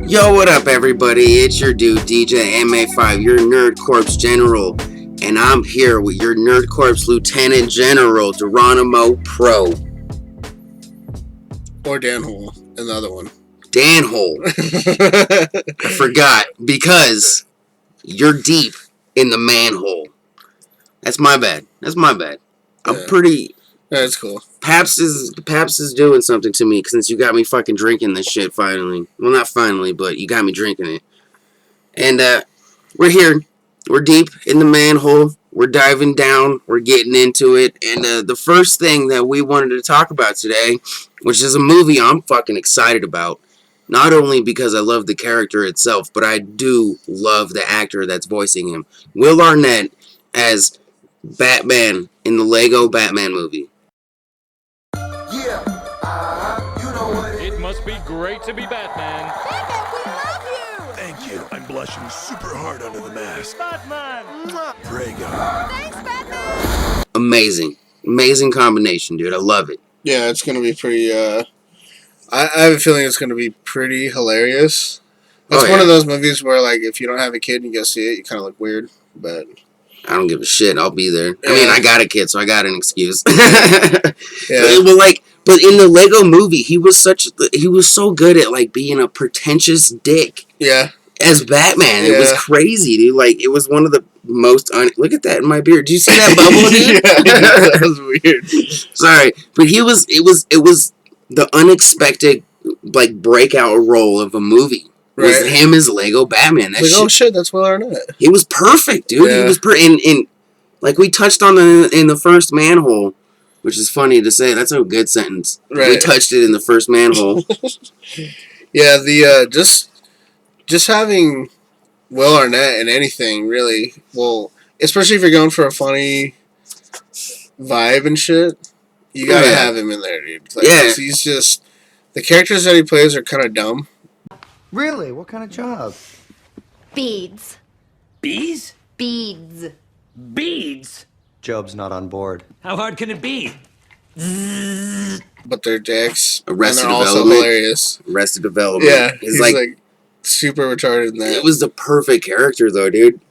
Yo, what up, everybody? It's your dude, Deejayma5, your Nerd Corps General, and I'm here with your Nerd Corps Lieutenant General, Geronimo Pro. Or Danhole, and the other one. Danhole. I forgot, because you're deep in the manhole. That's my bad. I'm pretty... That's cool. Paps is doing something to me since you got me fucking drinking this shit finally. Well, not finally, but you got me drinking it. And we're here. We're deep in the manhole. We're diving down. We're getting into it. And the first thing that we wanted to talk about today, which is a movie I'm fucking excited about, not only because I love the character itself, but I do love the actor that's voicing him. Will Arnett as Batman in the Lego Batman movie. You know what it must be great to be Batman. Batman, we love you! Thank you. I'm blushing super hard under the mask. Batman! Pray God. Thanks, Batman! Amazing combination, dude. I love it. Yeah, it's gonna be pretty, I have a feeling it's gonna be pretty hilarious. It's one of those movies where, like, if you don't have a kid and you go see it, you kind of look weird, but... I don't give a shit. I'll be there. Yeah. I mean, I got a kid, so I got an excuse. Yeah. But in the Lego movie, he was so good at, like, being a pretentious dick. Yeah. As Batman. Yeah. It was crazy, dude. Like, it was one of the most... Look at that in my beard. Did you see that bubble, dude? Yeah, that was weird. Sorry. But it was the unexpected, like, breakout role of a movie. Right. Was him as Lego Batman. That Like, shit, oh shit, that's Will Arnett. he was perfect, dude. Yeah. He was and like we touched on in the first Manhole, which is funny to say. That's a good sentence. Right. We touched it in the first Manhole. Yeah, the just having Will Arnett in anything really, well, especially if you're going for a funny vibe and shit, you gotta have him in there, dude. Like, Yeah. he's just the characters that he plays are kind of dumb. Really? What kind of job? Beads. Bees? Beads. Beads? Job's not on board. How hard can it be? But they're dicks. Arrested and they're also Development. hilarious. Arrested Development. Yeah, He's he's like super retarded in that. it was the perfect character though, dude.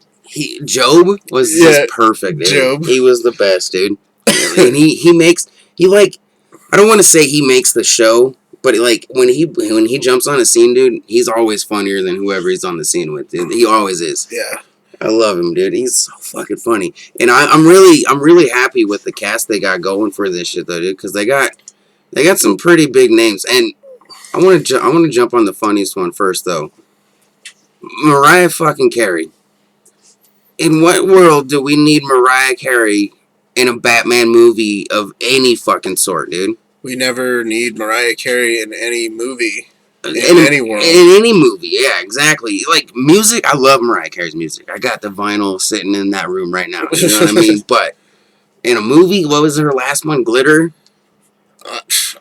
Job was just perfect, dude. Job. He was the best, dude. And I don't want to say he makes the show, but like when he jumps on a scene, dude, he's always funnier than whoever he's on the scene with, dude. He always is. Yeah. I love him, dude. He's so fucking funny. And I'm really happy with the cast they got going for this shit though, dude, because they got some pretty big names. And I want to jump on the funniest one first though. Mariah fucking Carey. In what world do we need Mariah Carey in a Batman movie of any fucking sort, dude? We never need Mariah Carey in any movie. In any world. In any movie, yeah, exactly. Like, music, I love Mariah Carey's music. I got the vinyl sitting in that room right now, you know what I mean? But in a movie, what was her last one, Glitter?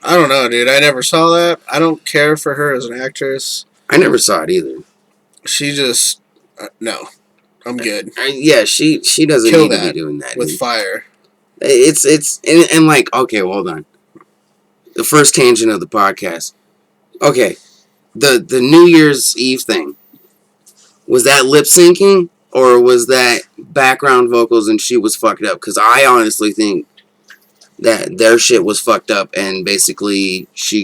I don't know, dude. I never saw that. I don't care for her as an actress. I never saw it either. She just... no. I'm good. Yeah, she doesn't Kill need to that be doing that. with dude. fire. And like, okay, well, hold on. The first tangent of the podcast. Okay, the New Year's Eve thing. Was that lip syncing or was that background vocals and she was fucked up? Because I honestly think that their shit was fucked up and basically she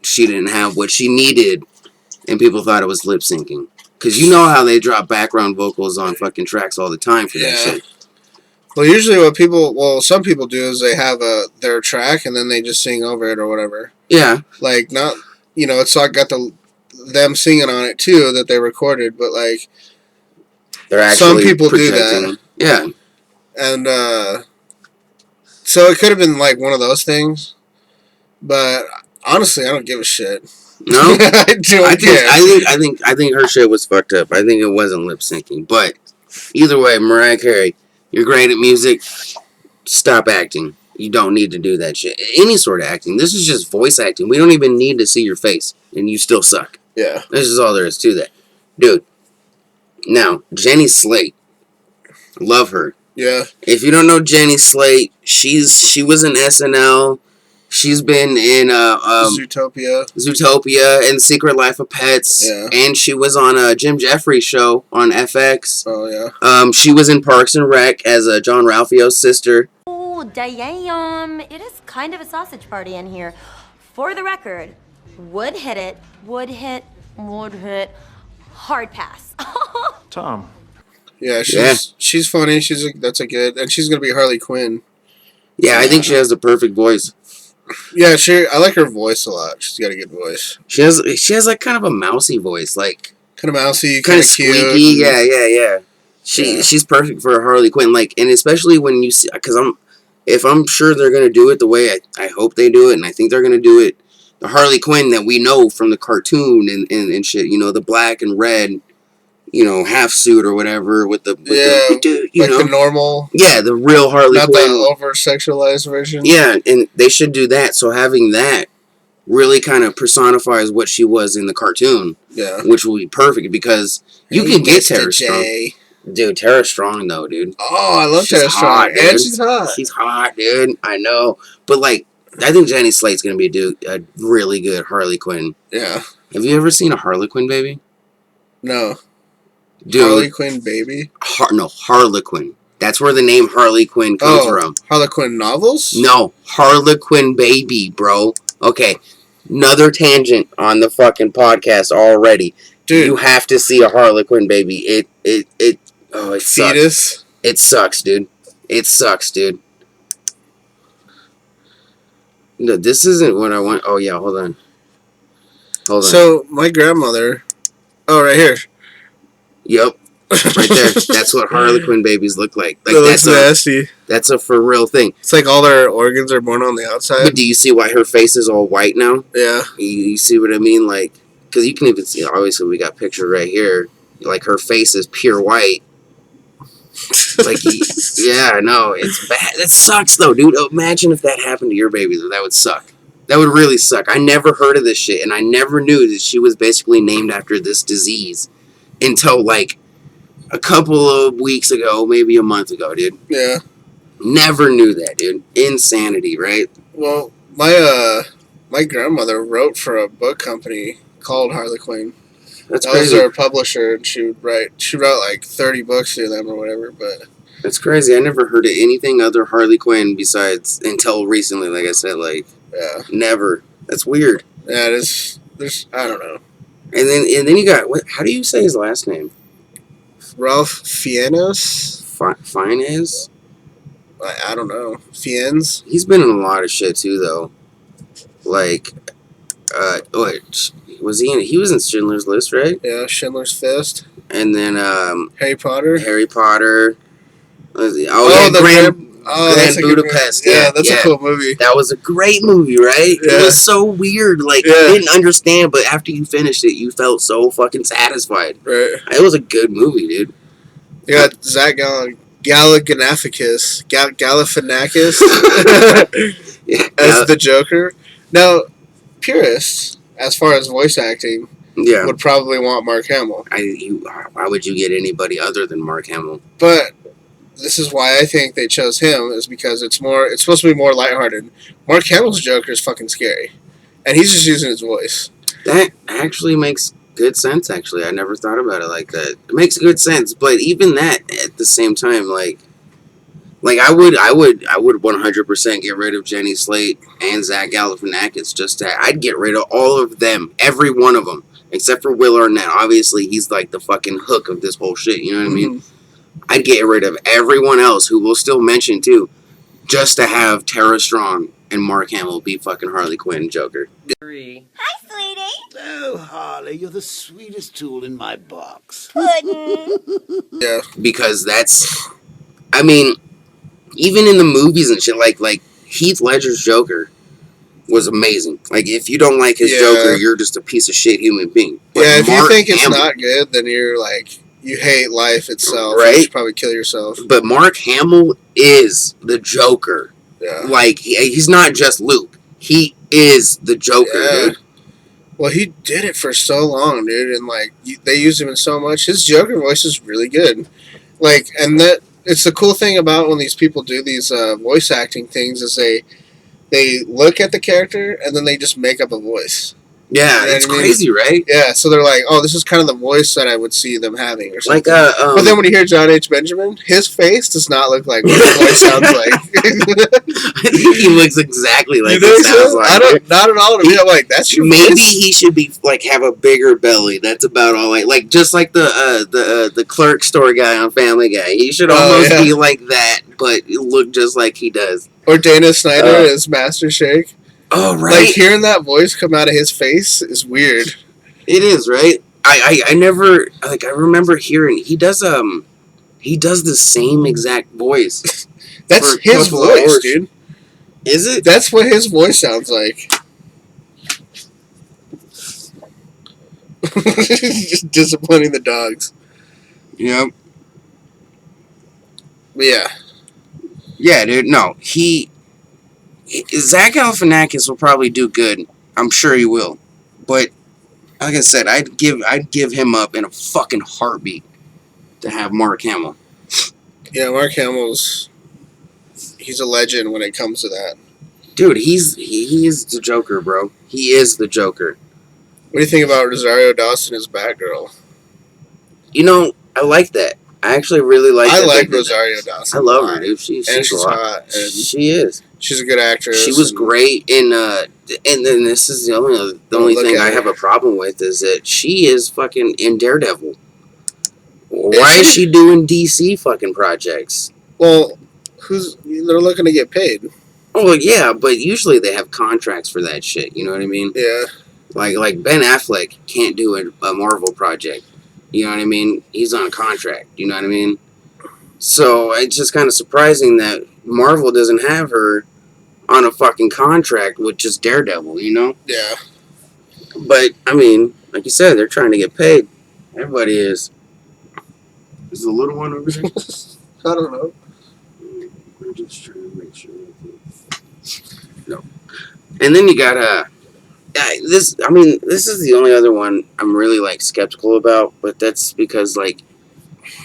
didn't have what she needed and people thought it was lip syncing. Because you know how they drop background vocals on fucking tracks all the time for that shit. Well, usually what some people do is they have their track and then they just sing over it or whatever. Yeah. Like, not, it's like got them singing on it too that they recorded, but like, They're actually some people do projecting. that. Yeah. And, so it could have been like one of those things, but honestly, I don't give a shit. No? I don't care. I think her shit was fucked up. I think it wasn't lip syncing. But either way, Mariah Carey, you're great at music. Stop acting. You don't need to do that shit. Any sort of acting. This is just voice acting. We don't even need to see your face, and you still suck. Yeah. This is all there is to that. Dude. Now, Jenny Slate. Love her. Yeah. If you don't know Jenny Slate, she was in SNL. She's been in Zootopia. Zootopia and Secret Life of Pets. Yeah. And she was on a Jim Jeffries show on FX. Oh yeah. She was in Parks and Rec as John Ralphio's sister. Oh, damn. It is kind of a sausage party in here. For the record, would hit, hard pass. Tom. Yeah, she's funny. That's a good, and she's gonna be Harley Quinn. Yeah, I think she has the perfect voice. Yeah, I like her voice a lot. She's got a good voice. She has like kind of a mousy voice, like Kind of mousy, kind kind of of cute. squeaky. Yeah. She's perfect for Harley Quinn. Like, and especially when you see, because if I'm sure they're gonna do it the way I hope they do it, and I think they're gonna do it, the Harley Quinn that we know from the cartoon and shit. You know, the black and red, half suit or whatever with the the normal. Yeah, the real Harley Not Quinn. the over sexualized version. Yeah, and they should do that. So having that really kind of personifies what she was in the cartoon. Yeah. Which will be perfect because you can get Tara Strong. Dude, Tara Strong though, dude. Oh, I love She's Tara Strong. hot, dude. And she's hot. She's hot, dude. I know. But like, I think Jenny Slate's gonna be a really good Harley Quinn. Yeah. Have you ever seen a Harley Quinn baby? No. Dude, Harley Quinn baby? no, Harlequin. That's where the name Harley Quinn comes from. Harley Quinn novels? No, Harlequin baby, bro. Okay, another tangent on the fucking podcast already. Dude. You have to see a Harlequin baby. It sucks. Fetus? It sucks, dude. It sucks, dude. No, this isn't what I want. Oh, yeah, hold on. So, my grandmother... Oh, right here. Yep. Right there. That's what Harlequin babies look like. Like That looks nasty. That's a for real thing. It's like all their organs are born on the outside. But do you see why her face is all white now? Yeah. You see what I mean? Like, because you can even see, obviously, we got a picture right here. Like, her face is pure white. Like, yeah, no, it's bad. That sucks, though, dude. Imagine if that happened to your baby. That would suck. That would really suck. I never heard of this shit, and I never knew that she was basically named after this disease until, like, a couple of weeks ago, maybe a month ago, dude. Yeah. Never knew that, dude. Insanity, right? Well, my grandmother wrote for a book company called Harlequin. That's That was crazy. their publisher, and she wrote like 30 books through them or whatever, but... That's crazy. I never heard of anything other Harley Quinn besides until recently, like I said, like, Yeah. never. That's weird. Yeah, there's I don't know. And then you got, how do you say his last name? Ralph Fiennes? Fiennes? I don't know. Fiennes? He's been in a lot of shit too, though. Like, was he in? He was in Schindler's List, right? Yeah, Schindler's Fist. And then Harry Potter? Harry Potter. Grand that's a good Budapest. movie. Yeah, that's a cool movie. That was a great movie, right? Yeah. It was so weird. Like, Yeah. you didn't understand, but after you finished it, you felt so fucking satisfied. Right. It was a good movie, dude. You got Zach Galifianakis Yeah. as the Joker. Now, purists, as far as voice acting, Yeah. would probably want Mark Hamill. Why would you get anybody other than Mark Hamill? But this is why I think they chose him, is because it's supposed to be more lighthearted. Mark Hamill's Joker is fucking scary. And he's just using his voice. That actually makes good sense, actually. I never thought about it like that. It makes good sense, but even that, at the same time, like I would 100% get rid of Jenny Slate and Zach Galifianakis. I'd get rid of all of them, every one of them, except for Will Arnett. Obviously, he's like the fucking hook of this whole shit, you know what I mean? I'd get rid of everyone else who we'll still mention too, just to have Tara Strong and Mark Hamill be fucking Harley Quinn Joker. Hi, sweetie. Oh, Harley, you're the sweetest tool in my box. Puddin'. Yeah. Because that's, I mean, even in the movies and shit, like Heath Ledger's Joker was amazing. Like, if you don't like his Yeah. Joker, you're just a piece of shit human being. But Yeah, if you Mark think it's Hamill- not good, then you're like, you hate life itself. Right? You should probably kill yourself. But Mark Hamill is the Joker. Yeah. Like, he's not just Luke. He is the Joker, Yeah. dude. Well, he did it for so long, dude, and like they used him in so much. His Joker voice is really good. Like, and that it's the cool thing about when these people do these voice acting things is they look at the character and then they just make up a voice. Yeah, You know it's what I mean? crazy, right? Yeah, so they're like, oh, this is kind of the voice that I would see them having or Like something. But then when you hear John H. Benjamin, his face does not look like what the voice sounds like. I think he looks exactly like You think it sounds so? like. I don't, not at all. To me, I'm like, that's your Maybe voice? he should be like have a bigger belly. That's about all. Like just like the clerk store guy on Family Guy. He should almost be like that, but look just like he does. Or Dana Snyder as Master Shake. Oh right. Like hearing that voice come out of his face is weird. It is, right? I never like. I remember hearing he does the same exact voice. That's for a his couple voice, hours. dude. Is it? That's what his voice sounds like. Just disciplining the dogs. Yep. But yeah. Yeah, dude. No, Zach Galifianakis will probably do good. I'm sure he will. But like I said, I'd give him up in a fucking heartbeat to have Mark Hamill. Yeah, Mark Hamill's he's a legend when it comes to that. Dude, he is the Joker, bro. He is the Joker. What do you think about Rosario Dawson as Batgirl? You know, I like that. I actually really like that. I like Rosario Dawson. I love her, dude. She's hot. And she is. She's a good actress. She was great in and then this is the only thing I have a problem with is that she is fucking in Daredevil. Why is she doing DC fucking projects? Well, they're looking to get paid. Oh yeah, but usually they have contracts for that shit. You know what I mean? Yeah. Like Ben Affleck can't do a Marvel project. You know what I mean? He's on a contract. You know what I mean? So it's just kind of surprising that Marvel doesn't have her on a fucking contract with just Daredevil. You know? Yeah. But I mean, like you said, they're trying to get paid. Everybody is. Is the little one over there? I don't know. I'm just trying to make sure. No. And then you got this. I mean, this is the only other one I'm really like skeptical about, but that's because like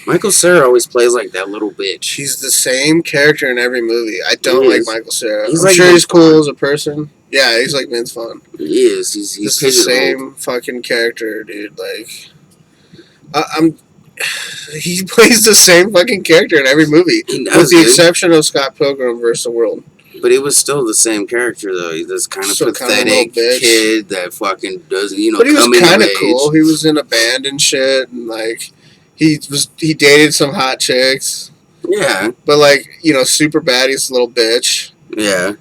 Michael Cera always plays like that little bitch. He's the same character in every movie. I don't like Michael Cera. He's I'm like sure he's Vince cool Vaughn. as a person. Yeah, he's like Vince Vaughn. He is. He's Just the same fucking character, dude. Like, he plays the same fucking character in every movie, with the exception of Scott Pilgrim vs. the World. But it was still the same character, though. He's this kind of So pathetic kid that fucking doesn't, you know, but he was come into kind of age. cool. He was in a band and shit, and like he dated some hot chicks. Yeah. But like, you know, super bad. He's a little bitch. Yeah.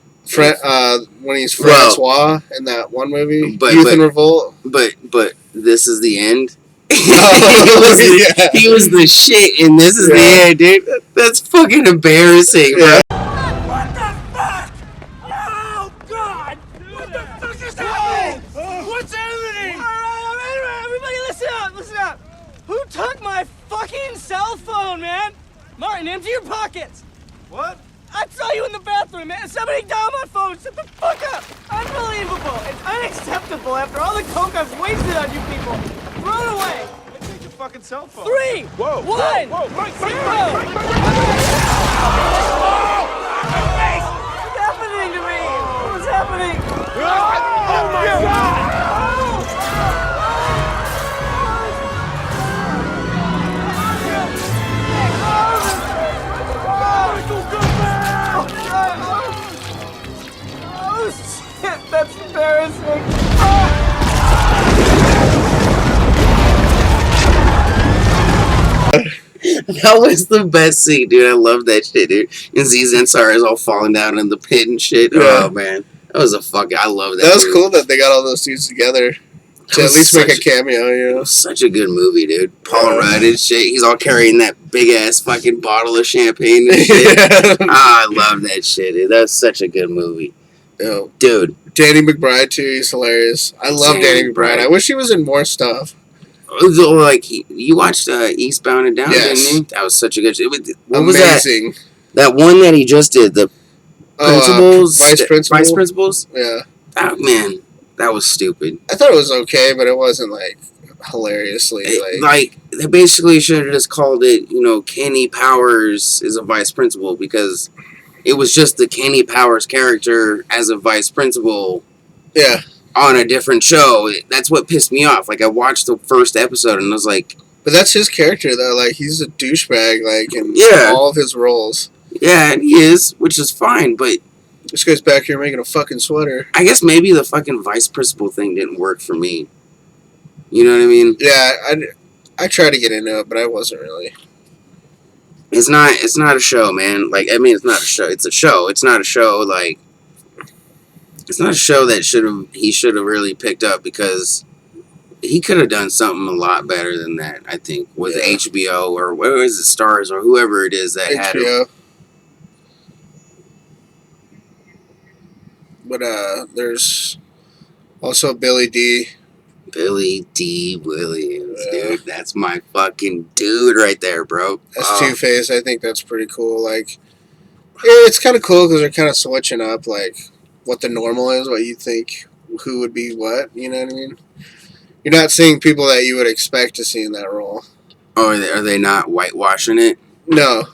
When he's Francois in that one movie, Youth in Revolt. But this is the end. Oh, he was the shit, and this is the end, dude. That's fucking embarrassing, bro. Yeah. What the fuck? Oh, God! What the fuck is happening? What's happening? Alright, everybody listen up. Who took my fucking cell phone, man? Martin, empty your pockets. What? I saw you in the bathroom, man. Somebody down my phone. Shut the fuck up. Unbelievable. It's unacceptable after all the coke I've wasted on you people. Throw it away. Take your fucking cell phone. 3, 1, 0. What's happening to me? What's happening? Oh my God! Oh shit, that's embarrassing. That was the best scene, dude. I love that shit, dude. And Z Ansar is all falling down in the pit and shit. Yeah. Oh man, that was I love that. That was movie. cool that they got all those dudes together to at least make a cameo. You know, such a good movie, dude. Paul Rudd and shit. He's all carrying that big ass fucking bottle of champagne and shit. I love that shit, dude. That's such a good movie. Yo, dude. Danny McBride too. He's hilarious. I love Danny McBride. I wish he was in more stuff. Like you watched Eastbound and Down, didn't you? That was such a good. What Amazing. Was that one that he just did? The principals, vice principals. Yeah. Oh man, that was stupid. I thought it was okay, but it wasn't like hilariously like they basically should have just called it. You know, Kenny Powers is a vice principal because It was just the Kenny Powers character as a vice principal Yeah. on a different show. That's what pissed me off. Like, I watched the first episode and I was like, But that's his character, though. Like, he's a douchebag, like, in Yeah. all of his roles. yeah, and he is, which is fine, but This guy's back here making a fucking sweater. I guess maybe the fucking vice principal thing didn't work for me. You know what I mean? Yeah, I tried to get into it, but I wasn't really. It's not a show, man. Like, I mean, it's not a show. It's a show. It's not a show, like, it's not a show that he should have really picked up, because he could have done something a lot better than that, I think, with HBO or where is it, Stars or whoever it is that had him. HBO. But there's also Billy D. Billy D. Williams, Yeah. dude. That's my fucking dude right there, bro. As Two-Face. I think that's pretty cool. Like, yeah, it's kind of cool because they're kind of switching up, like, what the normal is, what you think, who would be what, you know what I mean? You're not seeing people that you would expect to see in that role. Oh, are they not whitewashing it? No.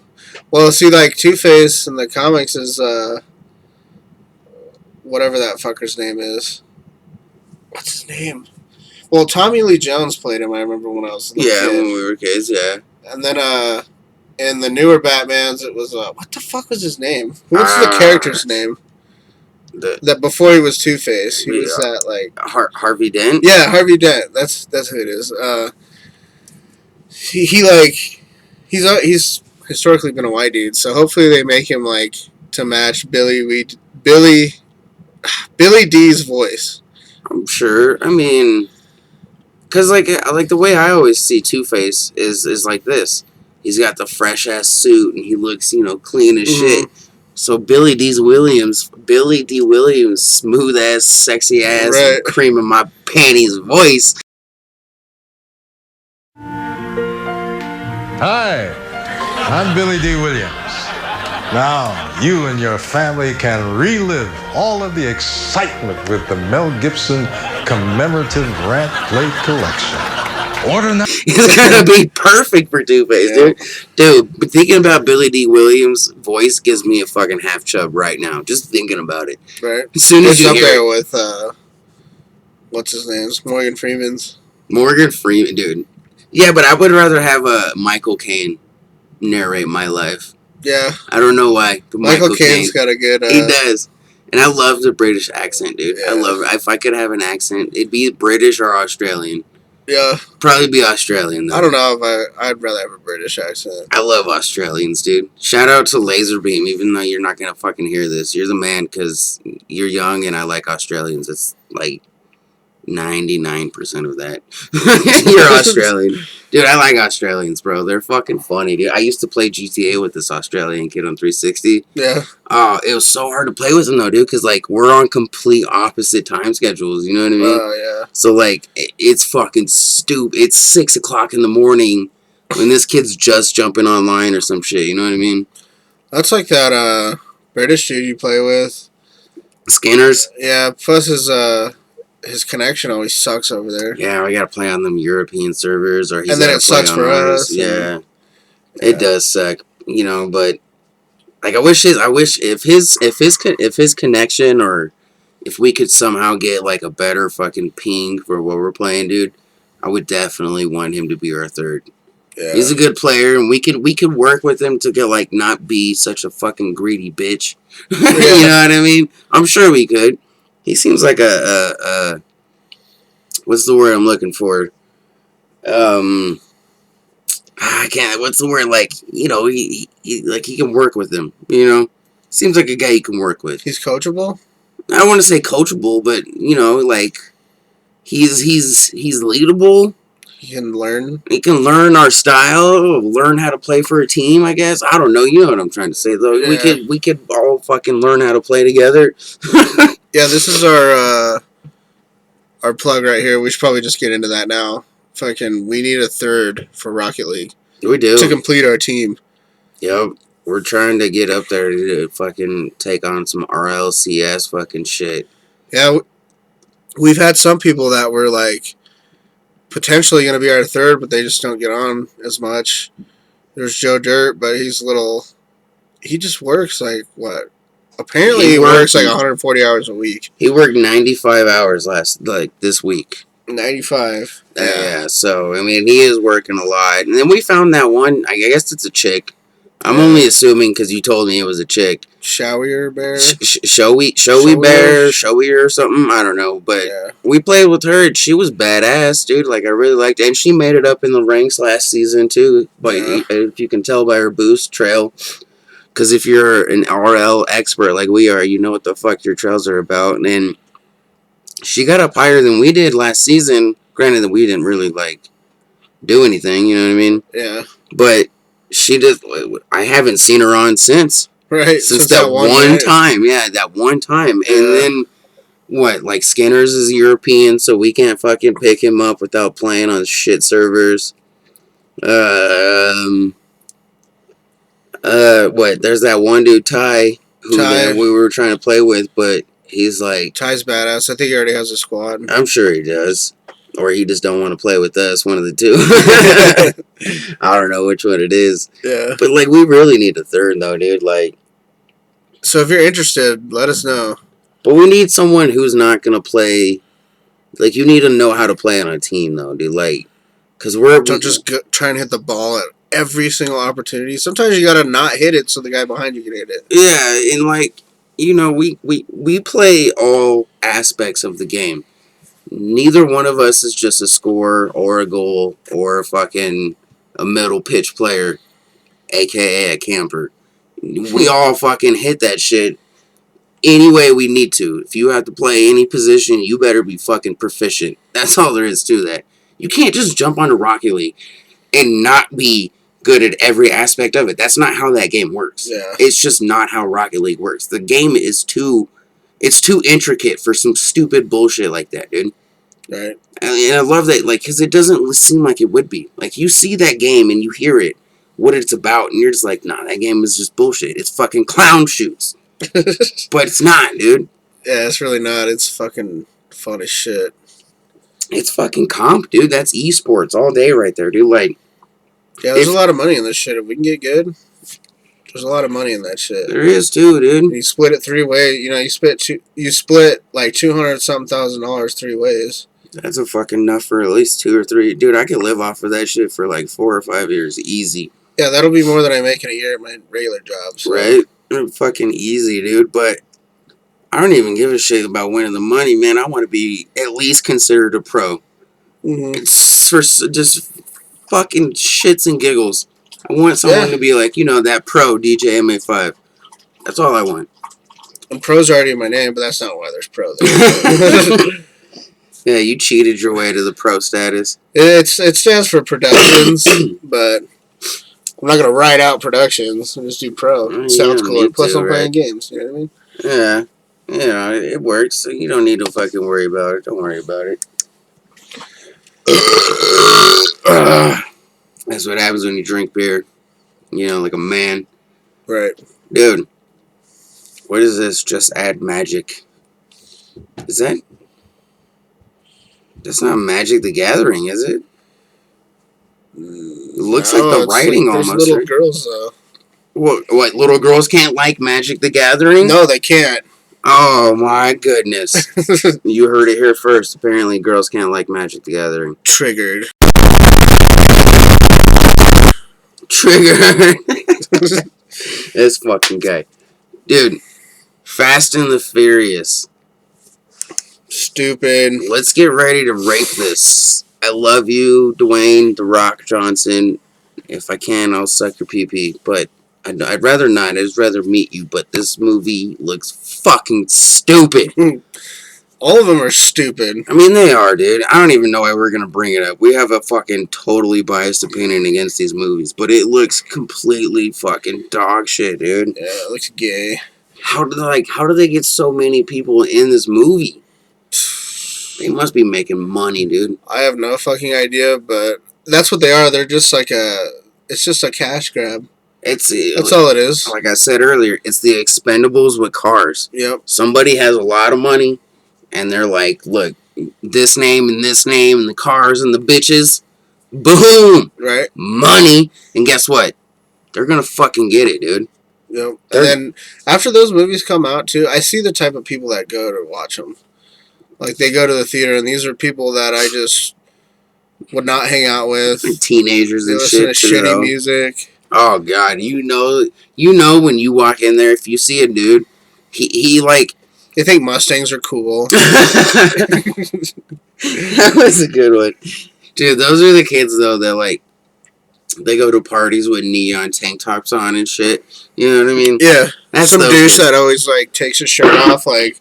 Well, see, like, Two-Face in the comics is, whatever that fucker's name is. What's his name? Well, Tommy Lee Jones played him, I remember when I was a little Yeah, kid. when we were kids, yeah. And then, in the newer Batmans, it was, what the fuck was his name? What's the character's name? That before he was Two-Face, he was that, like... Harvey Dent? Yeah, Harvey Dent. That's who it is. He's historically been a white dude, so hopefully they make him, like, to match Billy D's voice. I'm sure. I mean, because like the way I always see Two-Face is like this. He's got the fresh ass suit and he looks, clean as shit. So Billy D. Williams, smooth ass, sexy ass, Right. cream in my panties voice. Hi, I'm Billy D. Williams. Now, you and your family can relive all of the excitement with the Mel Gibson commemorative Grant Plate collection. Order now. It's gonna be perfect for Two-Face, dude. Dude, but thinking about Billy D. Williams' voice gives me a fucking half chub right now. Just thinking about it. Right. As soon as It's you up hear there it. with, what's his name? Morgan Freeman's. Morgan Freeman, dude. Yeah, but I would rather have Michael Caine narrate my life. Yeah. I don't know why. But Michael Caine's got a good... he does. And I love the British accent, dude. Yeah. I love it. If I could have an accent, it'd be British or Australian. Yeah. Probably be Australian, though. I don't know if I'd rather have a British accent. I love Australians, dude. Shout out to Laserbeam, even though you're not going to fucking hear this. You're the man because you're young and I like Australians. It's like 99% of that. You're Australian. Dude, I like Australians, bro. They're fucking funny, dude. I used to play GTA with this Australian kid on 360. Yeah. Oh, it was so hard to play with him, though, dude, because, like, we're on complete opposite time schedules, you know what I mean? Oh, yeah. So, like, it's fucking stupid. It's 6 o'clock in the morning when this kid's just jumping online or some shit, you know what I mean? That's like that, British dude you play with. Skinners? Yeah, plus his connection always sucks over there. Yeah, I gotta play on them European servers, or he's And then gotta it sucks play for on ours. us, Yeah. and- It does suck, but like I wish if his connection, or if we could somehow get like a better fucking ping for what we're playing, dude, I would definitely want him to be our third. Yeah. He's a good player, and we could work with him to get like not be such a fucking greedy bitch. You know what I mean? I'm sure we could. He seems like a what's the word I'm looking for? I can't. What's the word? Like, he can work with him. Seems like a guy you can work with. He's coachable? I don't want to say coachable, but like he's leadable. He can learn. He can learn our style, learn how to play for a team, I guess. I don't know. You know what I'm trying to say, though. Yeah. We could all fucking learn how to play together. Yeah, this is our plug right here. We should probably just get into that now. We need a third for Rocket League. We do. To complete our team. Yep. We're trying to get up there to fucking take on some RLCS fucking shit. Yeah, we've had some people that were, like, potentially going to be our third, but they just don't get on as much. There's Joe Dirt, but he's a little he just works like what? Apparently, He he works worked- like 140 hours a week. He worked 95 hours this week. 95. Yeah, so, I mean, he is working a lot. And then we found that one, I guess it's a chick. I'm Yeah. only assuming because you told me it was a chick. Showier bear. Showy Showier? bear, showier or something. I don't know, but Yeah. we played with her. And she was badass, dude. Like I really liked it, and she made it up in the ranks last season too. But Yeah. if you can tell by her boost trail, because if you're an RL expert like we are, you know what the fuck your trails are about. And then she got up higher than we did last season. Granted that we didn't really like do anything, you know what I mean? Yeah. But she did. I haven't seen her on since. Right. Since that one night. time, yeah, that one time. Yeah. And then, what, like Skinner's is European, so we can't fucking pick him up without playing on shit servers. There's that one dude, Ty, who that we were trying to play with, but he's like... Ty's badass. I think he already has a squad. I'm sure he does. Or he just don't want to play with us, one of the two. I don't know which one it is. Yeah. But, like, we really need a third, though, dude, like... So if you're interested, let us know. But we need someone who's not going to play... Like, you need to know how to play on a team, though, dude. Like, because Don't just try and hit the ball at every single opportunity. Sometimes you got to not hit it so the guy behind you can hit it. Yeah, and, like, you know, we play all aspects of the game. Neither one of us is just a scorer or a goal or a fucking a middle pitch player, a.k.a. a camper. We all fucking hit that shit any way we need to. If you have to play any position, you better be fucking proficient. That's all there is to that. You can't just jump onto Rocket League and not be good at every aspect of it. That's not how that game works. Yeah. It's just not how Rocket League works. The game is too intricate for some stupid bullshit like that, dude. Right. And I love that, like, because it doesn't seem like it would be. Like, you see that game and you hear it, what it's about, and you're just like, nah, that game is just bullshit. It's fucking clown shoots. But it's not, dude. Yeah, it's really not. It's fucking fun as shit. It's fucking comp, dude. That's esports all day right there, dude. Like, yeah, there's a lot of money in this shit. If we can get good, there's a lot of money in that shit. There is too, dude. And you split it 3 ways. You know, you split like $200,000 3 ways. That's a fucking enough for at least 2 or 3. Dude, I could live off of that shit for like 4 or 5 years. Easy. Yeah, that'll be more than I make in a year at my regular job. So. Right? Fucking easy, dude. But I don't even give a shit about winning the money, man. I want to be at least considered a pro. Mm-hmm. It's for just fucking shits and giggles. I want someone to be like, you know, that pro Deejayma5. That's all I want. And pro's already in my name, but that's not why there's pro there. Yeah, you cheated your way to the pro status. It stands for productions, but I'm not gonna write out productions. I just do pro. Sounds cooler. Plus, I'm playing games. You know what I mean? Yeah, you know it works. So you don't need to fucking worry about it. Don't worry about it. That's what happens when you drink beer. You know, like a man. Right. Dude, what is this? Just add magic. Is that? That's not Magic the Gathering, is it? It looks like the writing like almost. Little girls, though. What? Little girls can't like Magic the Gathering? No, they can't. Oh my goodness! You heard it here first. Apparently, girls can't like Magic the Gathering. Triggered. This fucking guy, dude. Fast and the Furious. Stupid. Let's get ready to rape this. I love you, Dwayne The Rock Johnson. If I can, I'll suck your pee-pee. But I'd rather not. I'd rather meet you. But this movie looks fucking stupid. All of them are stupid. I mean, they are, dude. I don't even know why we're going to bring it up. We have a fucking totally biased opinion against these movies. But it looks completely fucking dog shit, dude. Yeah, it looks gay. How do they get so many people in this movie? They must be making money, dude. I have no fucking idea, but that's what they are. They're just like it's just a cash grab. That's all it is. Like I said earlier, it's the Expendables with cars. Yep. Somebody has a lot of money, and they're like, look, this name, and the cars, and the bitches. Boom! Right. Money. And guess what? They're gonna fucking get it, dude. Yep. And then after those movies come out too, I see the type of people that go to watch them. Like they go to the theater, and these are people that I just would not hang out with. Like teenagers They and listen shit. to shitty music. Oh God, you know when you walk in there, if you see a dude, he like. They think Mustangs are cool. That was a good one, dude. Those are the kids though that like they go to parties with neon tank tops on and shit. You know what I mean? Yeah, That's some those douche kids. that always like takes his shirt off, like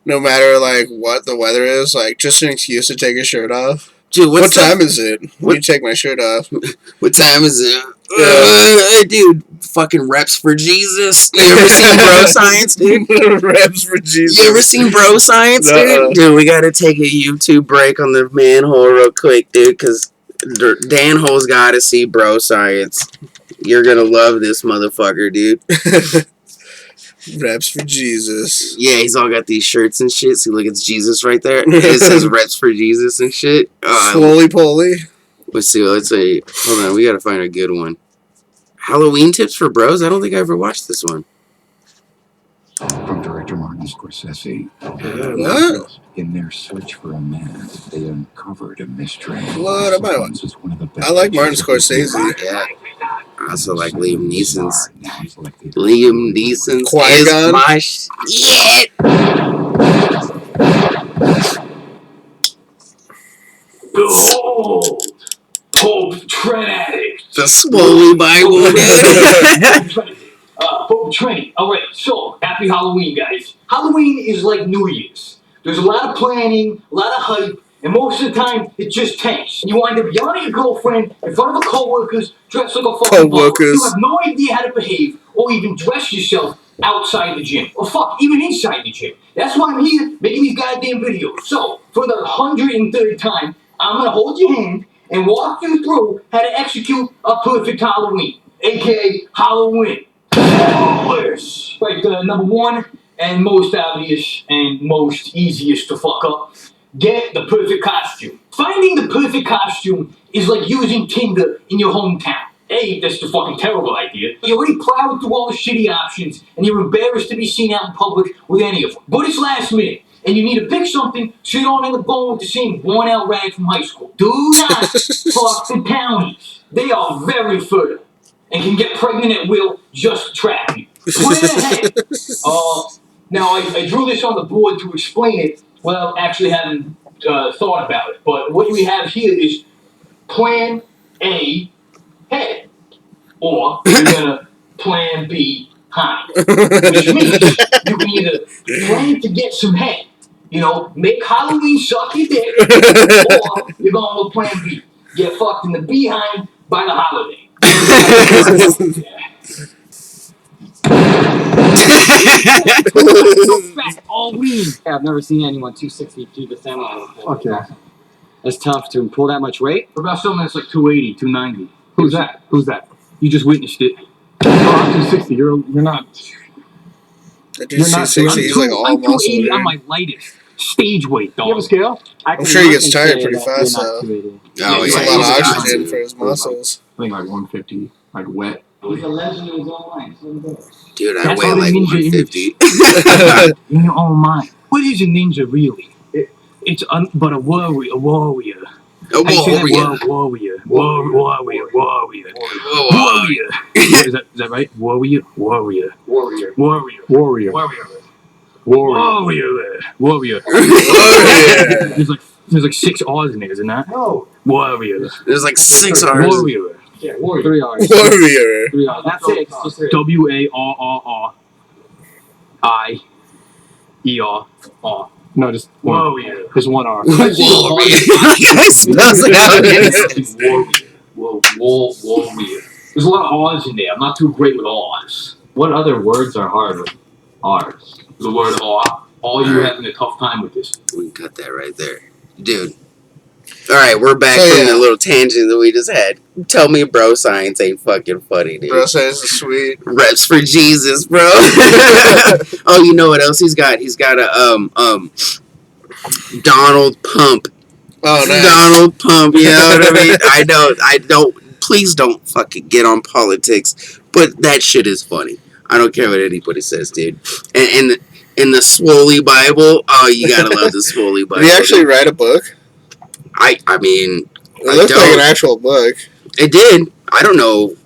no matter like what the weather is, like just an excuse to take his shirt off. Dude, What time is it? When you take my shirt off? What time is it? Yeah. Dude, fucking reps for Jesus. You ever seen Bro Science, dude? Reps for Jesus. You ever seen Bro Science, dude? Dude, we gotta take a YouTube break on the manhole real quick, dude, because Danhole's gotta see Bro Science. You're gonna love this motherfucker, dude. Reps for Jesus. Yeah, he's all got these shirts and shit. See, look, it's Jesus right there. It says reps for Jesus and shit. Swoly poly. Let's see. Hold on, we gotta find a good one. Halloween tips for bros? I don't think I ever watched this one. From director Martin Scorsese. What? In their search for a man, they uncovered a mystery. What am I? I like Martin Scorsese. Yeah. I also like Liam Neeson's. Liam Neeson's Qui-Gon? is my shit. Behold, Pope Trent Addict. The Swoley Bible, dude. Pope Trent. All right, so happy Halloween, guys. Halloween is like New Year's. There's a lot of planning, a lot of hype, and most of the time it just tanks. You wind up yelling at your girlfriend in front of her coworkers, dressed like a fucking bum. You have no idea how to behave or even dress yourself outside the gym, or fuck, even inside the gym. That's why I'm here making these goddamn videos. So, for the 103rd time, I'm gonna hold your hand and walk you through how to execute a perfect Halloween, aka Halloween. Right, number one and most obvious and most easiest to fuck up. Get the perfect costume. Finding the perfect costume is like using Tinder in your hometown. A, that's the fucking terrible idea. You already plowed through all the shitty options, and you're embarrassed to be seen out in public with any of them. But it's last minute, and you need to pick something so you don't end up going with the same worn-out rag from high school. Do not fuck the townies. They are very fertile and can get pregnant at will just to trap you. Plan ahead. Now, I drew this on the board to explain it without actually having thought about it. But what we have here is Plan A, head. Or you're going to Plan B, hind. Which means you can either plan to get some head, make Halloween suck your dick, or you're going with Plan B, get fucked in the behind by the holiday. Halloween. I've never seen anyone 260 to the semi. Okay. That's tough to pull that much weight. What about someone that's like 280, 290? Who's that? You just witnessed it. Oh, I'm 260. You're not. You're not 260. He's like all I'm muscle. 280 on my lightest stage weight, dog. You have a scale? I'm sure he gets tired pretty fast, though. Oh, He's yeah, a lot of he's oxygen got for his muscles. I think like 150, like wet. He's a legend in his own mind. Dude, I That's weigh how the like ninja 150. In your own mind. What is a ninja really? It's but a warrior. A Warrior. warrior. Is that right? Warrior. There's like 6 R's in it, isn't that? No. Warrior. There's like 6 R's. Warrior. Yeah, warrior. 3 R's. Warrior. 3 R's. That's it. It's just 3. WARRIER. No, just one. Warrior. There's 1 R. Warrior. Yes, that's how it is. Warrior. There's a lot of R's in there. I'm not too great with R's. What other words are hard with R's? The word R. All you having a tough time with this. We can cut that right there. Dude. Alright, we're back So, from yeah. the little tangent that we just had. Tell me bro science ain't fucking funny, dude. Bro says it's sweet. Reps for Jesus, bro. Oh, you know what else he's got? He's got a Donald Pump. Oh, nice. Donald Pump, you know what I mean? I don't please don't fucking get on politics, but that shit is funny. I don't care what anybody says, dude. And in the Swoley Bible, oh, you gotta love the Swoley Bible. Did he actually write a book? I mean, it looked like an actual book. It did. I don't know.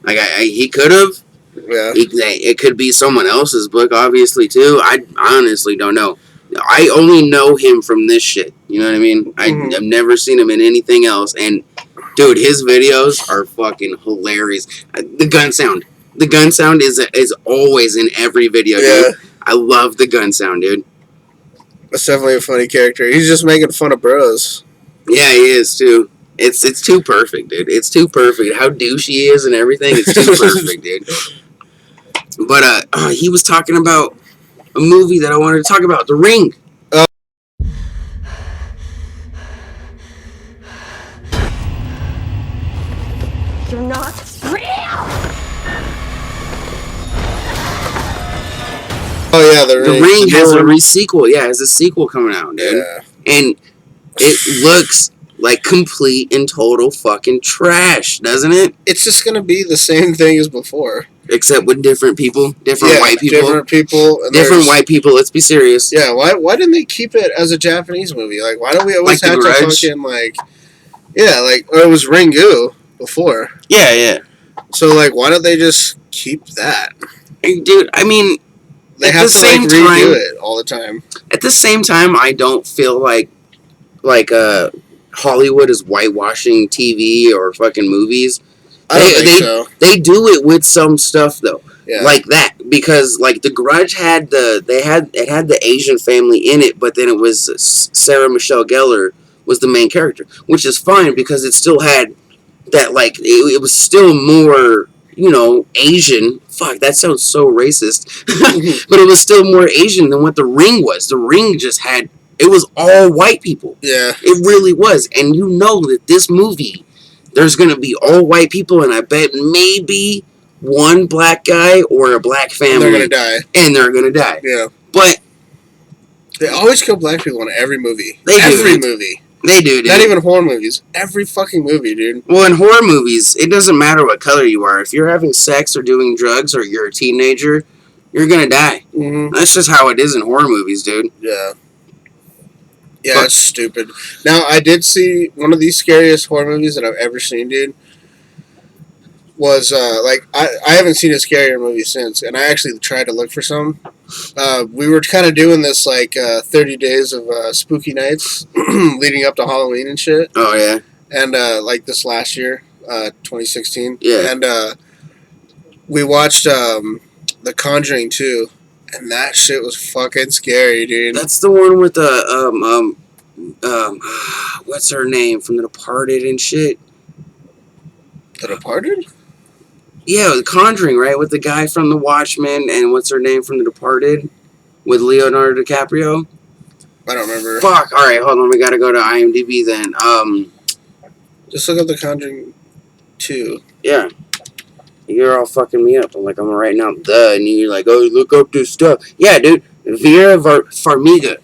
Like he could have. Yeah. It could be someone else's book, obviously too. I honestly don't know. I only know him from this shit. You know what I mean? I've never seen him in anything else. And dude, his videos are fucking hilarious. The gun sound is always in every video, dude. I love the gun sound, dude. That's definitely a funny character. He's just making fun of bros. Yeah, he is too. It's too perfect, dude. It's too perfect. How douchey he is and everything. It's too perfect, dude. But he was talking about a movie that I wanted to talk about, The Ring. You're not real! Oh yeah, The Ring has a sequel. Yeah, it has a sequel coming out, dude. Yeah. And it looks like complete and total fucking trash, doesn't it? It's just gonna be the same thing as before. Except with different people, different white people. Different white people, let's be serious. Yeah, why didn't they keep it as a Japanese movie? Like, why do we always have to fucking, like... Yeah, like, or it was Ringu before. Yeah. So, like, why don't they just keep that? Dude, I mean... They have to, like, redo it all the time. At the same time, I don't feel like Hollywood is whitewashing TV or fucking movies. I don't think so. They do it with some stuff though, like that, because like The Grudge had the Asian family in it, but then it was Sarah Michelle Gellar was the main character, which is fine because it still had that, like, it was still more, you know, Asian. Fuck, that sounds so racist, but it was still more Asian than what The Ring was. The Ring just had, it was all white people. Yeah, it really was, and you know that this movie, there's going to be all white people, and I bet maybe one black guy or a black family. And they're going to die. Yeah. But they always kill black people in every movie. Every movie. They do, dude. Not even horror movies. Every fucking movie, dude. Well, in horror movies, it doesn't matter what color you are. If you're having sex or doing drugs or you're a teenager, you're going to die. Mm-hmm. That's just how it is in horror movies, dude. Yeah. Yeah, it's stupid. Now, I did see one of the scariest horror movies that I've ever seen, dude. Was, like, I haven't seen a scarier movie since, and I actually tried to look for some. We were kind of doing this, like, 30 days of spooky nights leading up to Halloween and shit. Oh, yeah. And, like, this last year, 2016. Yeah. And, we watched, The Conjuring 2. And that shit was fucking scary, dude. That's the one with the, what's her name from The Departed and shit? The Departed? Yeah, The Conjuring, right? With the guy from The Watchmen and what's her name from The Departed? With Leonardo DiCaprio? I don't remember. Fuck, alright, hold on, we gotta go to IMDb then. Just look up The Conjuring 2. Yeah. You're all fucking me up. I'm like, I'm writing out and you're like, oh, look up this stuff. Yeah, dude. Vera Farmiga.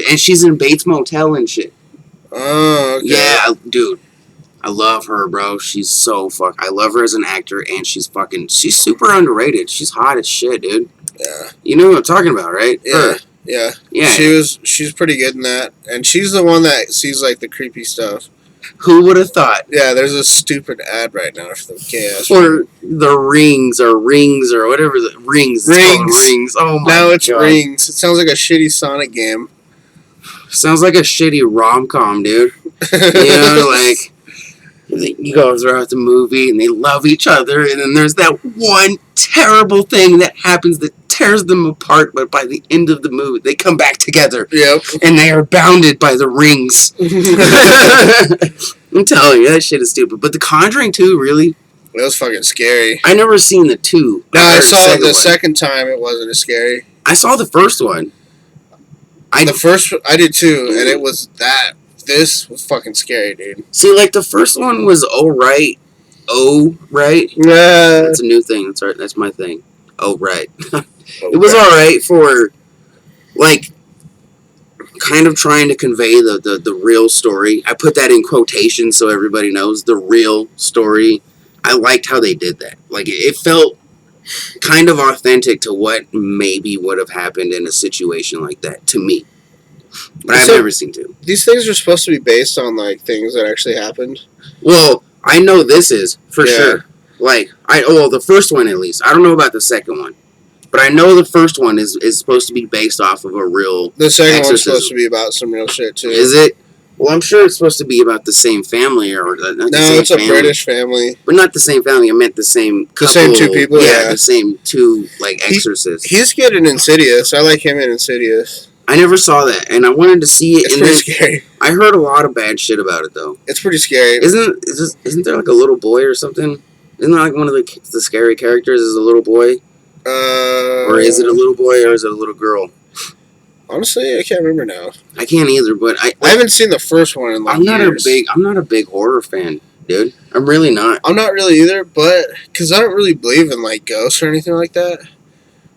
And she's in Bates Motel and shit. Oh, okay. Yeah, dude. I love her, bro. She's so I love her as an actor, and she's super underrated. She's hot as shit, dude. Yeah. You know what I'm talking about, right? Yeah. Her. Yeah. Yeah. She's pretty good in that. And she's the one that sees, like, the creepy stuff. Who would have thought? Yeah, there's a stupid ad right now for the chaos. Or the rings or whatever the rings. Rings. Oh my god. Now it's Rings. It sounds like a shitty Sonic game. Sounds like a shitty rom-com, dude. You know, like, you go throughout the movie and they love each other, and then there's that one terrible thing that happens that tears them apart, but by the end of the movie, they come back together. Yep. And they are bounded by the rings. I'm telling you, that shit is stupid. But The Conjuring 2, really? It was fucking scary. I never seen the 2. No, I saw it the second time. It wasn't as scary. I saw the first one. I did too, and it was that. This was fucking scary, dude. See, like, the first one was right? Yeah. That's a new thing. That's right. That's my thing. Oh, right. It was alright for, like, kind of trying to convey the real story. I put that in quotations so everybody knows. The real story. I liked how they did that. Like, it felt kind of authentic to what maybe would have happened in a situation like that to me. But I've never seen two. These things are supposed to be based on like things that actually happened. Well, I know this is for sure. Like the first one at least. I don't know about the second one, but I know the first one is supposed to be based off of a real. The second exorcism. one's supposed to be about some real shit too. Is it? Well, I'm sure it's supposed to be about the same family or not the same it's a British family, but not the same family. I meant the same couple. The same two people. Yeah, the same two like exorcists. He's good in Insidious. I like him in Insidious. I never saw that, and I wanted to see it. It's pretty scary. I heard a lot of bad shit about it, though. It's pretty scary. Isn't there like a little boy or something? Isn't there like one of the scary characters is a little boy? Or is it a little boy or is it a little girl? Honestly, I can't remember now. I can't either, but I haven't seen the first one in like years. I'm not a big horror fan, dude. I'm really not. I'm not really either, but because I don't really believe in like ghosts or anything like that.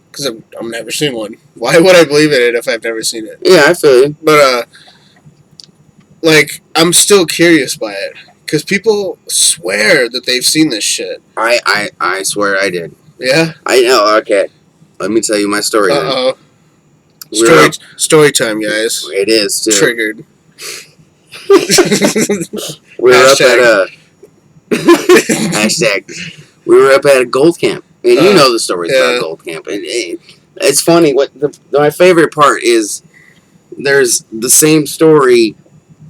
Because I've never seen one. Why would I believe in it if I've never seen it? Yeah, I feel you. But like I'm still curious by it because people swear that they've seen this shit. I swear I did. Yeah. I know. Okay, let me tell you my story. Uh oh. Story time, guys. It is too. Triggered. We're up at hashtag. We were up at a gold camp, and you know the stories about gold camp. And it's funny. My favorite part is there's the same story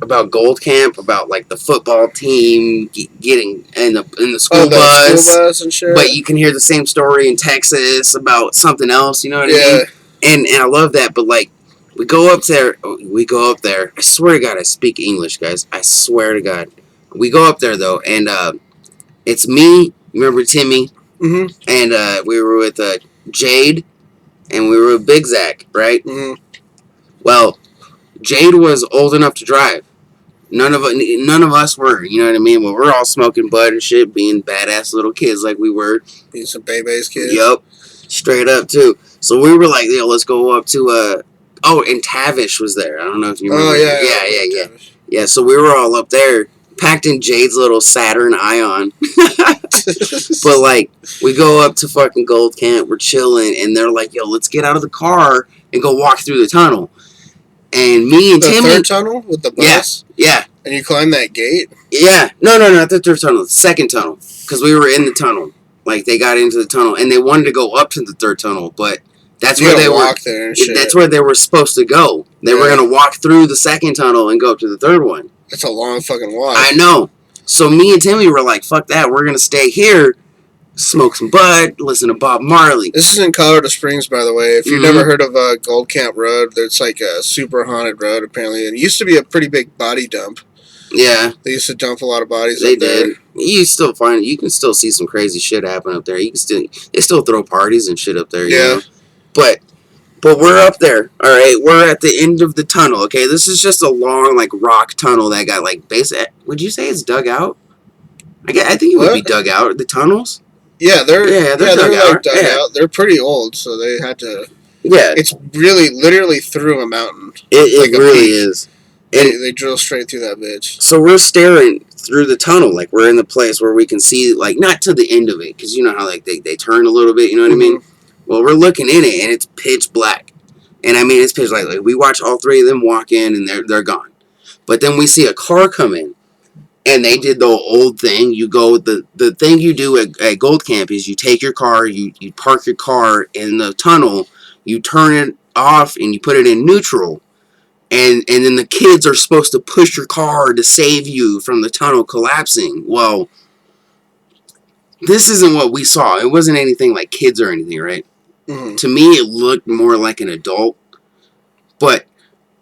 about gold camp about like the football team getting in the school bus and shit. But you can hear the same story in Texas about something else. You know what I mean? And I love that, but like, we go up there. I swear to God, I speak English, guys. I swear to God. We go up there, though, and it's me, remember Timmy? Mm-hmm. And we were with Jade, and we were with Big Zach, right? Mm-hmm. Well, Jade was old enough to drive. None of us were, you know what I mean? Well, we're all smoking bud and shit, being badass little kids like we were. Being some baby's kids. Yup. Straight up, too. So we were like, yo, let's go up to, and Tavish was there. I don't know if you remember. Oh, yeah. Yeah, so we were all up there, packed in Jade's little Saturn Ion. But, like, we go up to fucking Gold Camp, we're chilling, and they're like, yo, let's get out of the car and go walk through the tunnel. And me and Timmy... The third tunnel with the bus? Yeah. And you climb that gate? Yeah. No, not the third tunnel. The second tunnel. Because we were in the tunnel. Like, they got into the tunnel, and they wanted to go up to the third tunnel, but that's where they were. There and shit. That's where they were supposed to go. They were going to walk through the second tunnel and go up to the third one. It's a long fucking walk. I know. So me and Timmy were like, fuck that. We're going to stay here, smoke some bud, listen to Bob Marley. This is in Colorado Springs, by the way. If you've never heard of Gold Camp Road, it's like a super haunted road, apparently. It used to be a pretty big body dump. Yeah. They used to dump a lot of bodies They up there. did. You can still see some crazy shit happen up there. They still throw parties and shit up there, you know? But we're up there, all right? We're at the end of the tunnel, okay? This is just a long, like, rock tunnel that got, like, would you say it's dug out? I think it would be dug out. The tunnels? Yeah, they're dug out. Yeah. They're pretty old, so they had to... Yeah. It's really, literally through a mountain. It really is. They drill straight through that bitch. So we're staring through the tunnel, like we're in the place where we can see, like, not to the end of it, because you know how, like, they turn a little bit, you know what I mean? Well, we're looking in it, and it's pitch black. And I mean, it's pitch black. Like, we watch all three of them walk in, and they're gone. But then we see a car come in, and they did the old thing. You go, the thing you do at Gold Camp is you take your car, you park your car in the tunnel, you turn it off, and you put it in neutral. And then the kids are supposed to push your car to save you from the tunnel collapsing. Well, this isn't what we saw. It wasn't anything like kids or anything, right? Mm-hmm. To me, it looked more like an adult. But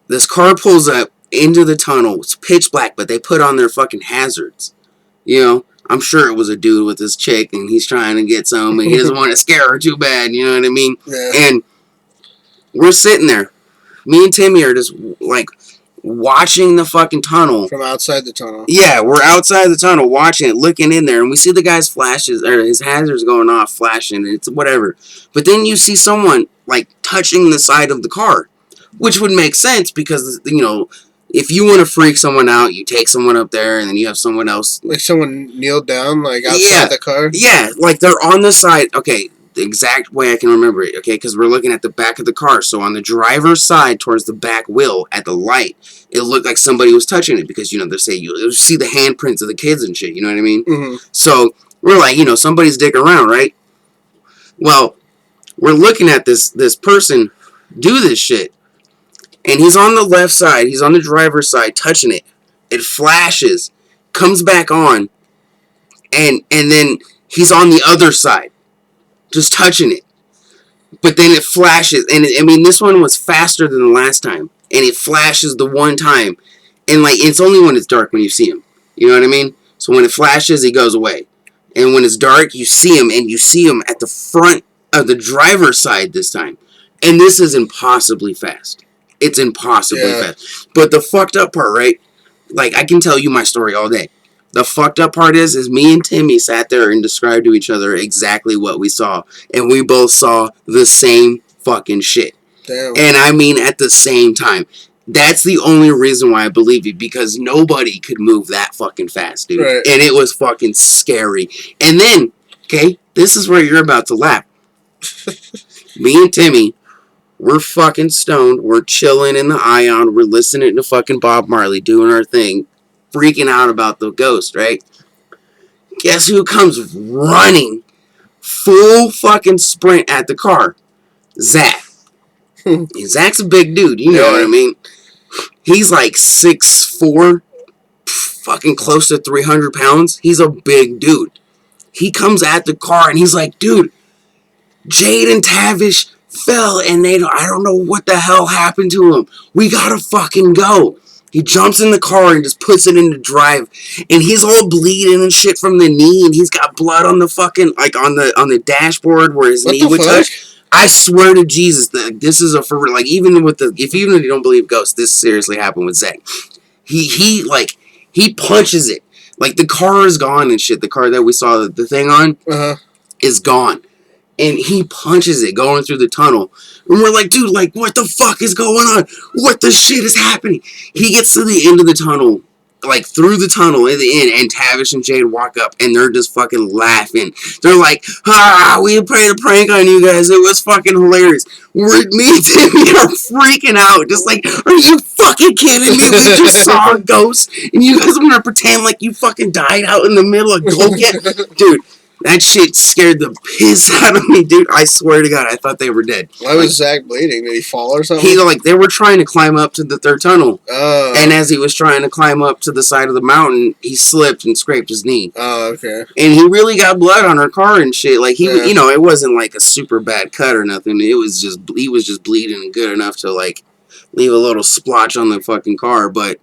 this car pulls up into the tunnel. It's pitch black, but they put on their fucking hazards. You know, I'm sure it was a dude with his chick, and he's trying to get some, and he doesn't want to scare her too bad, you know what I mean? Yeah. And we're sitting there. Me and Timmy are just, like, watching the fucking tunnel. From outside the tunnel. Yeah, we're outside the tunnel watching it, looking in there, and we see the guy's flashes, or his hazards going off, flashing, and it's whatever. But then you see someone, like, touching the side of the car, which would make sense because, you know, if you want to freak someone out, you take someone up there, and then you have someone else. Like someone kneeled down, like, outside the car? Yeah, like, they're on the side. Okay, the exact way I can remember it, okay? Because we're looking at the back of the car. So on the driver's side towards the back wheel at the light, it looked like somebody was touching it because, they say you see the handprints of the kids and shit, you know what I mean? Mm-hmm. So we're like, somebody's dicking around, right? Well, we're looking at this person do this shit. And he's on the left side. He's on the driver's side touching it. It flashes, comes back on, and then he's on the other side, just touching it. But then it flashes, and this one was faster than the last time, and it flashes the one time, and it's only when it's dark when you see him. You know what I mean? So when it flashes, he goes away, and when it's dark, you see him, and you see him at the front of the driver's side this time, and this is impossibly fast. It's impossibly fast. But the fucked up part, right? I can tell you my story all day. The fucked up part is me and Timmy sat there and described to each other exactly what we saw. And we both saw the same fucking shit. Damn. And at the same time. That's the only reason why I believe you. Because nobody could move that fucking fast, dude. Right. And it was fucking scary. And then, okay, this is where you're about to laugh. Me and Timmy... We're fucking stoned. We're chilling in the Ion. We're listening to fucking Bob Marley, doing our thing, freaking out about the ghost, right? Guess who comes running full fucking sprint at the car? Zach. Zach's a big dude, you know what I mean? He's like 6'4", fucking close to 300 pounds. He's a big dude. He comes at the car and he's like, dude, Jade and Tavish fell and I don't know what the hell happened to him. We gotta fucking go. He jumps in the car and just puts it into drive, and he's all bleeding and shit from the knee, and he's got blood on the fucking on the dashboard where his knee would touch. I swear to Jesus that this is even if you don't believe ghosts, this seriously happened with Zach. He punches it. The car is gone and shit. The car that we saw the thing on is gone. And he punches it going through the tunnel. And we're like, dude, what the fuck is going on? What the shit is happening? He gets to the end of the tunnel, through the tunnel at the end, and Tavish and Jade walk up, and they're just fucking laughing. They're like, we played a prank on you guys. It was fucking hilarious. Me and Timmy are freaking out. Just are you fucking kidding me? We just saw a ghost, and you guys want to pretend like you fucking died out in the middle of Goket? Dude. That shit scared the piss out of me, dude. I swear to God, I thought they were dead. Why was Zach bleeding? Did he fall or something? They were trying to climb up to the third tunnel. Oh. And as he was trying to climb up to the side of the mountain, he slipped and scraped his knee. Oh, okay. And he really got blood on our car and shit. It wasn't a super bad cut or nothing. He was just bleeding good enough to leave a little splotch on the fucking car. But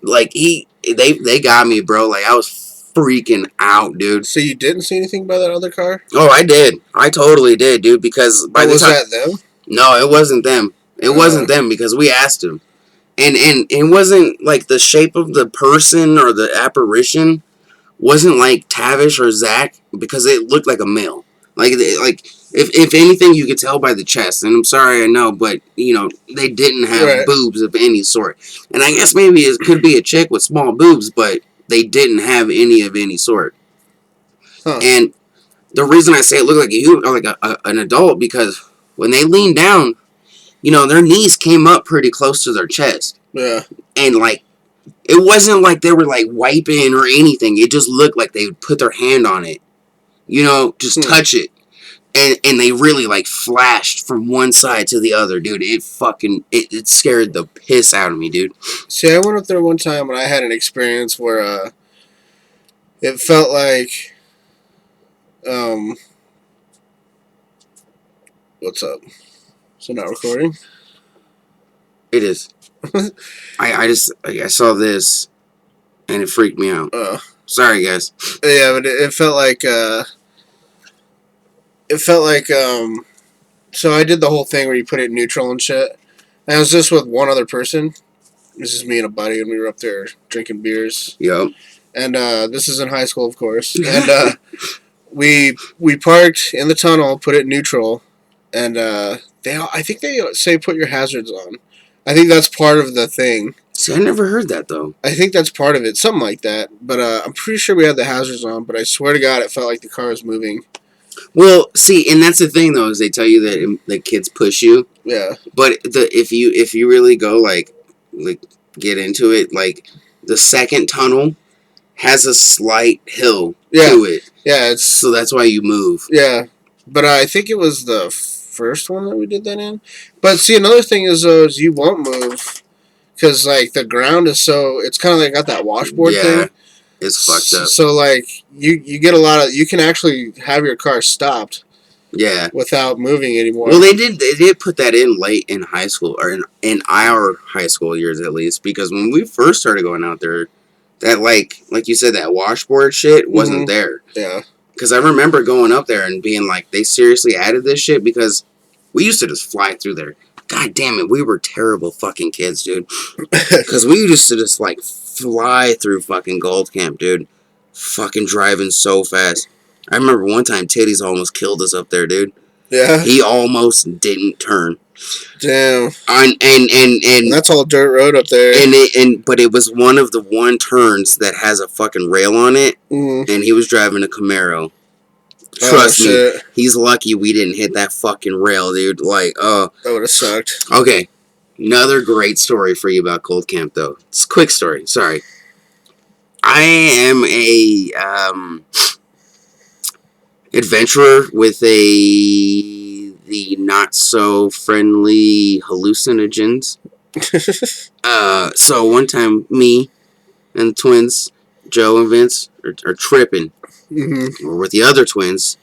they got me, bro. I was freaking out, dude. So you didn't see anything by that other car? Oh, I did. I totally did, dude, because by the time... Was that them? No, it wasn't them. It wasn't them because we asked them. And it wasn't the shape of the person or the apparition wasn't like Tavish or Zach because it looked like a male. If anything, you could tell by the chest. And I'm sorry, I know, but, they didn't have boobs of any sort. And I guess maybe it could be a chick with small boobs, but... They didn't have any of any sort. Huh. And the reason I say it looked like an adult because when they leaned down, their knees came up pretty close to their chest. Yeah. And it wasn't like they were wiping or anything. It just looked like they would put their hand on it. Just touch it. And they really flashed from one side to the other, dude. It scared the piss out of me, dude. See, I went up there one time and I had an experience where it felt like what's up? Is it not recording? It is. I saw this and it freaked me out. Sorry, guys. Yeah, but it felt like so I did the whole thing where you put it in neutral and shit. And I was just with one other person. This is me and a buddy, and we were up there drinking beers. Yep. And this is in high school, of course. And we parked in the tunnel, put it in neutral, and I think they say put your hazards on. I think that's part of the thing. See, I never heard that, though. I think that's part of it, something like that. But I'm pretty sure we had the hazards on, but I swear to God it felt like the car was moving. Well, see, and that's the thing though, is they tell you that the kids push you. Yeah. But if you really go like get into it, like the second tunnel has a slight hill to it. Yeah, so that's why you move. Yeah, but I think it was the first one that we did that in. But see, another thing is though, is you won't move because like the ground is so it's kind of like got that washboard thing. It's fucked up. So like you get a lot of you can actually have your car stopped. Yeah. Without moving anymore. Well, they did put that in late in high school, or in our high school years at least, because when we first started going out there, that like you said, that washboard shit wasn't there. Yeah. Because I remember going up there and being like, they seriously added this shit, because we used to just fly through there. God damn it, we were terrible fucking kids, dude. Because we used to just like fly through fucking Gold Camp, dude. Fucking driving so fast. I remember one time Titties almost killed us up there, dude. Yeah. He almost didn't turn. Damn. And that's all dirt road up there. But it was one of the one turns that has a fucking rail on it, and he was driving a Camaro. Trust me, he's lucky we didn't hit that fucking rail, dude. Like, that would have sucked. Okay, another great story for you about Gold Camp, though. It's a quick story. Sorry. I am a adventurer with the not so friendly hallucinogens. So one time, me and the twins, Joe and Vince, are tripping. We're with the other twins,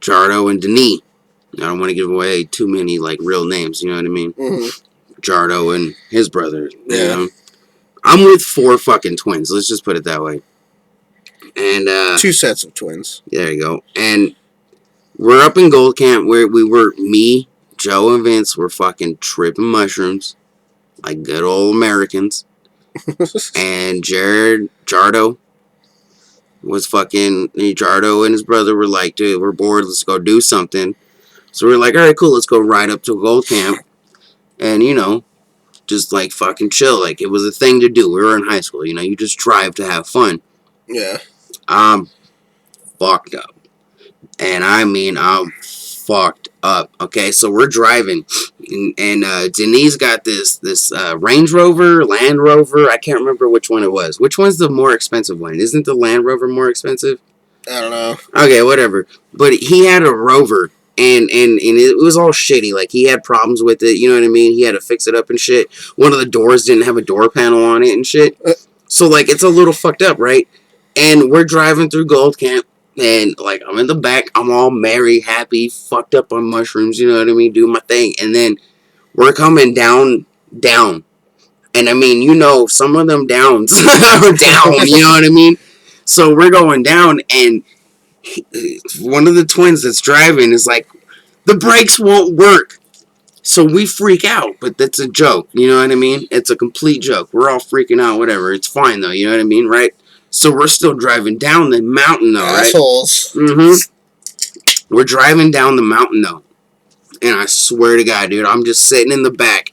Jardo and Denis. I don't want to give away too many like real names, you know what I mean? Jardo and his brother. You know? I'm with 4 fucking twins. Let's just put it that way. And 2 sets of twins. There you go. And we're up in Gold Camp where me, Joe, and Vince were fucking tripping mushrooms like good old Americans. And Jardo was fucking, Jardo and his brother were like, dude, we're bored, let's go do something. So we're like, alright, cool, let's go ride up to Gold Camp and, you know, just like fucking chill. Like, it was a thing to do. We were in high school, you know, you just drive to have fun. Yeah. I'm fucked up. And I mean, I'm fucked up. Okay, so we're driving, and Denise got this Range Rover, Land Rover. I can't remember which one it was. Which one's the more expensive one? Isn't the Land Rover more expensive? I don't know. Okay, whatever. But he had a Rover, and it was all shitty. Like, he had problems with it, you know what I mean? He had to fix it up and shit. One of the doors didn't have a door panel on it and shit. So, like, it's a little fucked up, right? And we're driving through Gold Camp, and, like, I'm in the back. I'm all merry, happy, fucked up on mushrooms, you know what I mean? Doing my thing. And then we're coming down. And, I mean, you know, some of them downs are down, you know what I mean? So we're going down, and one of the twins that's driving is like, the brakes won't work. So we freak out, but that's a joke, you know what I mean? It's a complete joke. We're all freaking out, whatever. It's fine, though, you know what I mean, right? So we're still driving down the mountain, though, right? Assholes. We're driving down the mountain, though. And I swear to God, dude, I'm just sitting in the back.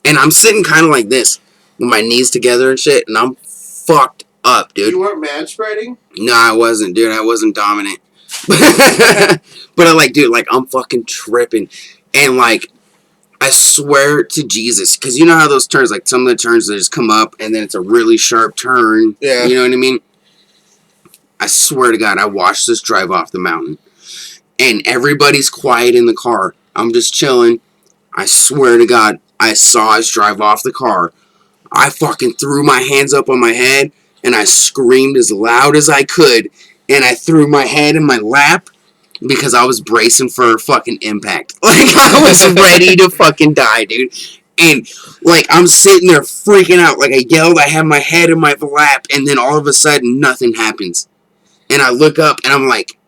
And I'm sitting kind of like this, with my knees together and shit, and I'm fucked up, dude. You weren't mad spreading? No, I wasn't, dude. I wasn't dominant. But I like, dude, like, I'm fucking tripping. And, like, I swear to Jesus, because you know how those turns, like, some of the turns, they just come up, and then it's a really sharp turn. Yeah. You know what I mean? I swear to God, I watched this drive off the mountain. And everybody's quiet in the car. I'm just chilling. I swear to God, I saw us drive off the car. I fucking threw my hands up on my head, and I screamed as loud as I could, and I threw my head in my lap, because I was bracing for a fucking impact. Like, I was ready to fucking die, dude. And, like, I'm sitting there freaking out. Like, I yelled, I had my head in my lap, and then all of a sudden, nothing happens. And I look up, and I'm like,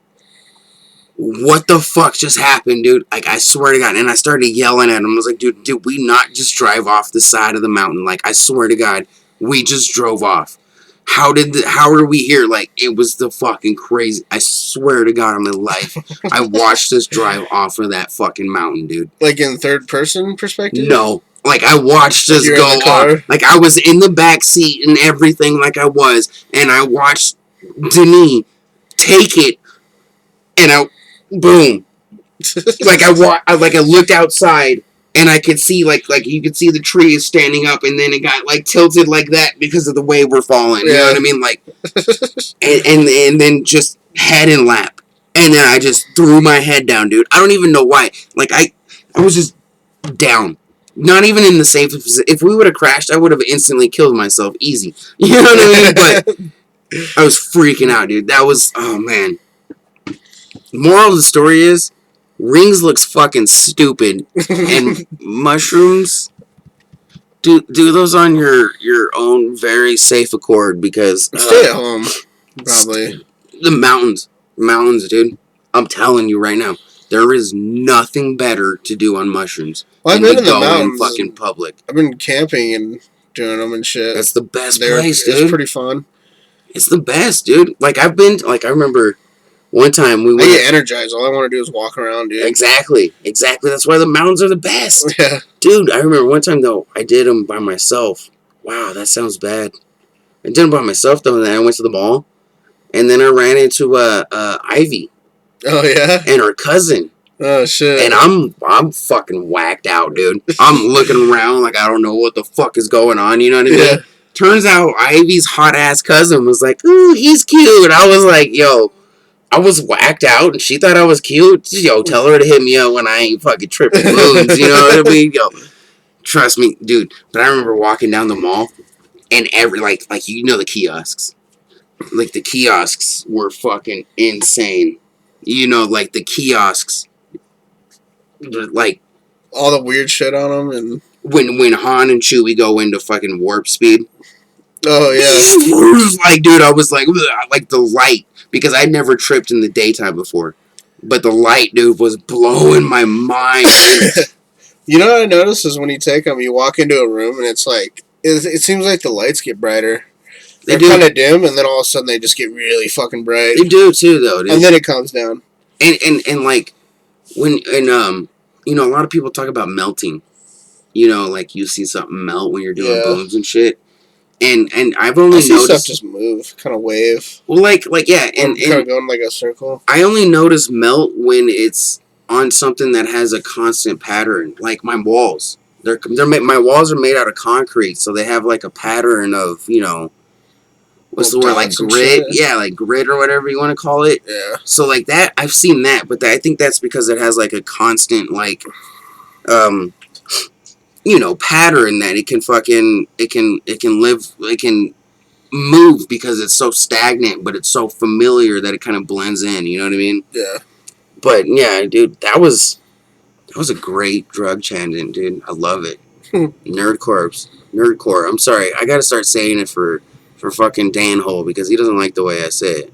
what the fuck just happened, dude? Like, I swear to God. And I started yelling at him. I was like, dude, did we not just drive off the side of the mountain? Like, I swear to God, we just drove off. How are we here? Like, it was the fucking crazy. I swear to God on my life, I watched us drive off of that fucking mountain, dude. Like in third person perspective? No. Like, I watched us go off. Like, I was in the back seat and everything like I was. And I watched Denis take it. And boom. Like I looked outside and I could see like you could see the trees standing up, and then it got like tilted like that because of the way we're falling. You know what I mean? Like, and then just head and lap, and then I just threw my head down, dude. I don't even know why. Like I was just down. Not even in the safest position. If we would have crashed, I would have instantly killed myself. Easy. You know what I mean? But I was freaking out, dude. That was, oh man. The moral of the story is, rings looks fucking stupid, and mushrooms, do those on your own very safe accord, because stay at home, probably. The mountains, dude. I'm telling you right now, there is nothing better to do on mushrooms. Well, I've been in the mountains. In fucking public. I've been camping and doing them and shit. That's the best place, dude. It's pretty fun. It's the best, dude. Like I remember one time we went. I get energized. All I want to do is walk around, dude. Exactly. That's why the mountains are the best. Yeah. Dude, I remember one time though, I did them by myself. Wow, that sounds bad. I did them by myself though, and then I went to the mall, and then I ran into Ivy. Oh yeah. And her cousin. Oh shit. And I'm fucking whacked out, dude. I'm looking around like I don't know what the fuck is going on. You know what I mean? Yeah. Turns out Ivy's hot ass cousin was like, "Ooh, he's cute." I was like, "Yo." I was whacked out, and she thought I was cute. Yo, tell her to hit me up when I ain't fucking tripping balloons. You know what I mean? Yo, trust me, dude. But I remember walking down the mall, and like you know the kiosks. Like, the kiosks were fucking insane. You know, like, the kiosks, like... all the weird shit on them, and... When Han and Chewie go into fucking warp speed. Oh, yeah. Like, dude, I was like the light. Because I'd never tripped in the daytime before. But the light, dude, was blowing my mind. You know what I noticed is when you take them, you walk into a room and it's like, it seems like the lights get brighter. They're kind of dim, and then all of a sudden they just get really fucking bright. They do too, though, dude. And then it comes down. And like, you know, a lot of people talk about melting. You know, like you see something melt when you're doing booms and shit. And I've only noticed stuff just move, kind of wave. Well, like yeah, and kind of going like a circle. I only notice melt when it's on something that has a constant pattern, like my walls. My walls are made out of concrete, so they have like a pattern of, you know, what's the word, like grid? Yeah, like grid or whatever you want to call it. Yeah. So like that, I've seen that, but I think that's because it has like a constant like, you know, pattern that it can move because it's so stagnant, but it's so familiar that it kind of blends in. You know what I mean? Yeah. But yeah, dude, that was a great drug tangent, dude. I love it. Nerdcore. I'm sorry, I gotta start saying it for fucking Danhole because he doesn't like the way I say it.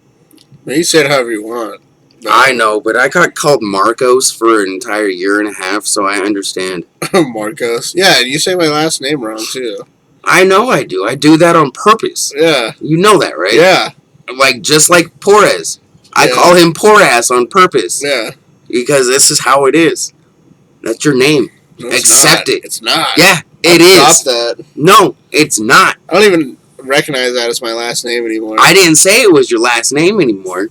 Well, you say it however you want. I know, but I got called Marcos for an entire year and a half, so I understand. Marcos. Yeah, you say my last name wrong, too. I know I do. I do that on purpose. Yeah. You know that, right? Yeah. Like, just like Porez. I call him Porass on purpose. Yeah. Because this is how it is. That's your name. No, Accept it. It's not. Yeah, it is. Stop that. No, it's not. I don't even recognize that as my last name anymore. I didn't say it was your last name anymore,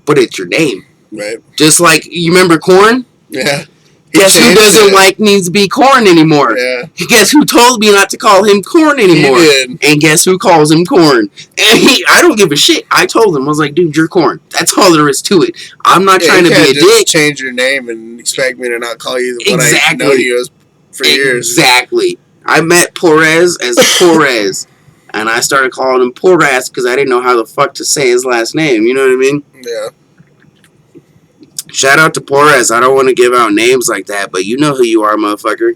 but it's your name. Right. Just like, you remember Corn? Yeah. Guess who doesn't like needs to be Corn anymore? Yeah. Guess who told me not to call him Corn anymore? He did. And guess who calls him Corn? And I don't give a shit. I told him, I was like, dude, you're Corn. That's all there is to it. I'm not trying to be a dick. Change your name and expect me to not call you what I know you as for years. Exactly. I met Porez as Porez. And I started calling him Porass because I didn't know how the fuck to say his last name. You know what I mean? Yeah. Shout out to Porez. I don't want to give out names like that, but you know who you are, motherfucker.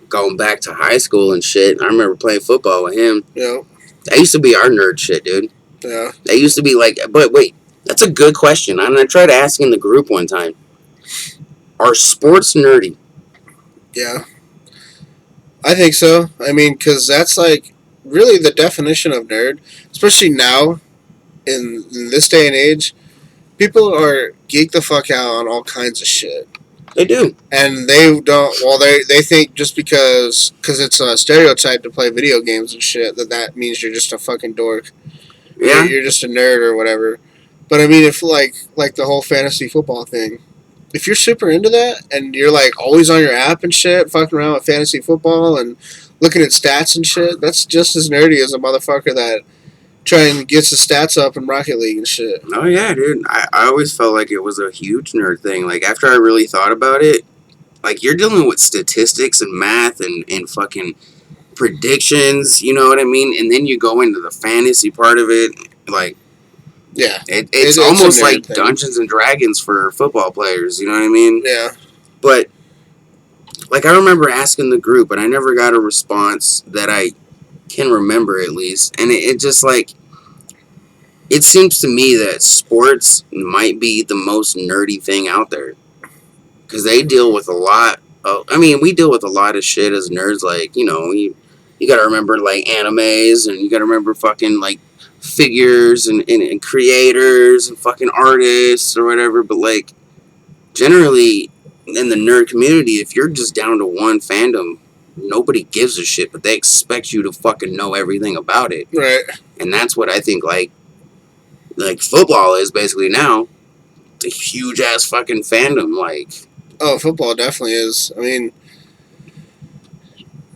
Going back to high school and shit, I remember playing football with him. Yeah. That used to be our nerd shit, dude. Yeah. That used to be like, but wait, that's a good question. And I tried asking the group one time. Are sports nerdy? Yeah. I think so. I mean, because that's like really the definition of nerd, especially now in this day and age. People are geeked the fuck out on all kinds of shit. They do. And they don't, well, they think just because it's a stereotype to play video games and shit, that means you're just a fucking dork. Yeah. You're just a nerd or whatever. But I mean, if like the whole fantasy football thing, if you're super into that and you're like always on your app and shit, fucking around with fantasy football and looking at stats and shit, that's just as nerdy as a motherfucker that trying to get his stats up in Rocket League and shit. Oh yeah, dude. I always felt like it was a huge nerd thing. Like after I really thought about it, like you're dealing with statistics and math and fucking predictions, you know what I mean? And then you go into the fantasy part of it, like yeah, it's almost like thing. Dungeons and Dragons for football players, you know what I mean? Yeah. But like I remember asking the group, and I never got a response that I can remember at least. And it just like it seems to me that sports might be the most nerdy thing out there because they deal with a lot of. I mean, we deal with a lot of shit as nerds. Like you got to remember like animes, and you got to remember fucking like figures and creators and fucking artists or whatever. But like generally in the nerd community, if you're just down to one fandom, nobody gives a shit, but they expect you to fucking know everything about it. Right. And that's what I think like football is basically now. It's a huge ass fucking fandom. Like, oh, football definitely is. I mean,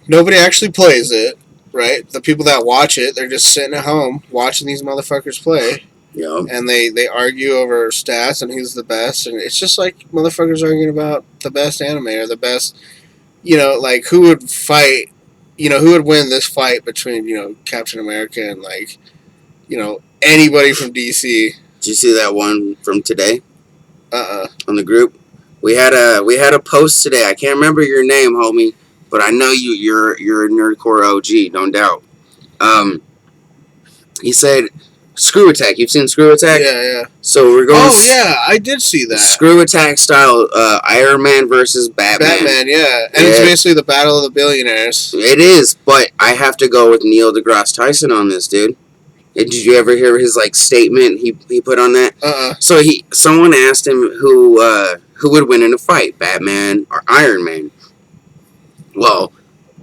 nobody actually plays it, right? The people that watch it, they're just sitting at home watching these motherfuckers play. Yeah. And they argue over stats and who's the best, and it's just like motherfuckers arguing about the best anime or the best, like who would fight, who would win this fight between, Captain America and like, anybody from DC. Did you see that one from today? On the group, we had a post today. I can't remember your name, homie, but I know you're a nerdcore OG, no doubt. He said, Screw Attack. You've seen Screw Attack? Yeah. So we're going. Oh yeah, I did see that. Screw Attack style, Iron Man versus Batman. Batman, yeah, and it's basically the battle of the billionaires. It is, but I have to go with Neil deGrasse Tyson on this, dude. Did you ever hear his like statement he put on that? So someone asked him who would win in a fight, Batman or Iron Man. Well,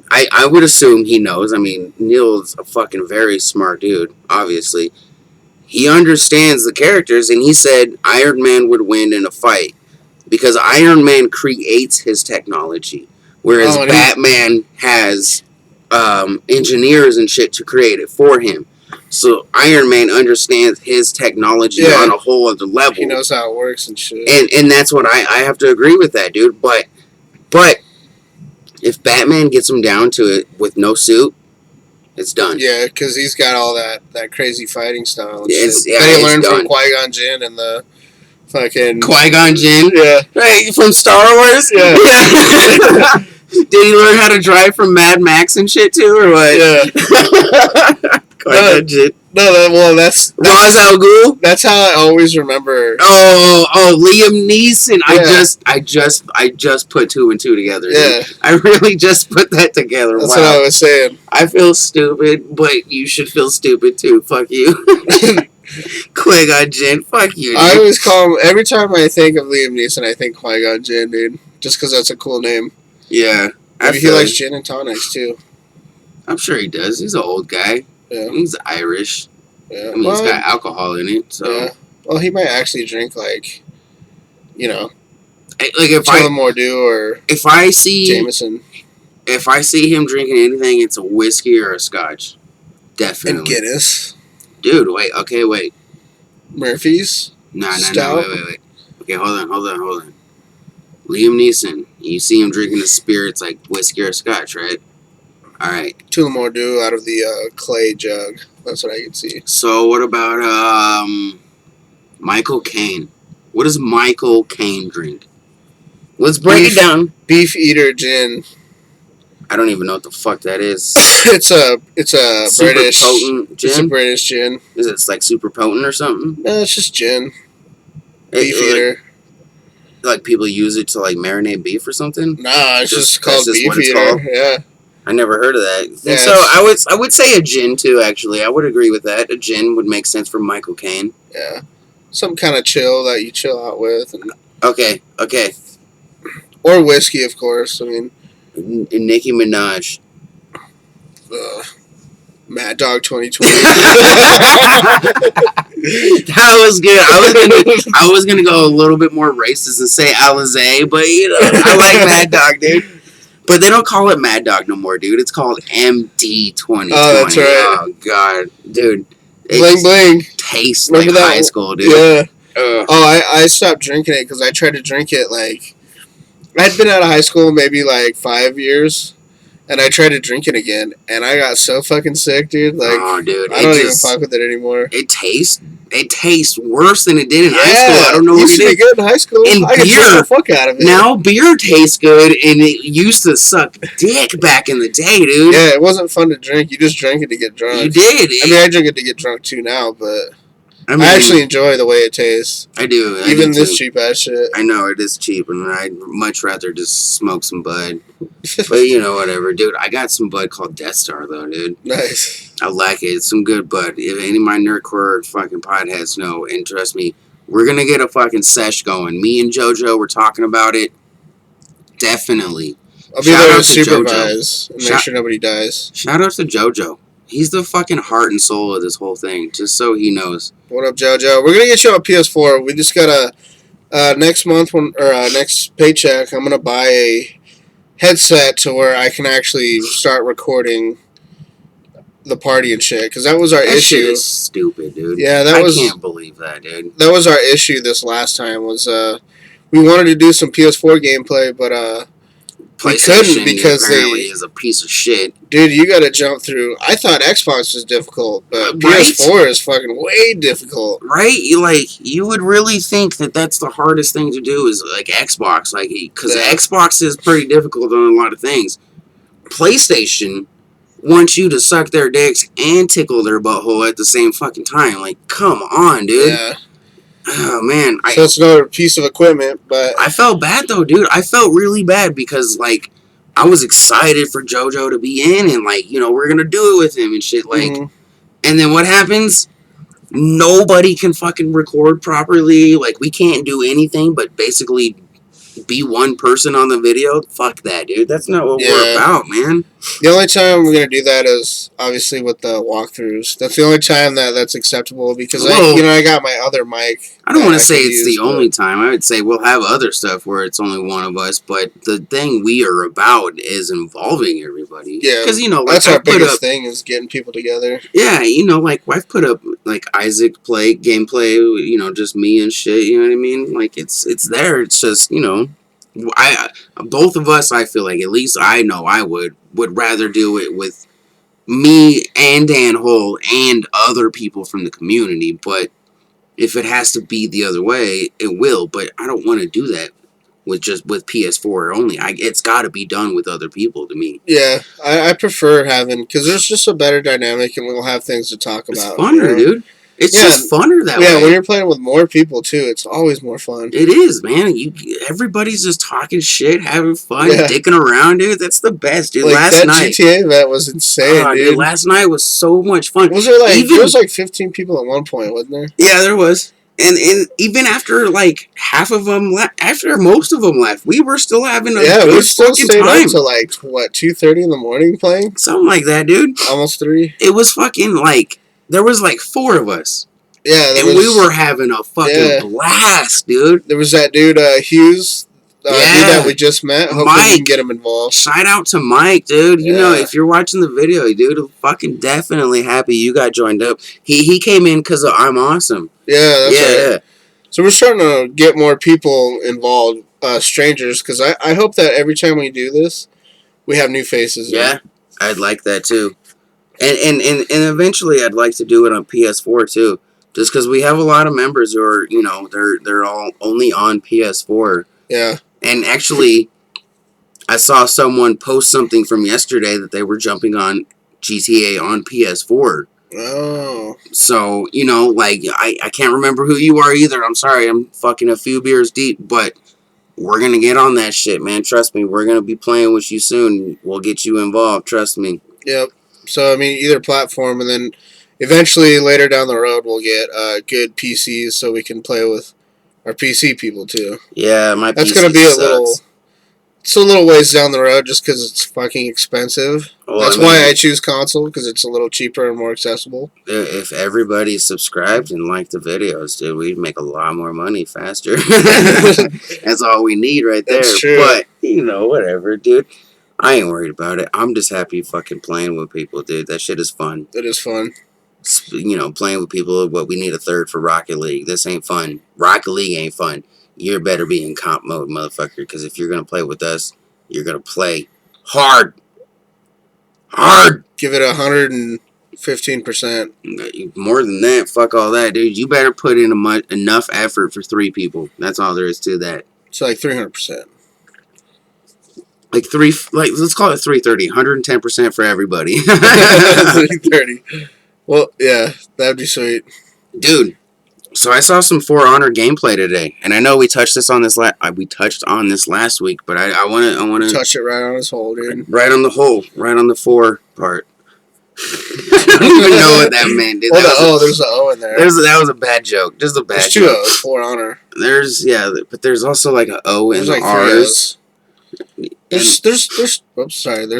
I would assume he knows. I mean, Neil's a fucking very smart dude, obviously. He understands the characters, and he said Iron Man would win in a fight because Iron Man creates his technology, whereas Batman has engineers and shit to create it for him. So Iron Man understands his technology on a whole other level. He knows how it works and shit. And that's what I have to agree with that, dude. But if Batman gets him down to it with no suit, it's done. Yeah, because he's got all that crazy fighting style. And shit. They learned from Qui-Gon Jinn and the fucking Qui-Gon Jinn. Yeah, right from Star Wars. Yeah. Did he learn how to drive from Mad Max and shit too, or what? Yeah. Qui-Gon Jinn. No, that's Ra's al Ghul. That's how I always remember. Oh, Liam Neeson. Yeah. I just put two and two together. Yeah, dude. I really just put that together. That's what I was saying. I feel stupid, but you should feel stupid too. Fuck you. Qui-Gon Jinn. Fuck you. Dude. I always call him every time I think of Liam Neeson. I think Qui-Gon Jinn, dude, just because that's a cool name. Yeah, maybe he likes gin and tonics too. I'm sure he does. He's an old guy. Yeah. He's Irish. Yeah. I mean, it's got alcohol in it, so. Yeah. Well, he might actually drink like if Tullamore or if I see Jameson. If I see him drinking anything, it's a whiskey or a scotch. Definitely. And Guinness. Dude, wait. Murphy's? No, wait. Okay, hold on. Liam Neeson, you see him drinking the spirits like whiskey or scotch, right? Alright. Tullamore out of the clay jug. That's what I can see. So what about Michael Caine? What does Michael Caine drink? Let's break it down. Beef Eater Gin. I don't even know what the fuck that is. It's a super British potent gin. It's a British gin. Is it like super potent or something? No, it's just gin. Beef Eater. Like people use it to like marinate beef or something? Nah, it's just called Beef Eater. Yeah. I never heard of that. Yeah, so I would say a gin too. Actually, I would agree with that. A gin would make sense for Michael Caine. Yeah, some kind of chill that you chill out with. And okay. Or whiskey, of course. I mean, Nicki Minaj. Mad Dog 2020. That was good. I was gonna go a little bit more racist and say Alizé, but I like Mad Dog, dude. But they don't call it Mad Dog no more, dude. It's called MD 2020. Oh, that's right. Oh god, dude. Bling bling. Tastes Remember like that high school, dude. Yeah. Ugh. Oh, I stopped drinking it because I tried to drink it like I'd been out of high school maybe like 5 years, and I tried to drink it again, and I got so fucking sick, dude. Like, oh, dude, I don't even fuck with it anymore. It tastes worse than it did in high school. I don't know what it used to be good in high school. And I could drink the fuck out of it. Now beer tastes good, and it used to suck dick back in the day, dude. Yeah, it wasn't fun to drink. You just drank it to get drunk. You did. I mean, I drink it to get drunk too now, but I actually enjoy the way it tastes. I do. Even this cheap ass shit. I know it is cheap, and I'd much rather just smoke some Bud. But whatever, dude. I got some Bud called Death Star though, dude. Nice. I like it. It's some good Bud. If any of my nerdcore fucking podheads know, and trust me, we're gonna get a fucking sesh going. Me and JoJo, we're talking about it. Definitely. I'll be there to supervise and make sure nobody dies. Shout out to JoJo. He's the fucking heart and soul of this whole thing, just so he knows. What up, JoJo? We're gonna get you on PS4. We just got next month next paycheck. I'm gonna buy a headset to where I can actually start recording the party and shit. Because that was our issue. Shit is stupid, dude. Yeah, I can't believe that, dude. That was our issue this last time. Was we wanted to do some PS4 gameplay, but we couldn't because apparently is a piece of shit. Dude, you gotta jump through. I thought Xbox was difficult, but PS4 is fucking way difficult. Right? You would really think that that's the hardest thing to do is like Xbox, like because Xbox is pretty difficult on a lot of things. PlayStation wants you to suck their dicks and tickle their butthole at the same fucking time. Like, come on, dude. Yeah. Oh man, so it's another piece of equipment, but I felt bad though, dude. I felt really bad because like I was excited for JoJo to be in, and like we're gonna do it with him and shit. Like, and then what happens? Nobody can fucking record properly. Like, we can't do anything but basically be one person on the video. Fuck that, dude. That's not what we're about, man. The only time we're gonna do that is obviously with the walkthroughs. That's the only time that's acceptable because I got my other mic. I don't want to say it's the only time. I would say we'll have other stuff where it's only one of us, but the thing we are about is involving everybody. Yeah, because that's our biggest thing is getting people together. Yeah, like I've put up like Isaac gameplay. Just me and shit. You know what I mean? Like it's there. It's just both of us. I feel like at least I know I would rather do it with me and Danhole and other people from the community. But if it has to be the other way, it will. But I don't want to do that with PS4 only. It's got to be done with other people to me. Yeah, I prefer having because there's just a better dynamic and we'll have things to talk about. It's funner, dude. It's just funner that way. Yeah, when you're playing with more people too, it's always more fun. It is, man. Everybody's just talking shit, having fun, dicking around, dude. That's the best, dude. Like last night, GTA event was insane, dude. Last night was so much fun. Was there there was like 15 people at one point, wasn't there? Yeah, there was. And even after like half of them left, after most of them left, we were still having a good we still fucking stayed time. Up to like 2:30 in the morning playing, something like that, dude. Almost 3. It was fucking like there was like 4 of us. Yeah, and we were having a fucking blast, dude. There was that dude Hughes. Dude that we just met. Hopefully Mike, we can get him involved. Shout out to Mike, dude. You know, if you're watching the video, dude, I'm fucking definitely happy you got joined up. He came in because of I'm Awesome. Yeah, that's right. So we're starting to get more people involved, strangers, because I hope that every time we do this, we have new faces. Yeah, I'd like that too. And eventually I'd like to do it on PS4 too. Just because we have a lot of members who are, they're all only on PS4. Yeah. And actually, I saw someone post something from yesterday that they were jumping on GTA on PS4. Oh. So, I can't remember who you are either. I'm sorry, I'm fucking a few beers deep, but we're going to get on that shit, man. Trust me, we're going to be playing with you soon. We'll get you involved, trust me. Yep. So, I mean, either platform, and then eventually, later down the road, we'll get good PCs so we can play with our PC people, too. Yeah, my That's PC going to be sucks. it's a little ways down the road just because it's fucking expensive. Well, That's I mean, why I choose console, because it's a little cheaper and more accessible. If everybody subscribed and liked the videos, dude, we'd make a lot more money faster. That's all we need right there. That's true. But, whatever, dude. I ain't worried about it. I'm just happy fucking playing with people, dude. That shit is fun. It is fun. Playing with people, we need a third for Rocket League. This ain't fun. Rocket League ain't fun. You better be in comp mode, motherfucker, because if you're going to play with us, you're going to play hard. Hard! Give it 115%. More than that, fuck all that, dude. You better put in enough effort for 3 people. That's all there is to that. So, like, 300%. Let's call it 330. 110% for everybody. 330. Well, yeah, that'd be sweet. Dude, so I saw some For Honor gameplay today, and I know we touched on this last week, but I want to touch it right on his hole, dude. Right on the hole, right on the 4 part. I don't even know what that meant, dude. There's an O in there. That was a bad joke. Just a bad There's joke. 2 O's, For Honor. But there's also like an O and like R's. There's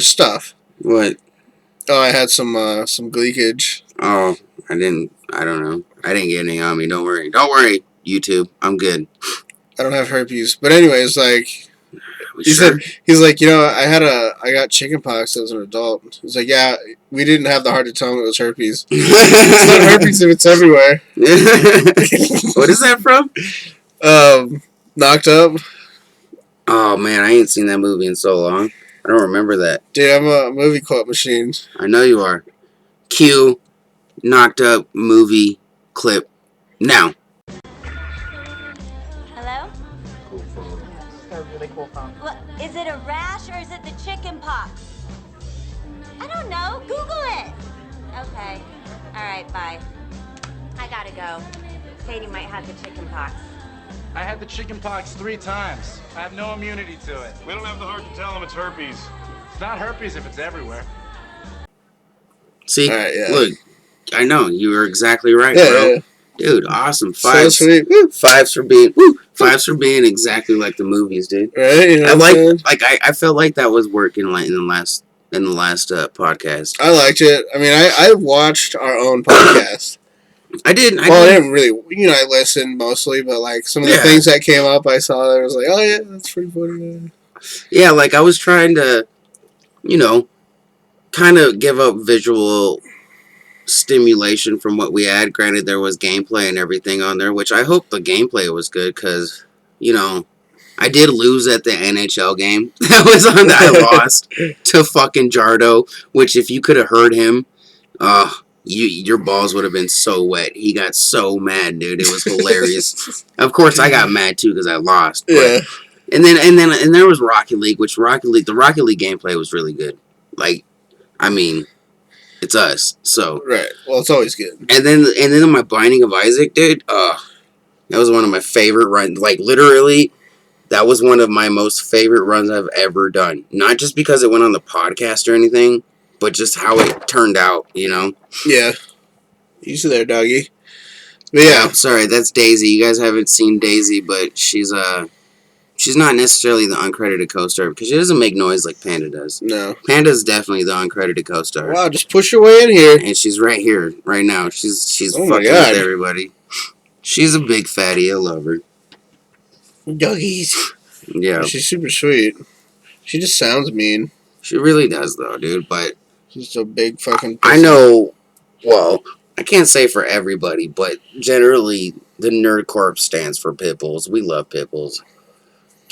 stuff. What? Oh, I had some gleekage. Oh, I don't know. I didn't get any on me. Don't worry, YouTube. I'm good. I don't have herpes, but anyways, like he's like, I got chickenpox as an adult. He's like, yeah, we didn't have the heart to tell him it was herpes. It's not herpes if it's everywhere. What is that from? Knocked Up. Oh man, I ain't seen that movie in so long. I don't remember that. Dude, I'm a movie quote machine. I know you are. Cue Knocked Up movie clip now. Hello? Cool phone. A really cool phone. What, is it a rash or is it the chicken pox? I don't know. Google it. Okay. All right, bye. I gotta go. Katie might have the chicken pox. I had the chicken pox 3 times. I have no immunity to it. We don't have the heart to tell him it's herpes. It's not herpes if it's everywhere. See, right, yeah. Look, I know you were exactly right, yeah, bro. Yeah. Dude, awesome. So sweet. Fives for being exactly like the movies, dude. Right? You know I felt like that was working like in the last podcast. I liked it. I mean, I watched our own podcast. I didn't. I didn't really. I listened mostly, but like some of the things that came up, I saw that I was like, oh yeah, that's pretty funny. Yeah, like I was trying to, kind of give up visual stimulation from what we had. Granted, there was gameplay and everything on there, which I hope the gameplay was good because, I did lose at the NHL game. That was on that I lost to fucking Jardo, which if you could have heard him, your balls would have been so wet. He got so mad, dude. It was hilarious. Of course, I got mad too because I lost. But, yeah. And then there was Rocket League, the Rocket League gameplay was really good. Like, I mean, it's us, so right. Well, it's always good. And then my Binding of Isaac, dude. That was one of my favorite runs. Like literally, that was one of my most favorite runs I've ever done. Not just because it went on the podcast or anything, but just how it turned out. Yeah. Easy there, doggy. But yeah. Sorry, that's Daisy. You guys haven't seen Daisy, but she's not necessarily the uncredited co-star because she doesn't make noise like Panda does. No. Panda's definitely the uncredited co-star. Wow, just push your way in here. And she's right here, right now. She's fucking with everybody. She's a big fatty. I love her. Doggies. Yeah. She's super sweet. She just sounds mean. She really does, though, dude. But she's a big fucking pussy. I know. Well, I can't say for everybody, but generally, the Nerd Corp stands for pit bulls. We love pit bulls.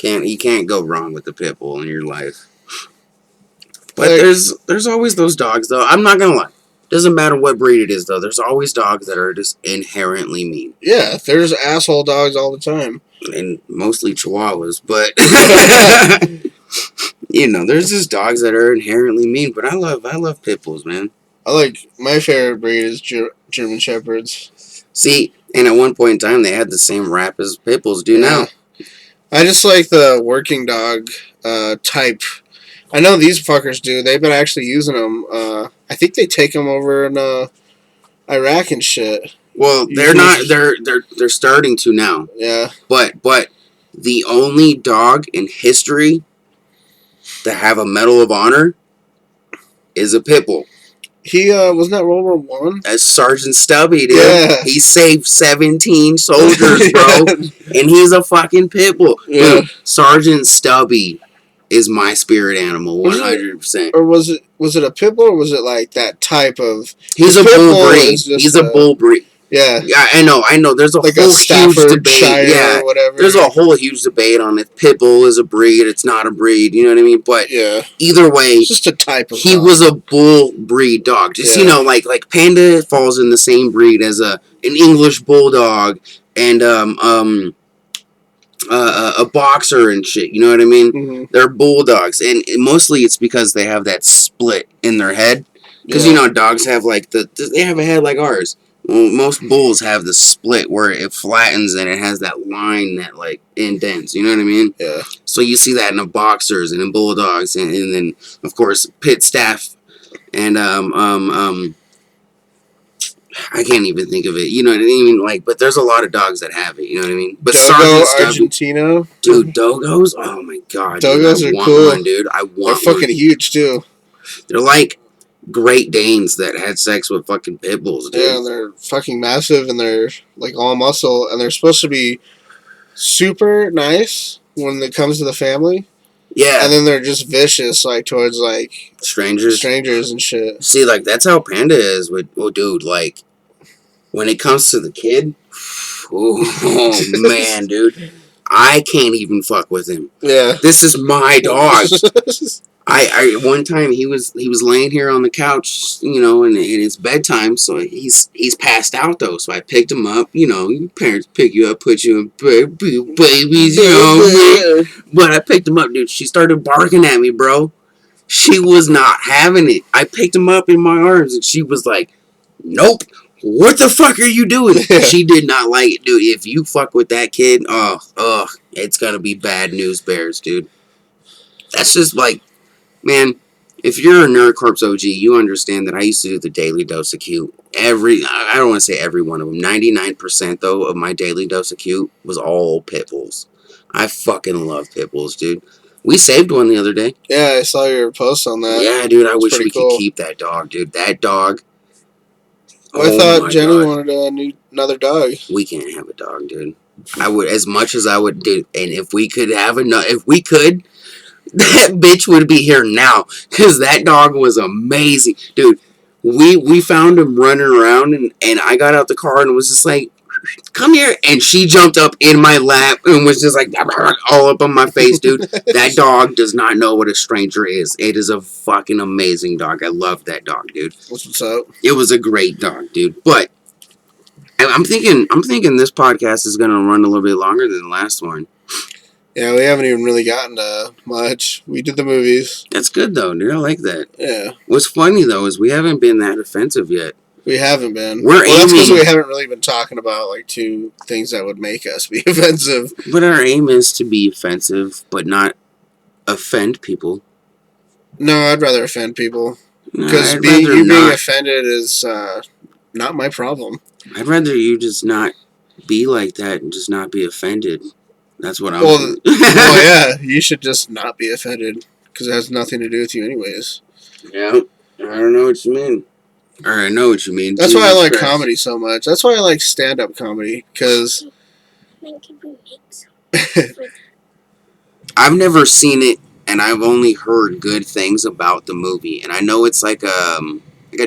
You can't go wrong with the pit bull in your life. But there's always those dogs, though. I'm not gonna lie. Doesn't matter what breed it is, though. There's always dogs that are just inherently mean. Yeah, there's asshole dogs all the time. And mostly Chihuahuas, but there's just dogs that are inherently mean. But I love pit bulls, man. My favorite breed is German Shepherds. See, and at one point in time, they had the same rap as pit bulls do now. I just like the working dog type. I know these fuckers do. They've been actually using them. I think they take them over in Iraq and shit. Well, they're not. They're starting to now. Yeah. But the only dog in history to have a Medal of Honor is a pit bull. He wasn't that World War One? As Sergeant Stubby, dude. Yeah. He saved 17 soldiers, bro. And he's a fucking pit bull. Yeah. Dude, Sergeant Stubby is my spirit animal, 100%. Or was it a pit bull, or was it like that type of? He's a bull breed. He's a bull breed. Yeah. Yeah, I know. There's a like whole a huge debate. Yeah, or whatever. There's a whole huge debate on if pit bull is a breed. It's not a breed. You know what I mean? But yeah. Either way, it's just a type of. He dog. was a bull breed dog. Just like Panda falls in the same breed as an English bulldog and a boxer and shit. You know what I mean? Mm-hmm. They're bulldogs, and mostly it's because they have that split in their head. Because dogs have they have a head like ours. Well, most bulls have the split where it flattens and it has that line that indents. You know what I mean? Yeah. So you see that in the boxers and in bulldogs and then of course pit staff and I can't even think of it. You know what I mean? But there's a lot of dogs that have it. You know what I mean? But Dogo Argentino, dude, dogos. Oh my god, dogos dude, are cool, one, dude. I want. They're fucking huge too. They're like Great Danes that had sex with fucking pit bulls, dude. Yeah, they're fucking massive and they're all muscle and they're supposed to be super nice when it comes to the family. Yeah. And then they're just vicious towards strangers and shit. See, that's how Panda is with dude, when it comes to the kid, oh man, dude. I can't even fuck with him. Yeah. This is my dog. I one time he was laying here on the couch, and it's bedtime, so he's passed out though. So I picked him up. Your parents pick you up, put you in babies, But I picked him up, dude. She started barking at me, bro. She was not having it. I picked him up in my arms, and she was like, "Nope. What the fuck are you doing?" She did not like it, dude. If you fuck with that kid, it's gonna be bad news bears, dude. That's just man, if you're a Nerd Corpse OG, you understand that I used to do the daily dose of cute. I don't want to say every one of them. 99% though of my daily dose of cute was all pit bulls. I fucking love pit bulls, dude. We saved one the other day. Yeah, I saw your post on that. Yeah, dude. I wish we could keep that dog, dude. That dog. I thought Jenny wanted another dog. We can't have a dog, dude. I would, as much as I would do, and if we could have if we could, that bitch would be here now, because that dog was amazing, dude. We found him running around, and I got out the car and was just like, "Come here," and she jumped up in my lap and was just all up on my face, dude. That dog does not know what a stranger is. It is a fucking amazing dog. I love that dog, dude. What's up? It was a great dog, dude. But I'm thinking this podcast is gonna run a little bit longer than the last one. Yeah, we haven't even really gotten to much. We did the movies. That's good though, dude. I like that. Yeah. What's funny though is we haven't been that offensive yet. We haven't been. That's because we haven't really been talking about two things that would make us be offensive. But our aim is to be offensive, but not offend people. No, I'd rather offend people. Because No, being offended is not my problem. I'd rather you just not be like that and just not be offended. That's what I'm well, yeah, you should just not be offended because it has nothing to do with you anyways. Yeah, I don't know what you mean. Or I know what you mean. That's why I like comedy so much. That's why I like stand-up comedy, because I've never seen it, and I've only heard good things about the movie. And I know it's like a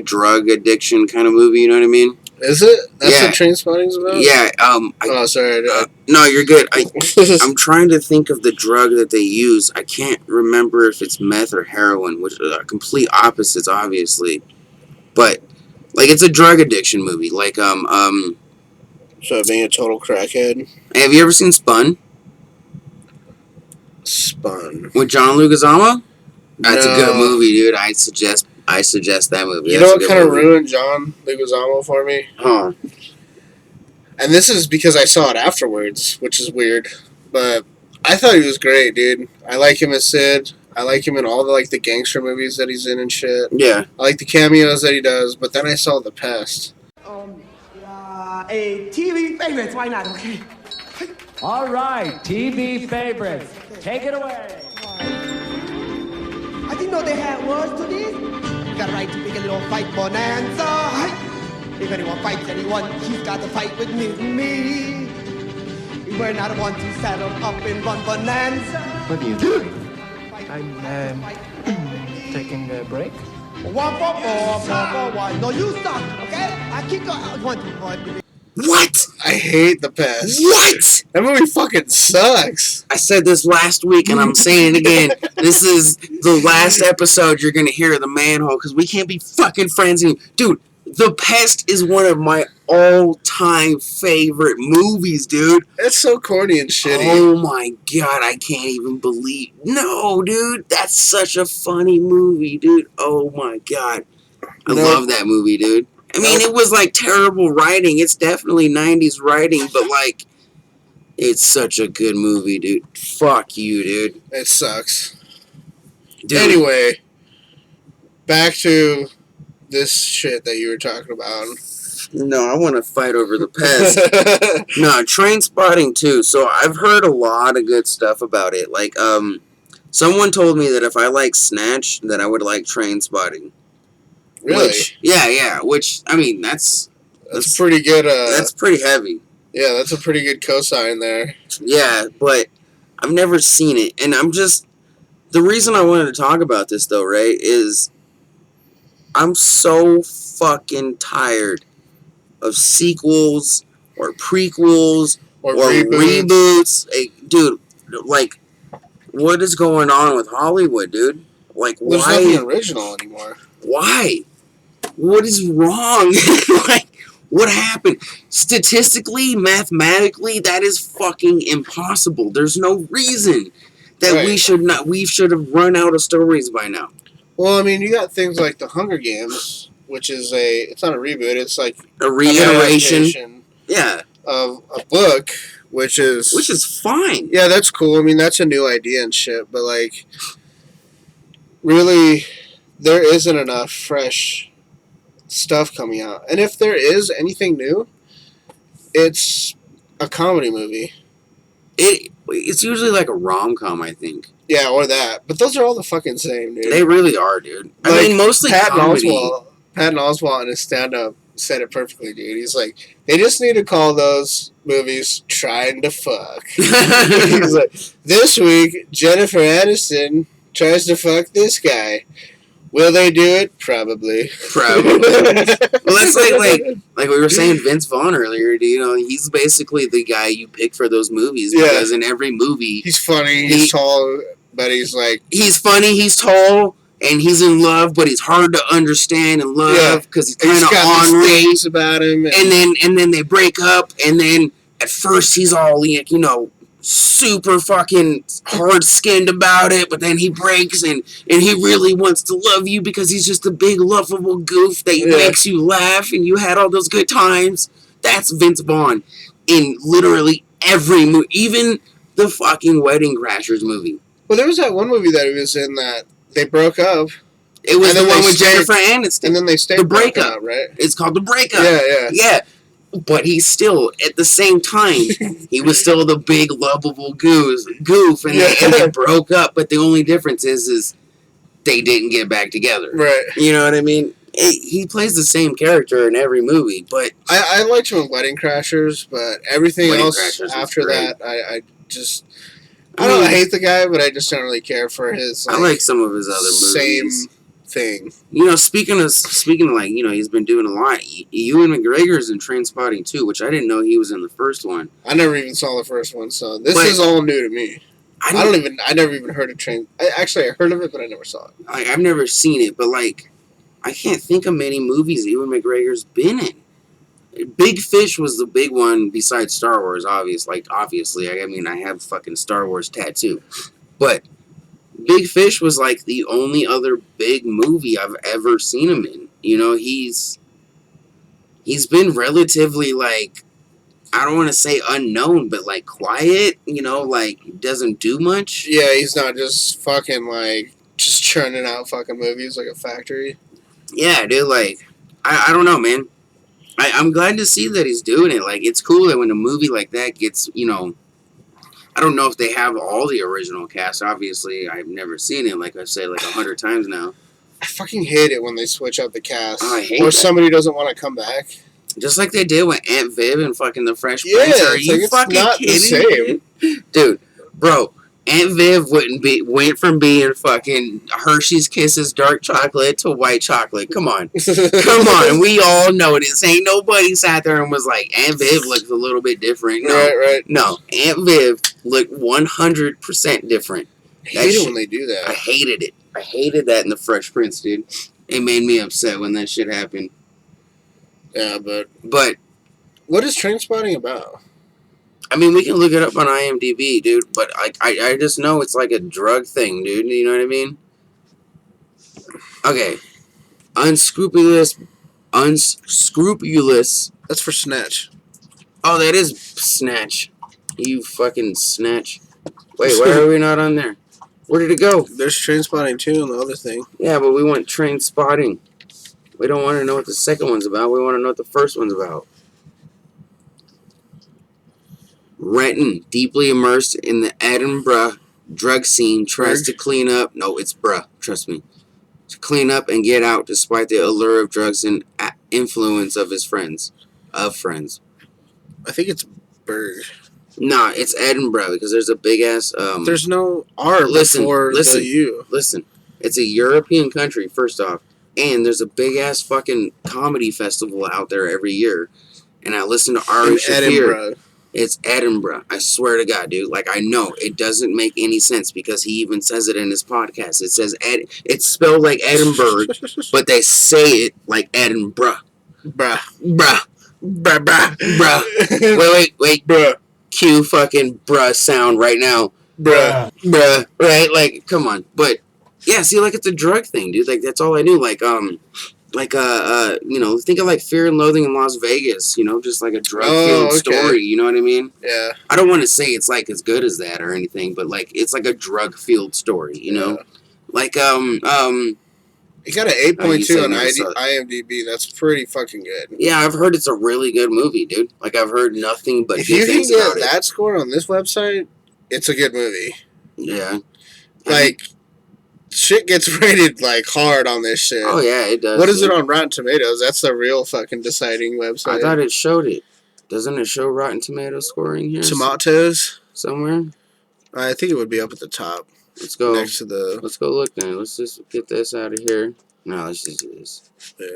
drug addiction kind of movie, you know what I mean? Is it? That's what Trainspotting's about? Yeah. Sorry. No, you're good. I'm trying to think of the drug that they use. I can't remember if it's meth or heroin, which are complete opposites, obviously. But, it's a drug addiction movie. So being a total crackhead. Have you ever seen Spun? Spun. With John Leguizamo? That's a good movie, dude. I suggest that movie. You know what kind of ruined John Leguizamo for me? Huh. And this is because I saw it afterwards, which is weird. But I thought he was great, dude. I like him as Sid. I like him in all the gangster movies that he's in and shit. Yeah. I like the cameos that he does, but then I saw The Pest. A TV favorites, why not, okay? All right, TV favorites. Take it away. I didn't know they had words to this. We got a right to pick a little fight bonanza. Hi. If anyone fights anyone, he's got to fight with me. We're not one to settle up in one bonanza. What are you doing? I'm taking a break. 1 for 4, 4 for 1. No, you suck, okay? I kick out 1 to 1. What? I hate The Pest. What? That movie fucking sucks. I said this last week, and I'm saying it again. This is the last episode you're gonna hear of the Manhole, because we can't be fucking friends anymore. Dude, The Pest is one of my all-time favorite movies, dude. It's so corny and shitty. Oh my god, I can't even believe. No, dude, that's such a funny movie, dude. Oh my god. I love that movie, dude. I mean, it was like terrible writing. It's definitely 90s writing, but like, it's such a good movie, dude. Fuck you, dude. It sucks. Dude. Anyway, back to this shit that you were talking about. No, I want to fight over The Pest. No, Train Spotting too. So I've heard a lot of good stuff about it. Like, someone told me that if I like Snatch, that I would like Train Spotting. Really? Yeah. Which, I mean, that's pretty good. That's pretty heavy. Yeah, that's a pretty good cosign there. Yeah, but I've never seen it, and the reason I wanted to talk about this though, right, is I'm so fucking tired of sequels or prequels or reboots. Hey, dude, like, what is going on with Hollywood, dude? Like, There's why? nothing original anymore. Why? What is wrong? Like, what happened? Statistically, mathematically, that is fucking impossible. There's no reason that we should have run out of stories by now. Well, I mean, you got things like The Hunger Games, which is it's not a reboot, it's like a reiteration. Yeah. Of a book, which is fine. Yeah, that's cool. I mean, that's a new idea and shit, but like, really, there isn't enough fresh stuff coming out. And if there is anything new, it's a comedy movie. It's usually like a rom-com, I think. Yeah, or that. But those are all the fucking same, dude. They really are, dude. Like, I mean, mostly comedy. Patton Oswalt in his stand-up said it perfectly, dude. He's like, they just need to call those movies Trying to Fuck. He's like, this week, Jennifer Aniston tries to fuck this guy. Will they do it? Probably. Well, that's like we were saying Vince Vaughn earlier. You know, he's basically the guy you pick for those movies because in every movie he's funny, he's tall, but he's like he's funny, he's tall, and he's in love, but he's hard to understand and love because he's kind of ornery about him. And then they break up, and then at first he's all like, you know, super fucking hard-skinned about it, but then he breaks and he really wants to love you because he's just a big lovable goof that makes you laugh and you had all those good times. That's Vince Vaughn in literally every movie, even the fucking Wedding Crashers movie. Well, there was that one movie that he was in that they broke up. It was the one with Jennifer Aniston. And then they stayed. The Breakup, right? It's called The Breakup. Yeah. But he's still, at the same time, he was still the big, lovable goof, and they broke up. But the only difference is they didn't get back together. Right. You know what I mean? He plays the same character in every movie, but... I liked him in Wedding Crashers, but everything else after that, I just... I don't hate the guy, but I just don't really care for his... I like some of his other movies. Same thing. You know, speaking of like, you know, he's been doing a lot. Ewan McGregor's in Trainspotting too, which I didn't know he was in the first one. I never even saw the first one, so this is all new to me. I never even heard of Train. I heard of it, but I never saw it. I've never seen it, but like, I can't think of many movies Ewan McGregor's been in. Big Fish was the big one besides Star Wars, obviously. I mean, I have fucking Star Wars tattoo, but Big Fish was like the only other big movie I've ever seen him in. You know, he's been relatively, like, I don't want to say unknown, but like quiet, you know, like doesn't do much. Yeah, he's not just fucking like just churning out fucking movies like a factory. Yeah, dude, like, I don't know, man. I'm glad to see that he's doing it. Like, it's cool that when a movie like that gets, you know, I don't know if they have all the original cast. Obviously, I've never seen it. Like I've said like 100 times now. I fucking hate it when they switch up the cast. Oh, I hate or that. somebody doesn't want to come back. Just like they did with Aunt Viv and fucking the Fresh Yeah, Prince. Are it's you like, fucking it's not kidding the me? Dude, bro, Aunt Viv went from being fucking Hershey's Kisses dark chocolate to white chocolate. Come on. Come on. We all know this. Ain't nobody sat there and was like, Aunt Viv looks a little bit different. No. Right. No. Aunt Viv looked 100% different. I hate it when they do that. I hated it. I hated that in the Fresh Prince, dude. It made me upset when that shit happened. Yeah, but what is Trainspotting about? I mean, we can look it up on IMDb, dude, but I just know it's like a drug thing, dude. You know what I mean? Okay. Unscrupulous. That's for Snatch. Oh, that is Snatch. You fucking Snatch. Wait, why are we not on there? Where did it go? There's Trainspotting too on the other thing. Yeah, but we want Trainspotting. We don't want to know what the second one's about. We want to know what the first one's about. Renton, deeply immersed in the Edinburgh drug scene, tries to clean up. No, it's bruh. Trust me. To clean up and get out despite the allure of drugs and influence of his friends. I think it's Berg. Nah, it's Edinburgh because there's a big ass. There's no R before the U. Listen, it's a European country, first off. And there's a big ass fucking comedy festival out there every year. And I listen to Ari Shaffir. It's Edinburgh. I swear to God, dude. Like, I know it doesn't make any sense because he even says it in his podcast. It says it's spelled like Edinburgh, but they say it like Edinburgh. Bruh. Wait. Bruh. Cue fucking bruh sound right now. Bruh. Right? Like, come on. But yeah, see, like, it's a drug thing, dude. Like, that's all I knew. You know, think of like Fear and Loathing in Las Vegas, you know, just like a drug-fueled story, you know what I mean? Yeah. I don't want to say it's like as good as that or anything, but like it's like a drug-fueled story, you know? Like, it got an 8.2 on IMDb. That's pretty fucking good. Yeah, I've heard it's a really good movie, dude. Like, I've heard nothing but if good you things can about get it. that score on this website, it's a good movie. Yeah. Like, shit gets rated like hard on this shit. Oh yeah, it does. What is it on Rotten Tomatoes? That's the real fucking deciding website. I thought it showed it. Doesn't it show Rotten Tomatoes scoring here? Tomatoes somewhere. I think it would be up at the top. Let's go next to the. Let's go look then. Let's just get this out of here. No, let's just do this. Yeah.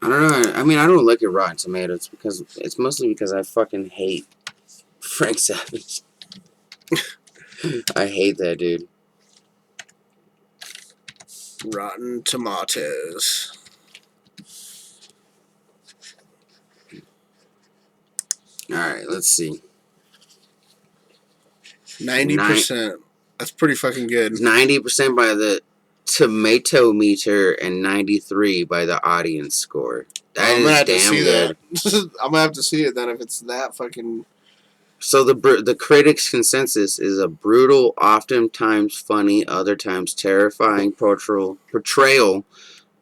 I don't know. I mean, I don't look at Rotten Tomatoes because it's mostly because I fucking hate Frank Savage. I hate that dude. Rotten Tomatoes. Alright, let's see. 90%. That's pretty fucking good. 90% by the tomato meter and 93 by the audience score. That is damn good. I'm gonna have to see it then if it's that fucking. So the critics' consensus is a brutal, oftentimes funny, other times terrifying portrayal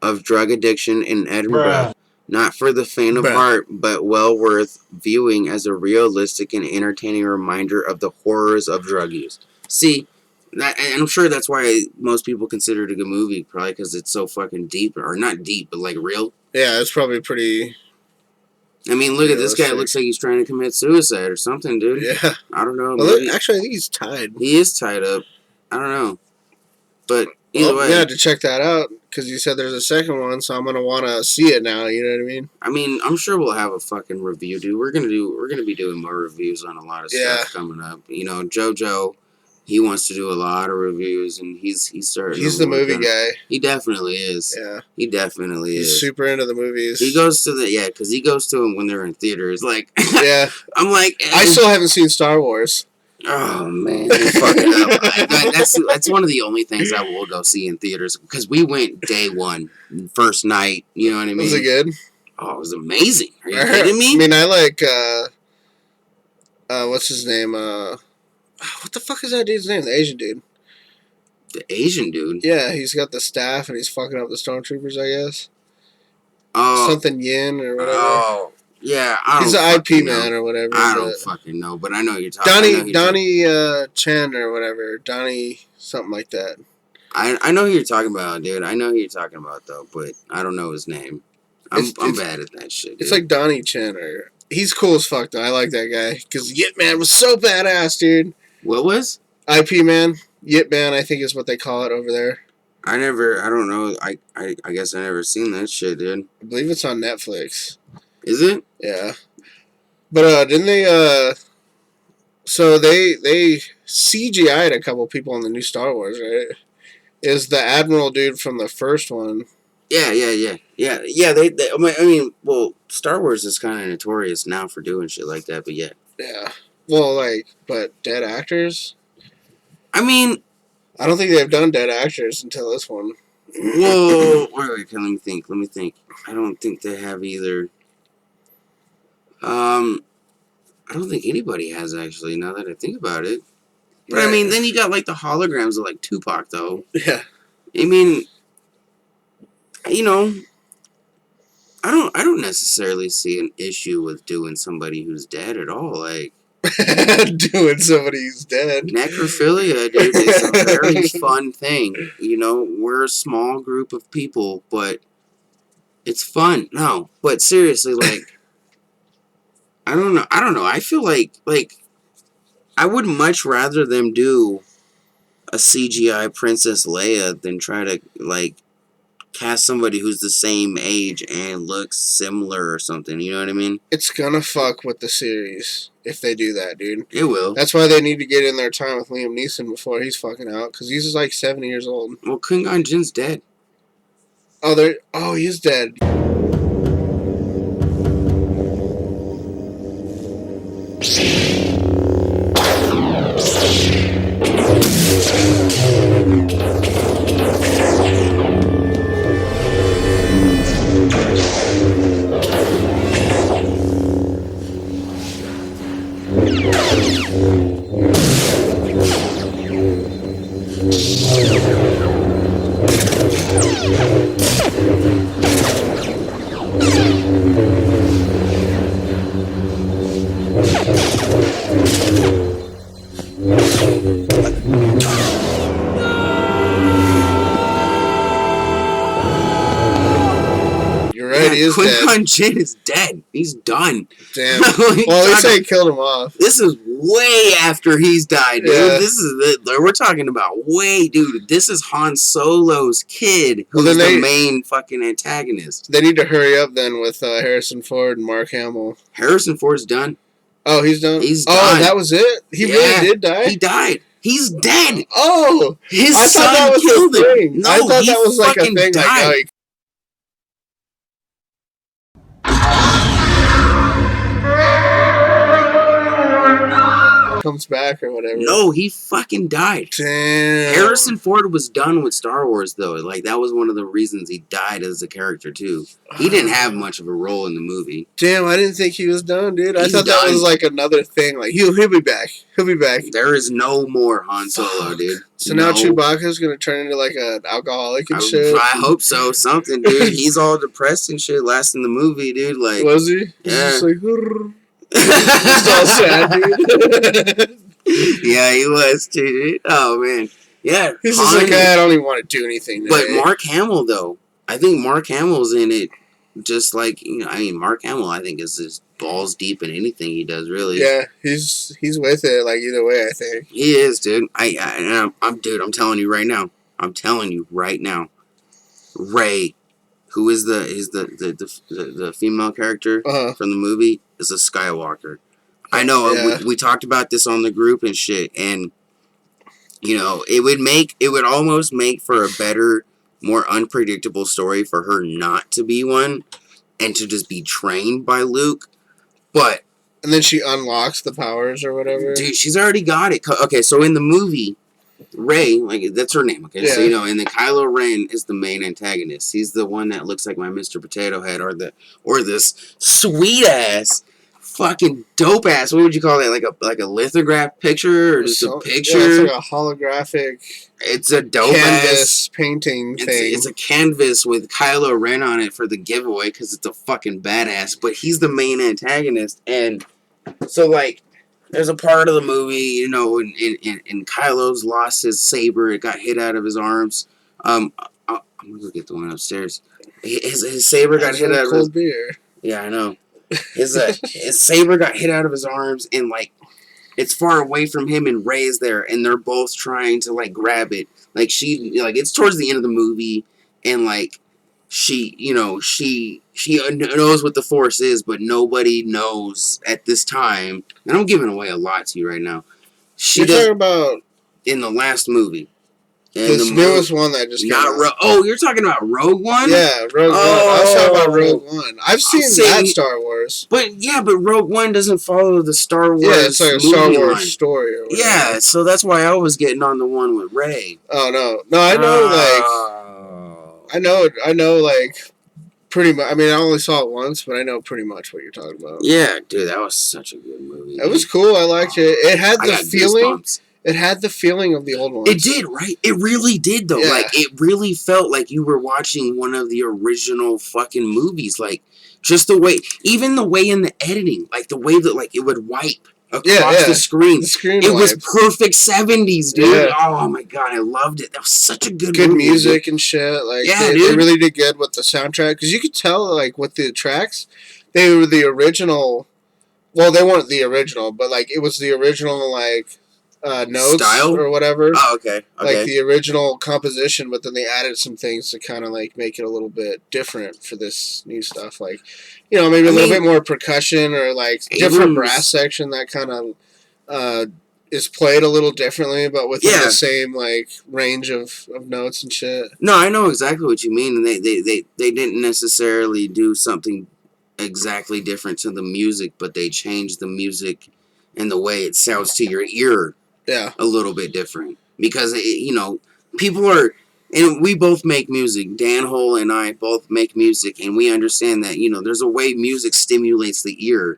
of drug addiction in Edinburgh. Bruh. Not for the faint of heart, but well worth viewing as a realistic and entertaining reminder of the horrors of drug use. See, and I'm sure that's why most people consider it a good movie, probably because it's so fucking deep, or not deep, but like real. Yeah, it's probably pretty. I mean, look at this guy. It looks like he's trying to commit suicide or something, dude. Yeah. I don't know. Well, actually, I think he's tied. He is tied up. I don't know. But either way. Yeah, I had to check that out because you said there's a second one, so I'm going to want to see it now. You know what I mean? I mean, I'm sure we'll have a fucking review, dude. We're gonna be doing more reviews on a lot of stuff coming up. You know, JoJo, he wants to do a lot of reviews, and he's starting. He's the movie guy. He definitely is. Yeah, he definitely is. He's super into the movies. He goes to because he goes to them when they're in theaters. Like, yeah, I'm like, I still haven't seen Star Wars. Oh man, you're fucking up. That's one of the only things I will go see in theaters because we went day one, first night. You know what I mean? Was it good? Oh, it was amazing. Are you kidding me? I mean, I like what's his name? What the fuck is that dude's name? The Asian dude. The Asian dude? Yeah, he's got the staff and he's fucking up the stormtroopers, I guess. Oh. Something Yin or whatever. Oh. Yeah, I don't. He's an IP fucking man know. or whatever. I don't but fucking know, but I know you're talking. Donnie Chen or whatever. Donnie something like that. I know who you're talking about, dude. I know who you're talking about though, but I don't know his name. I'm bad at that shit. Dude. It's like Donnie Chen or he's cool as fuck though. I like that guy because Yip Man was so badass, dude. What was? IP Man, Yip Man, I think is what they call it over there. I don't know. I guess I never seen that shit, dude. I believe it's on Netflix. Is it? Yeah. But didn't they so they CGI'd a couple people in the new Star Wars, right? Is the Admiral dude from the first one. Yeah. They I mean, well, Star Wars is kind of notorious now for doing shit like that, but yeah. Yeah. Well, but dead actors? I mean, I don't think they've done dead actors until this one. Whoa. Wait, let me think. I don't think they have either. I don't think anybody has, actually, now that I think about it. But, I mean, then you got, like, the holograms of, like, Tupac, though. Yeah. I mean, you know, I don't necessarily see an issue with doing somebody who's dead at all. Like, doing somebody who's dead. Necrophilia, dude, is a very fun thing. You know, we're a small group of people, but it's fun. No, but seriously, like, I don't know. I feel like I would much rather them do a CGI Princess Leia than try to, like, cast somebody who's the same age and looks similar or something. You know what I mean? It's gonna fuck with the series if they do that, dude. It will. That's why they need to get in their time with Liam Neeson before he's fucking out, because he's just like 70 years old. Well, Qui-Gon Jinn's dead. Oh, he's dead. You're right, he is dead. Qui-Gon Jinn is dead. He's done. Damn. Well, at least they killed him off. This is way after he's died, dude. Yeah. We're talking about dude. This is Han Solo's kid, who's the main fucking antagonist. They need to hurry up then with Harrison Ford and Mark Hamill. Harrison Ford's done. Oh, he's done? He's done. done. That was it? He really did die? He died. He's dead. Oh! His I son thought that was killed a him. thing. No, I thought he that was like a fucking thing. died. Like, comes back or whatever. No, he fucking died. Damn. Harrison Ford was done with Star Wars, though. Like, that was one of the reasons he died as a character, too. He didn't have much of a role in the movie. Damn, I didn't think he was done, dude. I He's thought that done. was like another thing. Like, he'll be back. He'll be back. There is no more Han Solo, dude. So now Chewbacca's gonna turn into like an alcoholic and shit. I hope so. Something, dude. He's all depressed and shit last in the movie, dude. Like, was he? Yeah. He's just like, he's all sad, dude. Yeah, he was, too, dude. Oh, man. Yeah. He's just like, I don't even want to do anything today. But Mark Hamill, though. I think Mark Hamill's in it just like, you know, I mean, Mark Hamill, I think, is just balls deep in anything he does, really. Yeah, he's with it, like, either way, I think. He is, dude. I'm telling you right now. Rey, who is the female character from the movie, is a Skywalker. I know, we talked about this on the group and shit, and, you know, it would almost make for a better, more unpredictable story for her not to be one, and to just be trained by Luke, but... And then she unlocks the powers or whatever? Dude, she's already got it. Okay, so in the movie, Rey, like, that's her name, okay? Yeah. So, you know, and then Kylo Ren is the main antagonist. He's the one that looks like my Mr. Potato Head, or this sweet-ass fucking dope ass. What would you call that? Like a lithograph picture or just a picture? Yeah, it's like a holographic. It's a dope canvas ass painting thing. It's a canvas with Kylo Ren on it for the giveaway because it's a fucking badass. But he's the main antagonist, and so like, there's a part of the movie, you know, and Kylo's lost his saber. It got hit out of his arms. I'm gonna go get the one upstairs. His saber got hit out of his beer. Yeah, I know. His saber got hit out of his arms, and like it's far away from him, and Rey's there, and they're both trying to like grab it. Like it's towards the end of the movie, and like she knows what the Force is, but nobody knows at this time. And I'm giving away a lot to you right now. You're talking about in the last movie. This newest one that just came out. You're talking about Rogue One? Yeah, Rogue One. I was talking about Rogue One. I've seen that Star Wars. But Rogue One doesn't follow the Star Wars. Yeah, it's like a Star Wars story. Or whatever. Yeah, so that's why I was getting on the one with Rey. Oh no, I know I know like pretty much. I mean, I only saw it once, but I know pretty much what you're talking about. Yeah, dude, that was such a good movie. It was cool. I liked it. It had the feeling. Goosebumps. It had the feeling of the old ones. It did, right? It really did, though. Yeah. Like, it really felt like you were watching one of the original fucking movies. Like, just the way, even the way in the editing, like the way that, like, it would wipe across the screen. It was perfect 70s, dude. Yeah. Oh my god, I loved it. That was such a good movie. Music and shit. Like, they really did good with the soundtrack. Because you could tell, like, with the tracks, they were the original. Well, they weren't the original, but, like, it was the original, like, notes style or whatever. Oh, okay. Like the original composition, but then they added some things to kind of like make it a little bit different for this new stuff. Like, you know, maybe a little bit more percussion or like different brass section that kind of is played a little differently, but within the same like range of notes and shit. No, I know exactly what you mean, and they didn't necessarily do something exactly different to the music, but they changed the music and the way it sounds to your ear. Yeah, a little bit different because you know, people are, and we both make music. Danhole and I both make music, and we understand that, you know, there's a way music stimulates the ear,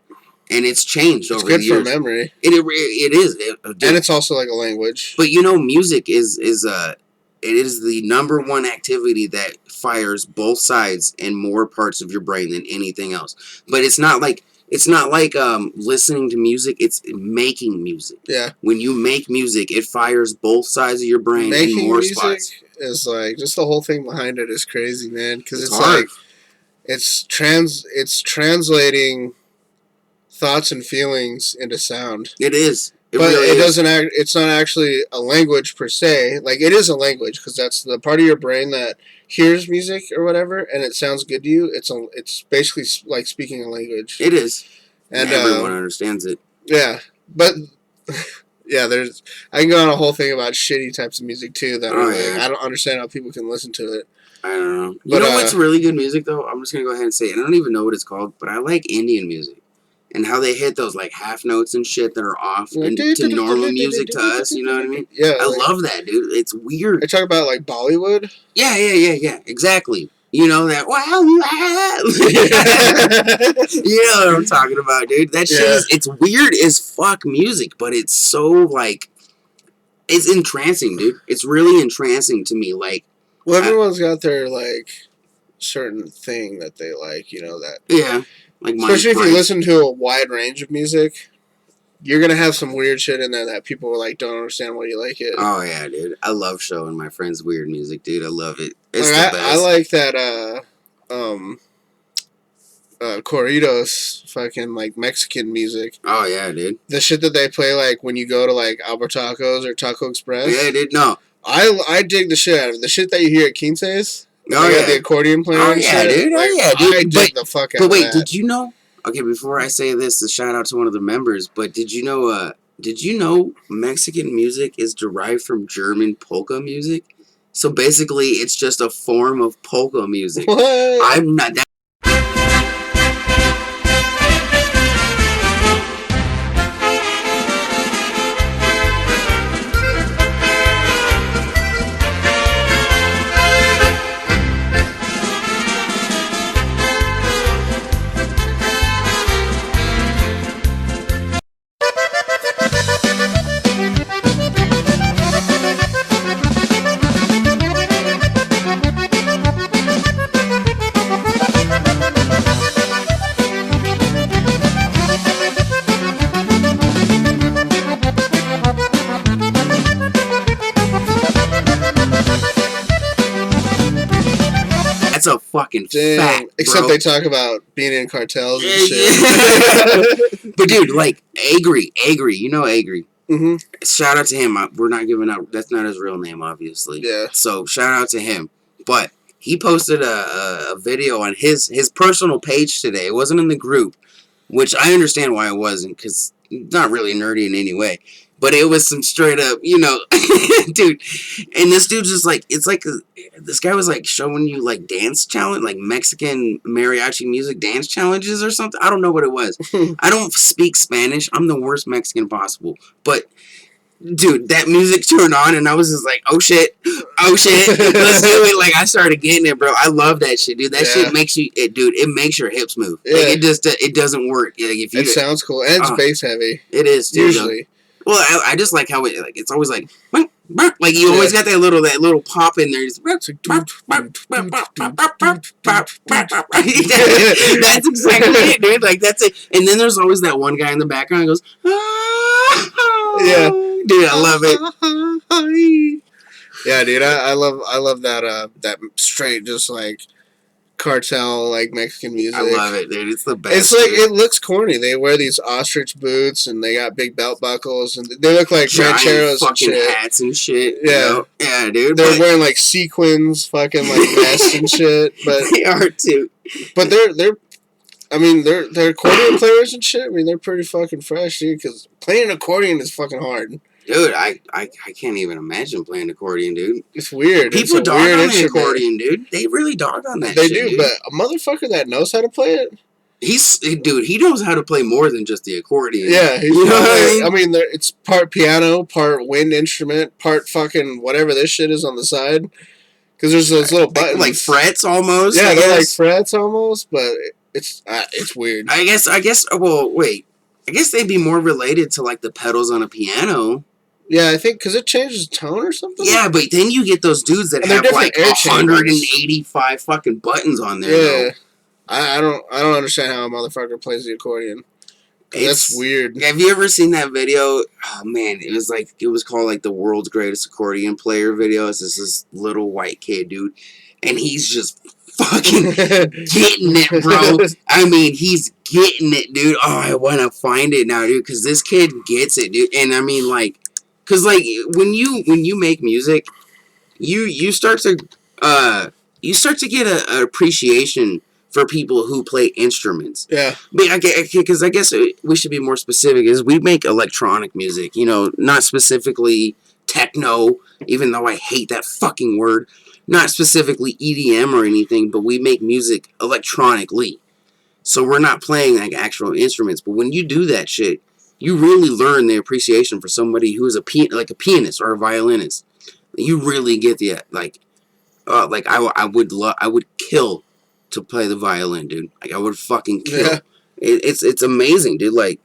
and it's changed over the years. It's good for memory. It is, and it's also like a language. But you know, music is it is the number one activity that fires both sides and more parts of your brain than anything else. But it's not like listening to music, it's making music. Yeah. When you make music, it fires both sides of your brain in more spots. Making music is like, just the whole thing behind it is crazy, man. Because it's like, it's translating thoughts and feelings into sound. It is. But it doesn't act, it's not actually a language per se. Like, it is a language because that's the part of your brain that hears music or whatever, and it sounds good to you. It's basically like speaking a language. It is, and everyone understands it. Yeah, but yeah, I can go on a whole thing about shitty types of music too. That I don't understand how people can listen to it. I don't know. You know what's really good music though? I'm just gonna go ahead and say it. I don't even know what it's called, but I like Indian music. And how they hit those like half notes and shit that are off and to normal music to us, you know what I mean? Yeah, I love that, dude. It's weird. I talk about like Bollywood. Yeah, exactly. You know that? Wow, you know what I'm talking about, dude. That shit it's weird as fuck music, but it's so like, it's entrancing, dude. It's really entrancing to me. Like, well, everyone's got their like certain thing that they like, you know that. Yeah. Like, especially if you listen to a wide range of music, you're gonna have some weird shit in there that people like don't understand why you like it. Oh yeah, dude, I love showing my friends weird music, dude. I love it. It's like, the best. I like that corridos, fucking like Mexican music. Oh yeah, dude. The shit that they play like when you go to like Albert Tacos or Taco Express. Yeah, dude. No, I dig the shit out of it. The shit that you hear at Quince's. Oh yeah, the accordion player. Oh yeah, dude. Oh yeah, dude. I dig the fuck out of that. But wait, did you know? Okay, before I say this, a shout out to one of the members. But did you know? Mexican music is derived from German polka music? So basically, it's just a form of polka music. What? I'm not that. fucking fat, Except bro. they talk about being in cartels and shit. But dude, like Agri, you know Agri. Mm-hmm. Shout out to him. We're not giving out. That's not his real name, obviously. Yeah. So shout out to him. But he posted a video on his personal page today. It wasn't in the group, which I understand why it wasn't, because it's not really nerdy in any way. But it was some straight up, you know, dude. And this dude just like, it's like, this guy was like showing you like dance challenge, like Mexican mariachi music dance challenges or something. I don't know what it was. I don't speak Spanish. I'm the worst Mexican possible. But dude, that music turned on and I was just like, oh shit, let's do it. Like, I started getting it, bro. I love that shit, dude. That shit makes you, it makes your hips move. Yeah. Like, it doesn't work. Like, if you, it sounds cool. And it's bass heavy. It is, dude. Usually. Well, I just like how it, like, it's always like you always got that little pop in there. That's exactly it, dude. Like, that's it. And then there's always that one guy in the background who goes, yeah, dude, I love it. Yeah, dude, I love that that straight just like cartel like Mexican music. I love it, dude. It's the best. It's like, it looks corny. They wear these ostrich boots and they got big belt buckles and they look like rancheros and shit. Hats and shit. Yeah, you know? Yeah, dude. They're wearing like sequins, fucking like vests and shit. But they are too. But they're accordion players and shit. I mean, they're pretty fucking fresh, dude. Because playing an accordion is fucking hard. Dude, I can't even imagine playing accordion, dude. It's weird. People dog on the accordion, dude. They really dog on that they shit, do, dude. But a motherfucker that knows how to play it. He knows how to play more than just the accordion. Yeah, you know what I mean, it's part piano, part wind instrument, part fucking whatever this shit is on the side. Because there's those little buttons. Like frets almost? Yeah, they're like frets almost, but it's weird. I guess, well, wait. I guess they'd be more related to like the pedals on a piano. Yeah, I think because it changes tone or something. Yeah, but then you get those dudes that have like 185 fucking buttons on there. Yeah, I don't understand how a motherfucker plays the accordion. That's weird. Have you ever seen that video? Oh man, it was called like the world's greatest accordion player video. It's this little white kid, dude, and he's just fucking getting it, bro. I mean, he's getting it, dude. Oh, I want to find it now, dude, because this kid gets it, dude. And I mean, like, because like when you make music, you start to get an appreciation for people who play instruments. Yeah. Because I guess we should be more specific. Is we make electronic music, you know, not specifically techno, even though I hate that fucking word. Not specifically EDM or anything, but we make music electronically. So we're not playing like actual instruments. But when you do that shit, you really learn the appreciation for somebody who is a pianist or a violinist. You really get the I would kill to play the violin, dude. Like, I would fucking kill. Yeah. It's amazing, dude. Like,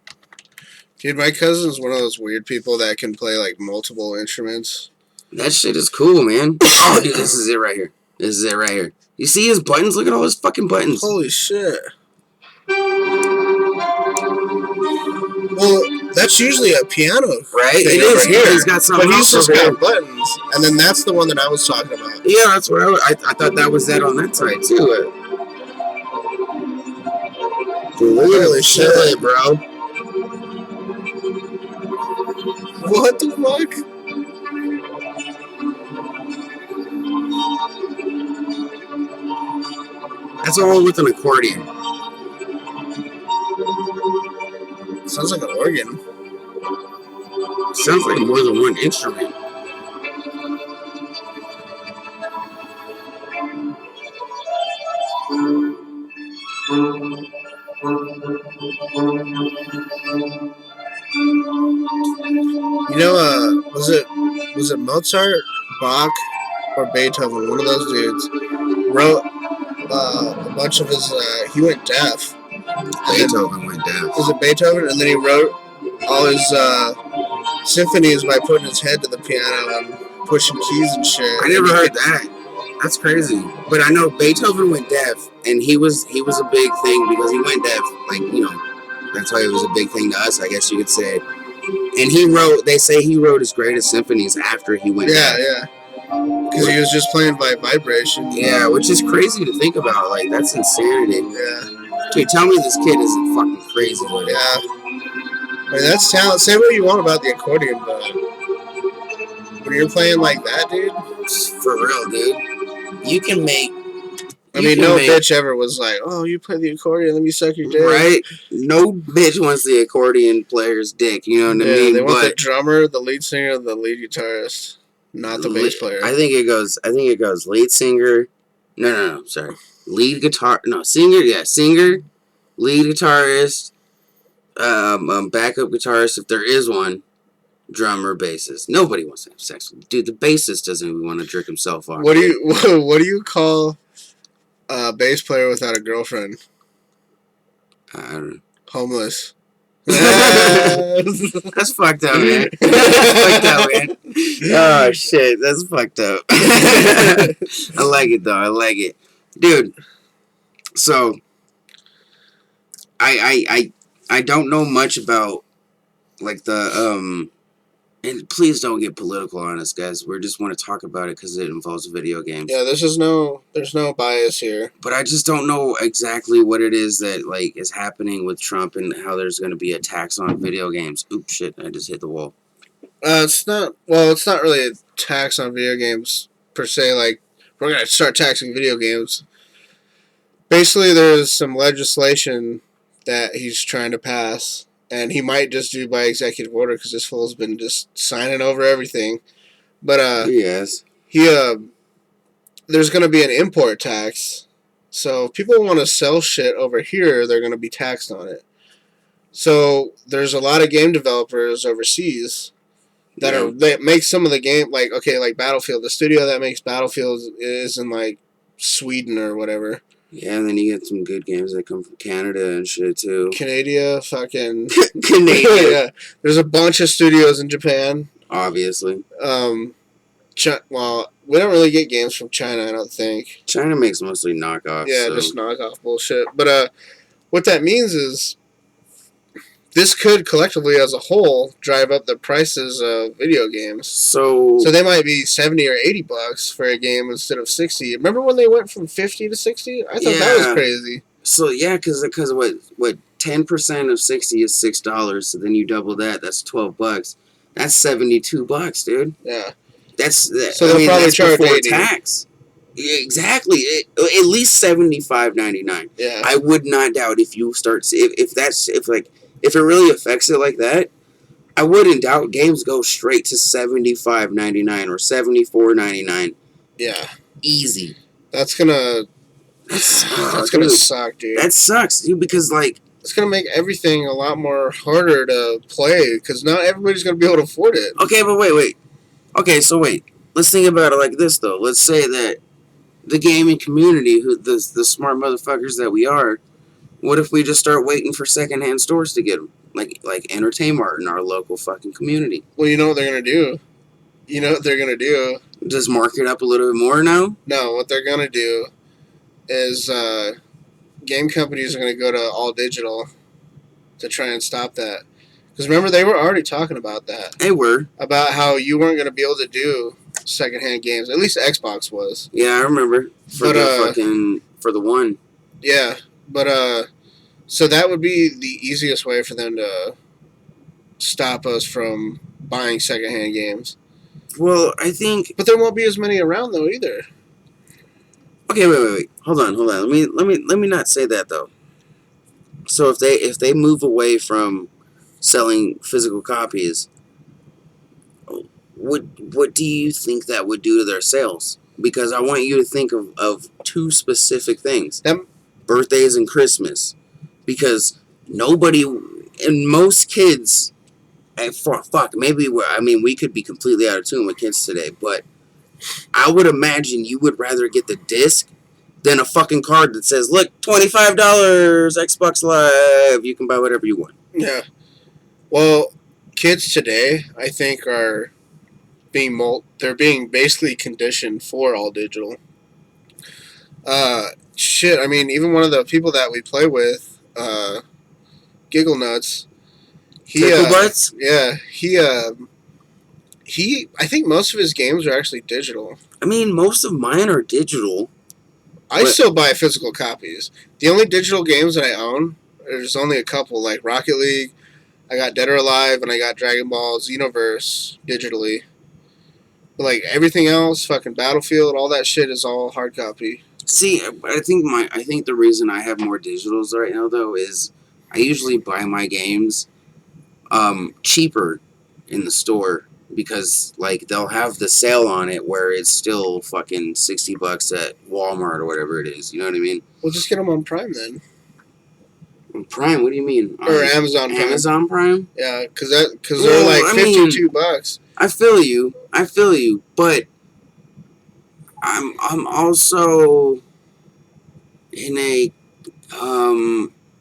dude, my cousin's one of those weird people that can play like multiple instruments. That shit is cool, man. Oh, dude, this is it right here. You see his buttons? Look at all his fucking buttons. Holy shit. Well, that's usually a piano, right? It is. Here. He's got something. But he's just got buttons, and then that's the one that I was talking about. Yeah, that's what I thought that was that on that side too. Dude, look at holy shit, bro. What the fuck? That's all with an accordion. Sounds like an organ. Sounds like more than one instrument. You know, was it Mozart, Bach, or Beethoven? One of those dudes wrote a bunch of his. He went deaf. Beethoven went deaf. Was it Beethoven? And then he wrote all his symphonies by putting his head to the piano and pushing keys and shit. I never heard that. That's crazy. But I know Beethoven went deaf, and he was a big thing because he went deaf. Like, you know, that's why it was a big thing to us, I guess you could say. And they say he wrote his greatest symphonies after he went deaf. Yeah. Because he was just playing by vibration. Yeah, which is crazy to think about. Like, that's insanity. Yeah. Dude, tell me this kid isn't fucking crazy with it. Yeah. I mean, that's talent. Say what you want about the accordion, but when you're playing like that, dude. For real, dude. You can make. I mean, no bitch ever was like, "Oh, you play the accordion, let me suck your dick." Right? No bitch wants the accordion player's dick. You know what I mean? They want the drummer, the lead singer, the lead guitarist, not the bass player. I think it goes lead singer. No. Sorry, lead guitar. No, singer. Yeah, singer, lead guitarist, backup guitarist if there is one, drummer, bassist. Nobody wants to have sex with. Dude, the bassist doesn't even want to jerk himself off. What do you call a bass player without a girlfriend? I don't know. Homeless. That's fucked up, man. That's fucked up, man. Oh shit, that's fucked up. I like it though. I like it, dude. So, I don't know much about like the and please don't get political on us, guys. We just want to talk about it because it involves video games. Yeah, there's no bias here. But I just don't know exactly what it is that like is happening with Trump and how there's going to be a tax on video games. Oops, shit! I just hit the wall. It's not really a tax on video games per se. Like, we're gonna start taxing video games. Basically, there's some legislation that he's trying to pass. And he might just do by executive order because this fool's been just signing over everything. But yes, there's going to be an import tax. So if people want to sell shit over here, they're going to be taxed on it. So there's a lot of game developers overseas that make some of the game like Battlefield. The studio that makes Battlefield is in like Sweden or whatever. Yeah, and then you get some good games that come from Canada and shit, too. Canada, fucking... Canadian. Yeah. There's a bunch of studios in Japan. Obviously. Well, we don't really get games from China, I don't think. China makes mostly knockoffs. Yeah, so. just knockoff bullshit. But what that means is this could collectively as a whole drive up the prices of video games. So they might be $70 or $80 for a game instead of $60. Remember when they went from $50 to $60? I thought that was crazy. So yeah, because what 10% of 60 is $6. So then you double that. That's $12. That's $72, dude. Yeah. So they'll probably charge before 80. Tax. Yeah, exactly. At least $75.99. Yeah. I would not doubt if you start if it really affects it like that, I wouldn't doubt games go straight to $75.99 or $74.99. Yeah. Easy. That's gonna suck, dude. That sucks, dude, because like it's gonna make everything a lot more harder to play because not everybody's gonna be able to afford it. Okay, but wait. Okay, so wait. Let's think about it like this though. Let's say that the gaming community, the smart motherfuckers that we are. What if we just start waiting for secondhand stores to get them? Like Entertainmart in our local fucking community. Well, you know what they're going to do? Just mark it up a little bit more now? No, what they're going to do is game companies are going to go to all digital to try and stop that. Because remember, they were already talking about that. They were. About how you weren't going to be able to do secondhand games. At least Xbox was. Yeah, I remember. For the one. Yeah. But, so that would be the easiest way for them to stop us from buying secondhand games. Well, I think... But there won't be as many around, though, either. Okay, wait. Hold on. Let me not say that, though. So if they move away from selling physical copies, what do you think that would do to their sales? Because I want you to think of two specific things. Birthdays and Christmas, because nobody and most kids, we could be completely out of tune with kids today, but I would imagine you would rather get the disc than a fucking card that says, look, $25, Xbox Live, you can buy whatever you want. Yeah. Well, kids today, I think, are they're being basically conditioned for all digital. Shit, I mean, even one of the people that we play with, Giggle Nuts, he I think most of his games are actually digital. I mean, most of mine are digital. I still buy physical copies. The only digital games that I own, there's only a couple, like Rocket League. I got Dead or Alive, and I got Dragon Ball Xenoverse digitally. But like everything else, fucking Battlefield, all that shit is all hard copy. See, I think the reason I have more digitals right now though is I usually buy my games cheaper in the store because like they'll have the sale on it where it's still fucking $60 at Walmart or whatever it is. You know what I mean? Well, just get them on Prime then. Prime? What do you mean? Or Amazon Prime. Amazon Prime? Yeah, because they're like $52. I feel you, but I'm also in a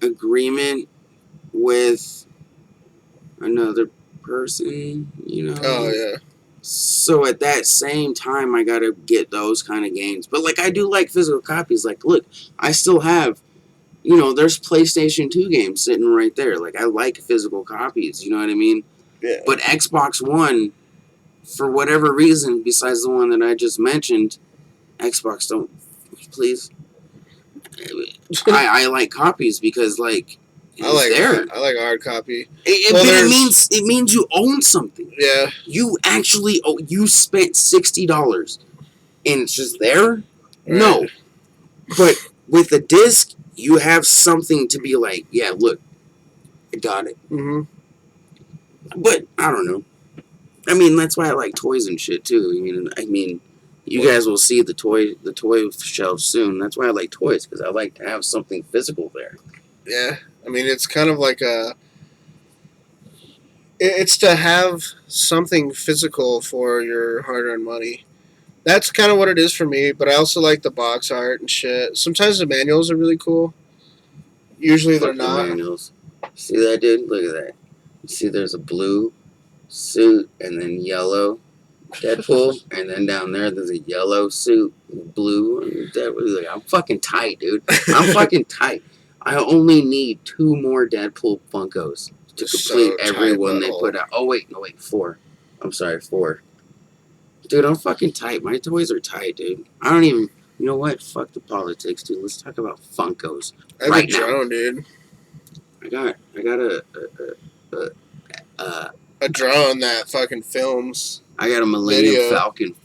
agreement with another person, you know. Oh yeah. So at that same time, I gotta get those kind of games. But like, I do like physical copies. Like, look, I still have, you know, there's PlayStation 2 games sitting right there. Like, I like physical copies. You know what I mean? Yeah. But Xbox One, for whatever reason, besides the one that I just mentioned, Xbox don't, please. I like copies because like I like there. I like a hard copy. It means you own something. Yeah. You actually you spent $60 and it's just there. Right. No, but with a disc, you have something to be like, yeah, look, I got it. Mm-hmm. But I don't know. I mean, that's why I like toys and shit too. I mean, you guys will see the toy shelf soon. That's why I like toys, because I like to have something physical there. Yeah, I mean, it's kind of like it's to have something physical for your hard-earned money. That's kind of what it is for me, but I also like the box art and shit. Sometimes the manuals are really cool. Usually they're not. Manuals. See that, dude? Look at that. You see there's a blue suit and then yellow Deadpool, and then down there's a yellow suit, blue, and Deadpool. Like, I'm fucking tight, dude. I'm fucking tight. I only need 2 more Deadpool Funkos to complete every one they put out. Oh, wait, 4. I'm sorry, 4. Dude, I'm fucking tight. My toys are tight, dude. I don't even... You know what? Fuck the politics, dude. Let's talk about Funkos right now. Drone, dude. I got a drone that fucking films. I got a Millennium Falcon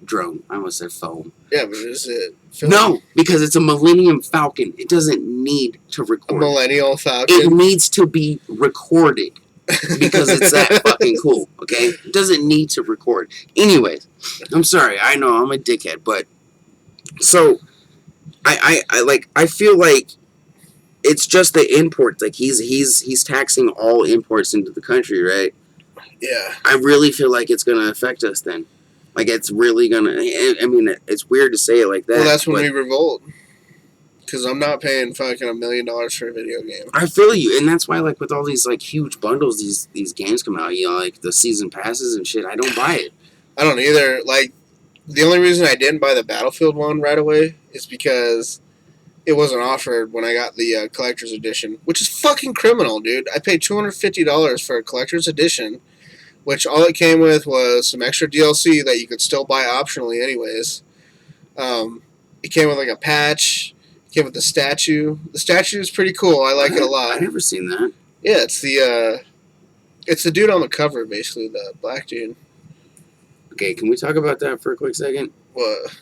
drone. I almost said phone. Yeah, but is it film? No, because it's a Millennium Falcon. It doesn't need to record. A Millennial Falcon? It needs to be recorded because it's that fucking cool, okay? It doesn't need to record. Anyways, I'm sorry. I know I'm a dickhead, but... So, I feel like it's just the imports. Like, he's taxing all imports into the country, right? Yeah. I really feel like it's going to affect us then. Like, it's really going to... I mean, it's weird to say it like that. Well, that's when we revolt. Because I'm not paying fucking $1 million for a video game. I feel you. And that's why, like, with all these, like, huge bundles, these games come out, you know, like, the season passes and shit, I don't buy it. I don't either. Like, the only reason I didn't buy the Battlefield one right away is because it wasn't offered when I got the collector's edition, which is fucking criminal, dude. I paid $250 for a collector's edition, which all it came with was some extra DLC that you could still buy optionally anyways. It came with like a patch. It came with the statue. The statue is pretty cool. I like it a lot. I've never seen that. Yeah, it's the dude on the cover, basically, the black dude. Okay, can we talk about that for a quick second? What?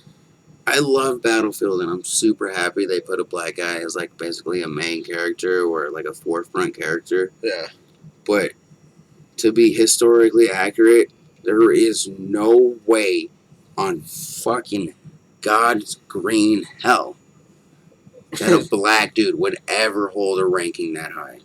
I love Battlefield, and I'm super happy they put a black guy as, like, basically a main character or, like, a forefront character. Yeah. But to be historically accurate, there is no way on fucking God's green hell that a black dude would ever hold a ranking that high.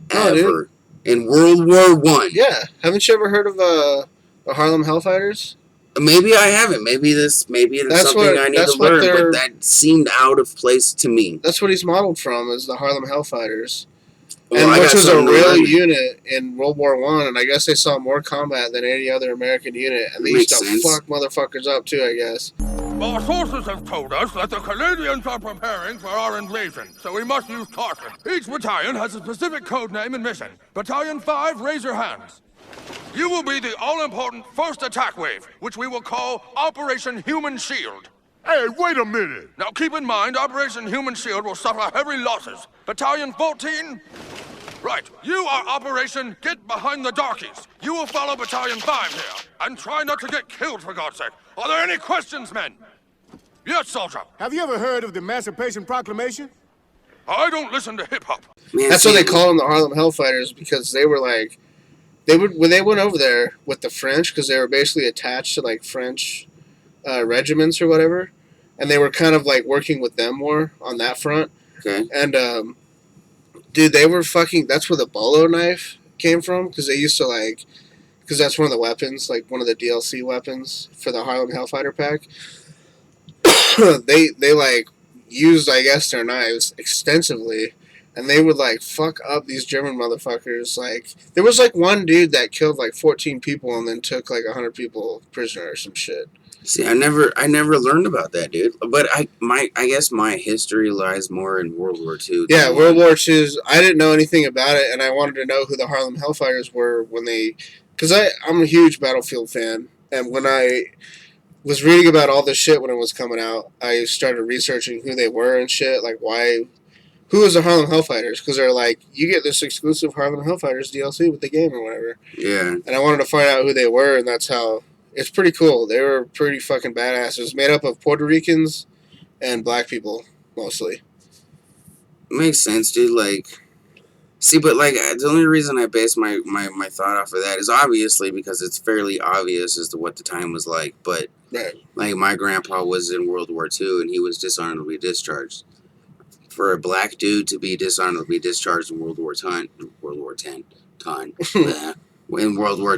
Ever. Dude. In World War I. Yeah. Haven't you ever heard of the Harlem Hellfighters? Maybe I haven't. Maybe it's something I need to learn, but that seemed out of place to me. That's what he's modeled from, is the Harlem Hellfighters. And which was a real unit in World War I, and I guess they saw more combat than any other American unit, and they used to fuck motherfuckers up too, I guess. Our sources have told us that the Canadians are preparing for our invasion, so we must use caution. Each battalion has a specific code name and mission. Battalion 5, raise your hands. You will be the all-important first attack wave, which we will call Operation Human Shield. Hey, wait a minute! Now keep in mind, Operation Human Shield will suffer heavy losses. Battalion 14... Right, you are Operation Get Behind the Darkies. You will follow Battalion 5 here, and try not to get killed, for God's sake. Are there any questions, men? Yes, soldier. Have you ever heard of the Emancipation Proclamation? I don't listen to hip-hop. That's what they call them, the Harlem Hellfighters, because they were like... when they went over there with the French, because they were basically attached to, like, French regiments or whatever, and they were kind of, like, working with them more on that front. Okay. And, dude, they were fucking... That's where the bolo knife came from, because they used to, like... Because that's one of the weapons, like, one of the DLC weapons for the Harlem Hellfighter pack. they, like, used, I guess, their knives extensively, and they would, like, fuck up these German motherfuckers. Like, there was, like, one dude that killed, like, 14 people and then took, like, 100 people prisoner or some shit. See, I never learned about that, dude. But I guess my history lies more in World War II. Yeah, World War II. I didn't know anything about it, and I wanted to know who the Harlem Hellfighters were when they... Because I'm a huge Battlefield fan, and when I was reading about all this shit when it was coming out, I started researching who they were and shit, like why... Who is the Harlem Hellfighters? Because they're like, you get this exclusive Harlem Hellfighters DLC with the game or whatever. Yeah. And I wanted to find out who they were, and that's how... It's pretty cool. They were pretty fucking badass. It was made up of Puerto Ricans and black people, mostly. Makes sense, dude. Like, see, but, like, the only reason I base my thought off of that is obviously because it's fairly obvious as to what the time was like. But, right. Like, my grandpa was in World War II, and he was dishonorably discharged. For a black dude to be dishonorably discharged in World War X, in World War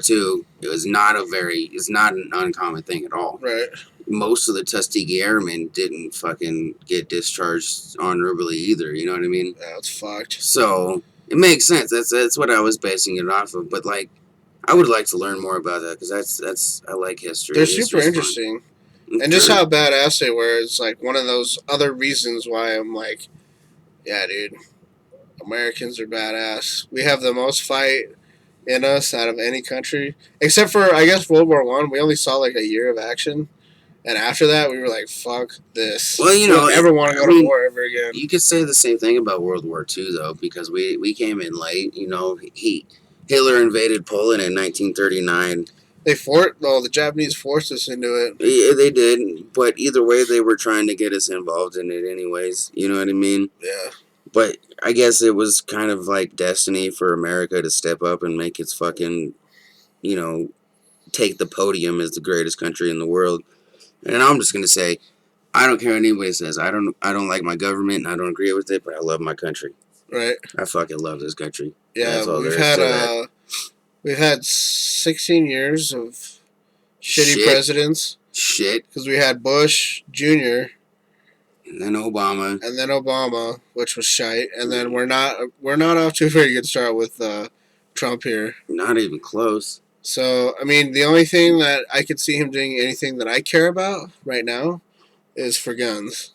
II, it's not an uncommon thing at all. Right. Most of the Tuskegee Airmen didn't fucking get discharged honorably either, you know what I mean? Yeah, it's fucked. So, it makes sense. That's what I was basing it off of. But, like, I would like to learn more about that, because I like history. They're super interesting. And just how badass they were is, like, one of those other reasons why I'm like, yeah, dude, Americans are badass. We have the most fight in us out of any country, except for, I guess, World War I. We only saw like a year of action, and after that we were like, fuck this. Well, you know, we don't ever want to go to war ever again. You could say the same thing about World War II, though, because we came in late. You know, Hitler invaded Poland in 1939. The Japanese forced us into it. Yeah, they did, but either way, they were trying to get us involved in it anyways. You know what I mean? Yeah. But I guess it was kind of like destiny for America to step up and make its fucking, you know, take the podium as the greatest country in the world. And I'm just gonna say, I don't care what anybody says. I don't like my government, and I don't agree with it, but I love my country. Right. I fucking love this country. Yeah, we've had 16 years of shitty presidents. Shit. Because we had Bush Jr. And then Obama. Which was shite. And then we're not off to a very good start with Trump here. Not even close. So, I mean, the only thing that I could see him doing anything that I care about right now is for guns.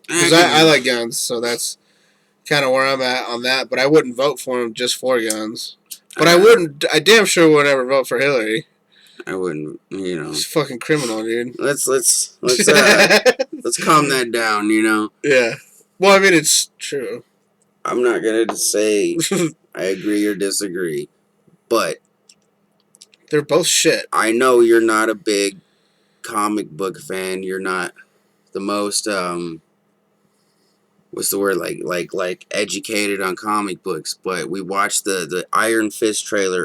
Because I like guns, so that's kind of where I'm at on that. But I wouldn't vote for him just for guns. But I damn sure would never vote for Hillary. I wouldn't, you know. She's fucking criminal, dude. Let's calm that down, you know. Yeah. Well, I mean, it's true. I'm not gonna say I agree or disagree, but they're both shit. I know you're not a big comic book fan. You're not the most what's the word, like educated on comic books, but we watched the Iron Fist trailer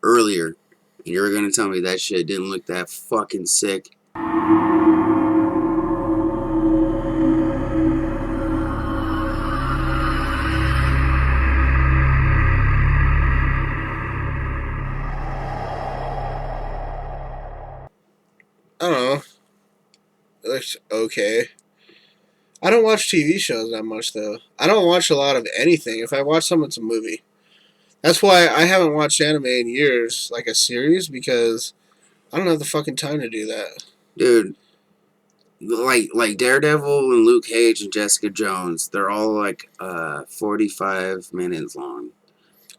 earlier. And you're gonna tell me that shit didn't look that fucking sick? I don't know. It looks okay. I don't watch TV shows that much, though. I don't watch a lot of anything. If I watch something, it's a movie. That's why I haven't watched anime in years, like a series, because I don't have the fucking time to do that. Dude, like Daredevil and Luke Cage and Jessica Jones, they're all like 45 minutes long.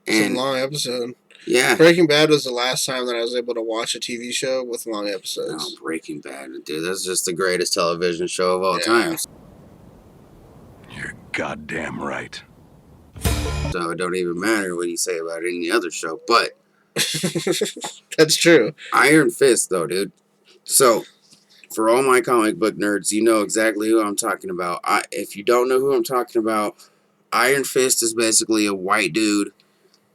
It's a long episode. Yeah. Breaking Bad was the last time that I was able to watch a TV show with long episodes. Oh, Breaking Bad, dude. That's just the greatest television show of all time. You're goddamn right. So it don't even matter what you say about any other show. But that's true. Iron Fist, though, dude. So for all my comic book nerds, you know exactly who I'm talking about. If you don't know who I'm talking about, Iron Fist is basically a white dude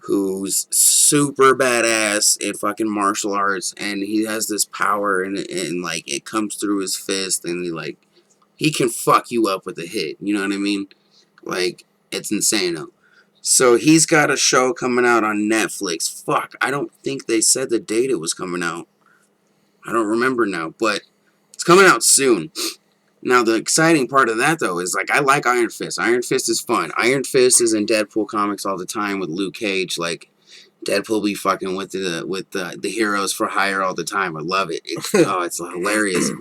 who's super badass in fucking martial arts, and he has this power, and like it comes through his fist, and he can fuck you up with a hit. You know what I mean? Like, it's insane. So he's got a show coming out on Netflix. Fuck, I don't think they said the date it was coming out. I don't remember now, but it's coming out soon. Now, the exciting part of that, though, is, like, I like Iron Fist. Iron Fist is fun. Iron Fist is in Deadpool comics all the time with Luke Cage. Like, Deadpool be fucking with the heroes for hire all the time. I love it. It's hilarious.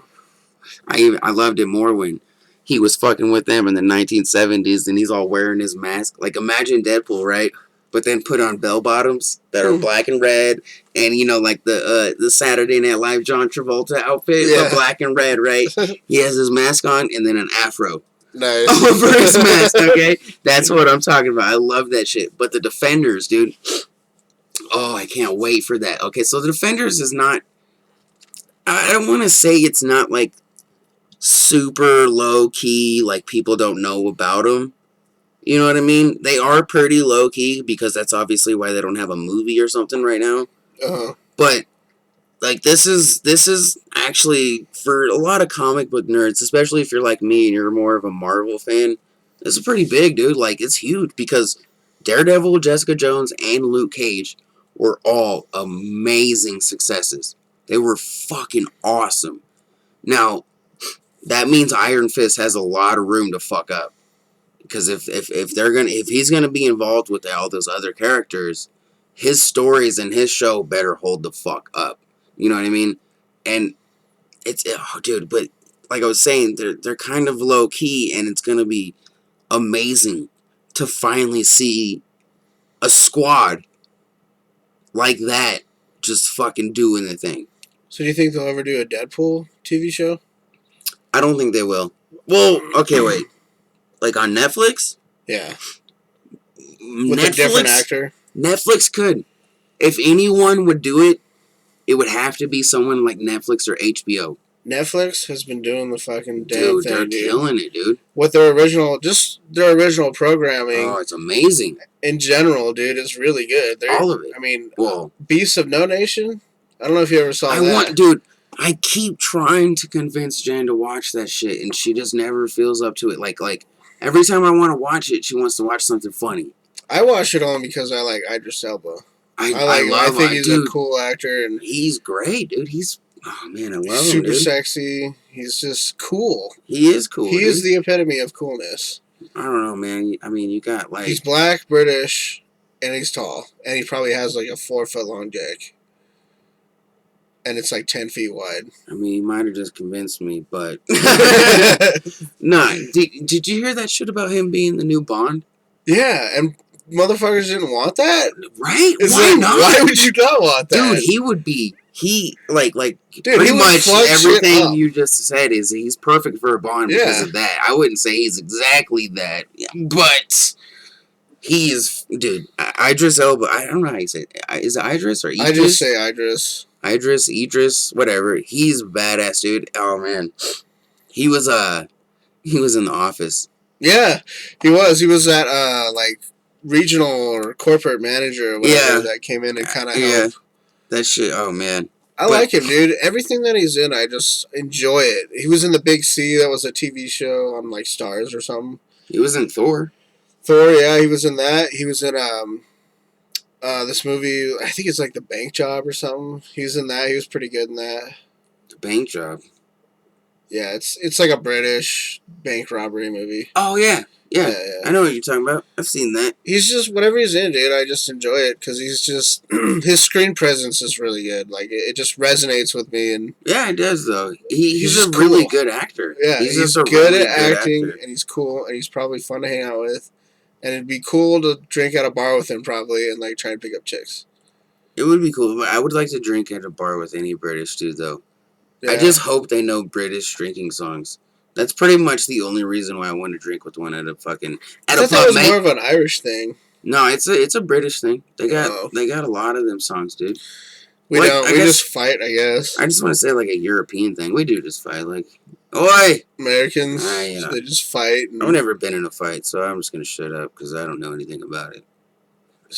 I loved it more when he was fucking with them in the 1970s and he's all wearing his mask. Like, imagine Deadpool, right? But then put on bell bottoms that are black and red, and you know, like the Saturday Night Live John Travolta outfit, but black and red, right? He has his mask on and then an afro. Nice. Over his mask, okay? That's what I'm talking about. I love that shit. But the Defenders, dude. Oh, I can't wait for that. Okay, so the Defenders is not, I don't want to say it's not like super low key, like people don't know about them. You know what I mean? They are pretty low key because that's obviously why they don't have a movie or something right now. But like this is actually for a lot of comic book nerds, especially if you're like me and you're more of a Marvel fan. This is pretty big, dude. Like, it's huge because Daredevil, Jessica Jones, and Luke Cage were all amazing successes. They were fucking awesome. Now, that means Iron Fist has a lot of room to fuck up. Because if he's gonna be involved with all those other characters, his stories and his show better hold the fuck up. You know what I mean? And dude, but like I was saying, they're kind of low key, and it's gonna be amazing to finally see a squad like that just fucking doing the thing. So do you think they'll ever do a Deadpool TV show? I don't think they will. Well, okay, wait. Like on Netflix? Yeah. With a different actor? Netflix could. If anyone would do it, it would have to be someone like Netflix or HBO. Netflix has been doing the fucking damn Dude, thing, they're killing it, dude. With their original programming. Oh, it's amazing. In general, dude, it's really good. All of it. I mean, well, Beasts of No Nation? I don't know if you ever saw that. Dude, I keep trying to convince Jen to watch that shit, and she just never feels up to it. Like every time I want to watch it, she wants to watch something funny. I watch it only because I like Idris Elba. I think he's a cool actor, and he's great, dude. Oh man, I love him. Super dude. Sexy. He's just cool. He is cool. He is the epitome of coolness. I don't know, man. I mean, you got like he's black, British, and he's tall, and he probably has like a 4-foot long dick, and it's like 10 feet wide. I mean, he might have just convinced me, but nah. Did you hear that shit about him being the new Bond? Yeah, and motherfuckers didn't want that, right? It's why like, not? Why would you not want that, dude? He would be. Dude, he pretty much everything up. you just said is he's perfect for a Bond because of that. I wouldn't say he's exactly that, but he is, dude. Idris Elba. I don't know how you say it. Is it Idris or Idris? I just say Idris. Idris, whatever. He's badass, dude. Oh man, he was in The Office. Yeah, he was. He was that like regional or corporate manager or whatever that came in and kind of helped. That shit, oh man. I like him, dude. Everything that he's in, I just enjoy it. He was in The Big C, that was a TV show on like Stars or something. He was in Thor. Thor, yeah, he was in that. He was in this movie, I think it's like The Bank Job or something. He was in that. He was pretty good in that. The Bank Job. Yeah, it's like a British bank robbery movie. Oh yeah. Yeah, I know what you're talking about. I've seen that. He's just, whatever he's in, dude, I just enjoy it because he's just, his screen presence is really good. Like, it just resonates with me. And yeah, it does, though. He's a cool. really good actor. Yeah, he's just a good really at acting, and he's cool, and he's probably fun to hang out with. And it'd be cool to drink at a bar with him, probably, and, like, try and pick up chicks. It would be cool, but I would like to drink at a bar with any British dude, though. Yeah. I just hope they know British drinking songs. That's pretty much the only reason why I want to drink with one at a fucking I thought that was more of an Irish thing. No, it's a British thing. They got a lot of them songs, dude. We don't. We just fight, I guess. I just want to say like a European thing. We do just fight, like, oi! Americans, they just fight. I've never been in a fight, so I'm just gonna shut up because I don't know anything about it.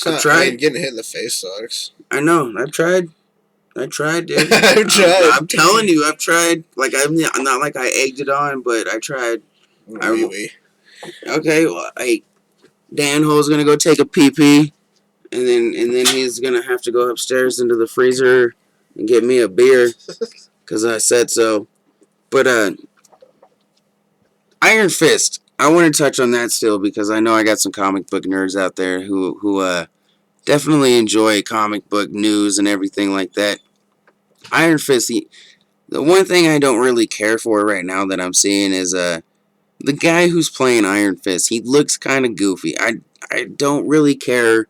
I've tried. Getting hit in the face sucks. I know. I've tried. Dude. I've tried. I'm telling you, I've tried. Like I'm not like I egged it on, but I tried. Okay, well, Danhole's gonna go take a pee-pee, and then he's gonna have to go upstairs into the freezer and get me a beer, cause I said so. But Iron Fist, I want to touch on that still because I know I got some comic book nerds out there who definitely enjoy comic book news and everything like that. Iron Fist, the one thing I don't really care for right now that I'm seeing is the guy who's playing Iron Fist. He looks kind of goofy. I don't really care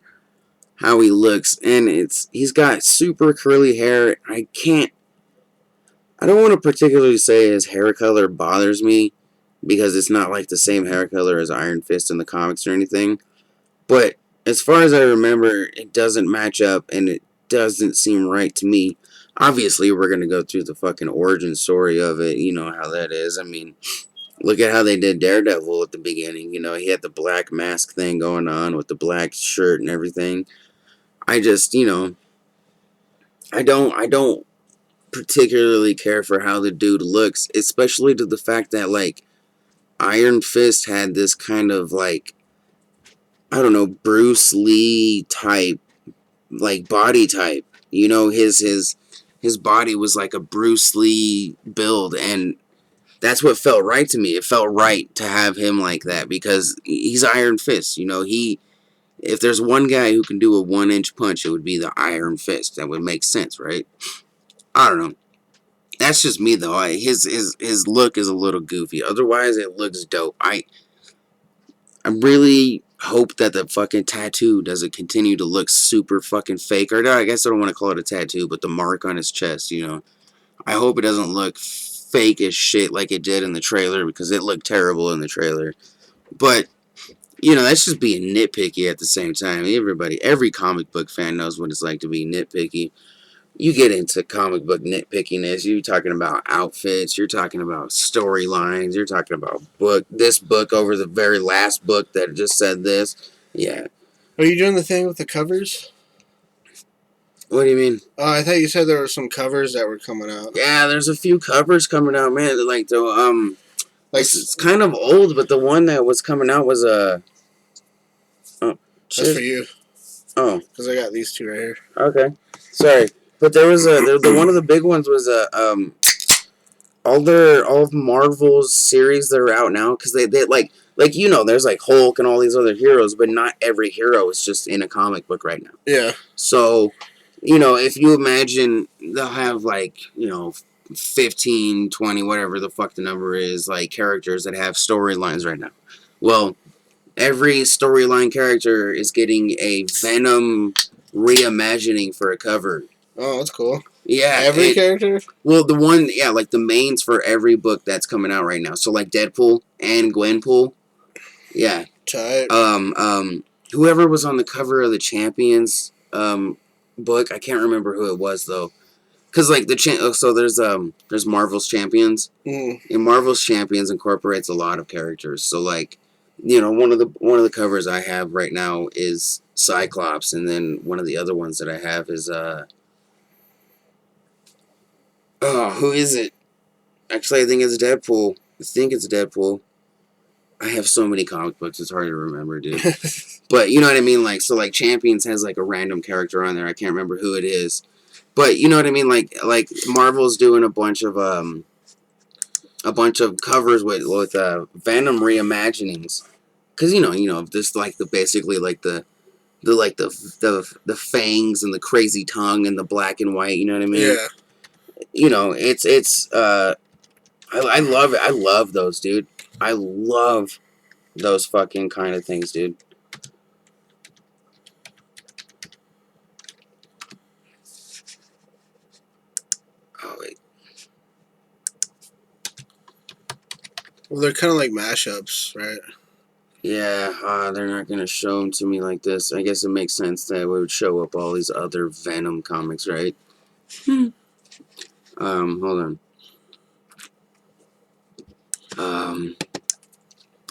how he looks, and he's got super curly hair. I don't want to particularly say his hair color bothers me because it's not like the same hair color as Iron Fist in the comics or anything. But as far as I remember, it doesn't match up, and it doesn't seem right to me. Obviously, we're going to go through the fucking origin story of it. You know how that is. I mean, look at how they did Daredevil at the beginning. You know, he had the black mask thing going on with the black shirt and everything. I just, I don't particularly care for how the dude looks, especially to the fact that, like, Iron Fist had this kind of, like, I don't know, Bruce Lee type, like, body type. You know, his body was like a Bruce Lee build, and that's what felt right to me. It felt right to have him like that because he's Iron Fist. You know, if there's one guy who can do a 1-inch punch, it would be the Iron Fist. That would make sense, right? I don't know. That's just me though. His look is a little goofy. Otherwise, it looks dope. I really hope that the fucking tattoo doesn't continue to look super fucking fake. Or no, I guess I don't want to call it a tattoo, but the mark on his chest, I hope it doesn't look fake as shit like it did in the trailer because it looked terrible in the trailer. But, that's just being nitpicky at the same time. Every comic book fan knows what it's like to be nitpicky. You get into comic book nitpickiness, you're talking about outfits, you're talking about storylines, you're talking about this book over the very last book that just said this. Yeah. Are you doing the thing with the covers? What do you mean? I thought you said there were some covers that were coming out. Yeah, there's a few covers coming out, man. Like it's kind of old, but the one that was coming out was that's for you. Oh, because I got these two right here. Okay, sorry. But there was the one of the big ones was all of Marvel's series that are out now because they like there's like Hulk and all these other heroes, but not every hero is just in a comic book right now. Yeah. So, if you imagine they'll have 15, 20, whatever the fuck the number is, like characters that have storylines right now. Well, every storyline character is getting a Venom reimagining for a cover. Oh, that's cool. Yeah. Every character? Well, like the mains for every book that's coming out right now. So like Deadpool and Gwenpool. Yeah. Tight. Whoever was on the cover of the Champions book, I can't remember who it was though. Cause like so there's Marvel's Champions. Mm. And Marvel's Champions incorporates a lot of characters. So like, one of the covers I have right now is Cyclops, and then one of the other ones that I have is who is it? Actually, I think it's Deadpool. I have so many comic books, it's hard to remember, dude. But you know what I mean? Like, so like Champions has like a random character on there. I can't remember who it is. But you know what I mean? Like Marvel's doing a bunch of covers with Venom reimaginings. Cause this like basically like the fangs and the crazy tongue and the black and white, you know what I mean? Yeah. It's I love it. I love those, dude. I love those fucking kind of things, dude. Well, they're kind of like mashups, right? Yeah, they're not gonna show them to me like this. I guess it makes sense that we would show up all these other Venom comics, right? Hold on.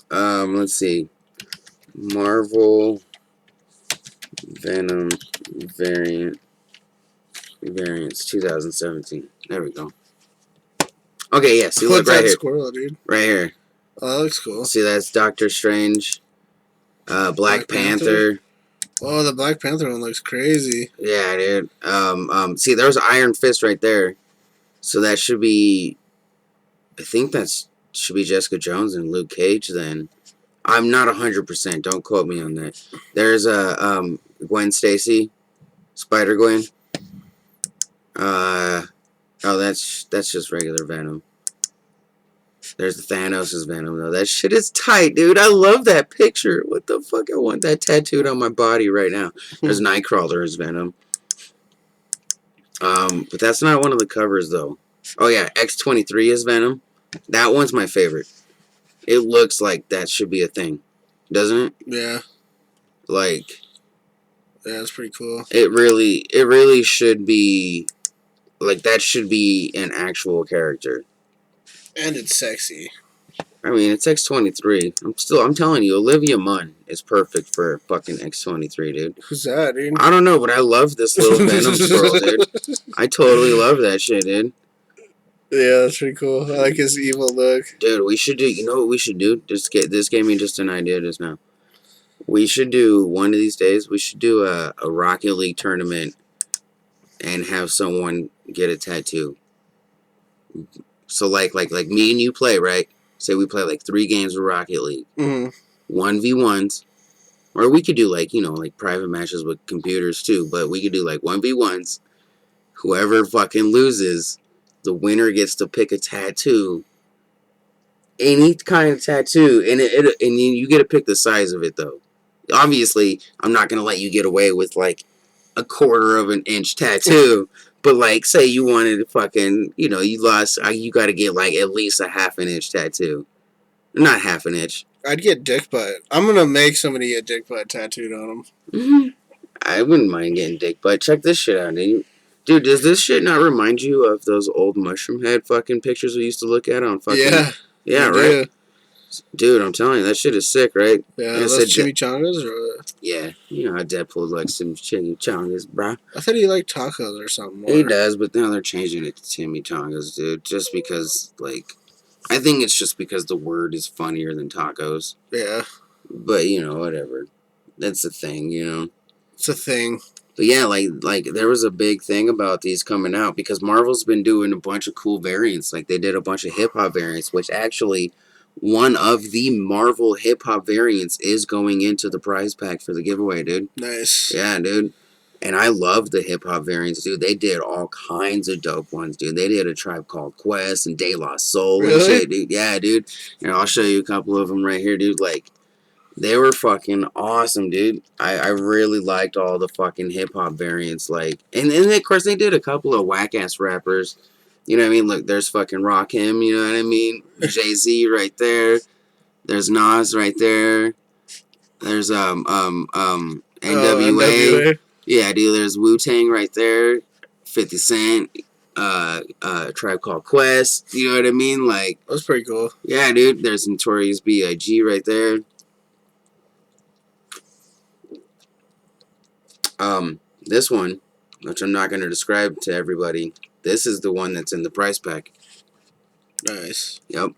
Let's see. Marvel Venom variants 2017. There we go. Okay, yeah. See, look What's right that here. squirrel, dude? Right here. Oh, that looks cool. See, that's Doctor Strange. Black Panther. Oh, the Black Panther one looks crazy. Yeah, dude. See, there's Iron Fist right there. So that should be. I think should be Jessica Jones and Luke Cage. Then I'm not 100%. Don't quote me on that. There's a Gwen Stacy, Spider Gwen. Oh, that's just regular Venom. There's the Thanos' Venom, though. That shit is tight, dude. I love that picture. What the fuck? I want that tattooed on my body right now. There's Nightcrawler as Venom. But that's not one of the covers, though. Oh, yeah. X-23 is Venom. That one's my favorite. It looks like that should be a thing. Doesn't it? Yeah. Like... Yeah, it's pretty cool. It really should be... Like, that should be an actual character. And it's sexy. I mean, it's X-23. I'm telling you, Olivia Munn is perfect for fucking X-23, dude. Who's that, dude? I don't know, but I love this little Venom squirrel, dude. I totally love that shit, dude. Yeah, that's pretty cool. I like his evil look. Dude, we should do... You know what we should do? This gave me just an idea just now. We should do, one of these days, we should do a Rocket League tournament and have someone get a tattoo. So, like me and you play, right? Say we play, 3 games of Rocket League. Mm-hmm. 1v1s. Or we could do, private matches with computers, too. But we could do, 1v1s. Whoever fucking loses, the winner gets to pick a tattoo. Any kind of tattoo. And you get to pick the size of it, though. Obviously, I'm not going to let you get away with, a 1/4 of an inch tattoo. But, say you wanted to fucking, you lost, you got to get, at least a 1/2 inch tattoo. Not 1/2 inch. I'd get dick butt. I'm going to make somebody get dick butt tattooed on them. Mm-hmm. I wouldn't mind getting dick butt. Check this shit out, dude. Dude, does this shit not remind you of those old mushroom head fucking pictures we used to look at on fucking... Yeah. Yeah, right? Dude, I'm telling you, that shit is sick, right? Yeah, those chimichangas or what? Yeah, you know how Deadpool likes some chimichangas, bro. I thought he liked tacos or something more. He does, but now they're changing it to chimichangas, dude. Just because, I think it's just because the word is funnier than tacos. Yeah. But, whatever. That's the thing, It's a thing. But yeah, there was a big thing about these coming out because Marvel's been doing a bunch of cool variants. They did a bunch of hip-hop variants, which actually... One of the Marvel hip-hop variants is going into the prize pack for the giveaway, dude. Nice. Yeah, dude. And I love the hip-hop variants, dude. They did all kinds of dope ones, dude. They did a Tribe Called Quest and De La Soul and shit, dude. Yeah, dude. And I'll show you a couple of them right here, dude. They were fucking awesome, dude. I really liked all the fucking hip-hop variants, And of course, they did a couple of whack-ass rappers. You know what I mean? Look, there's fucking Rakim, you know what I mean? Jay-Z right there. There's Nas right there. There's NWA. NWA. Yeah, dude, there's Wu-Tang right there. 50 Cent. Tribe Called Quest. You know what I mean? That's pretty cool. Yeah, dude. There's Notorious B.I.G. right there. This one, which I'm not going to describe to everybody. This is the one that's in the prize pack. Nice. Yep.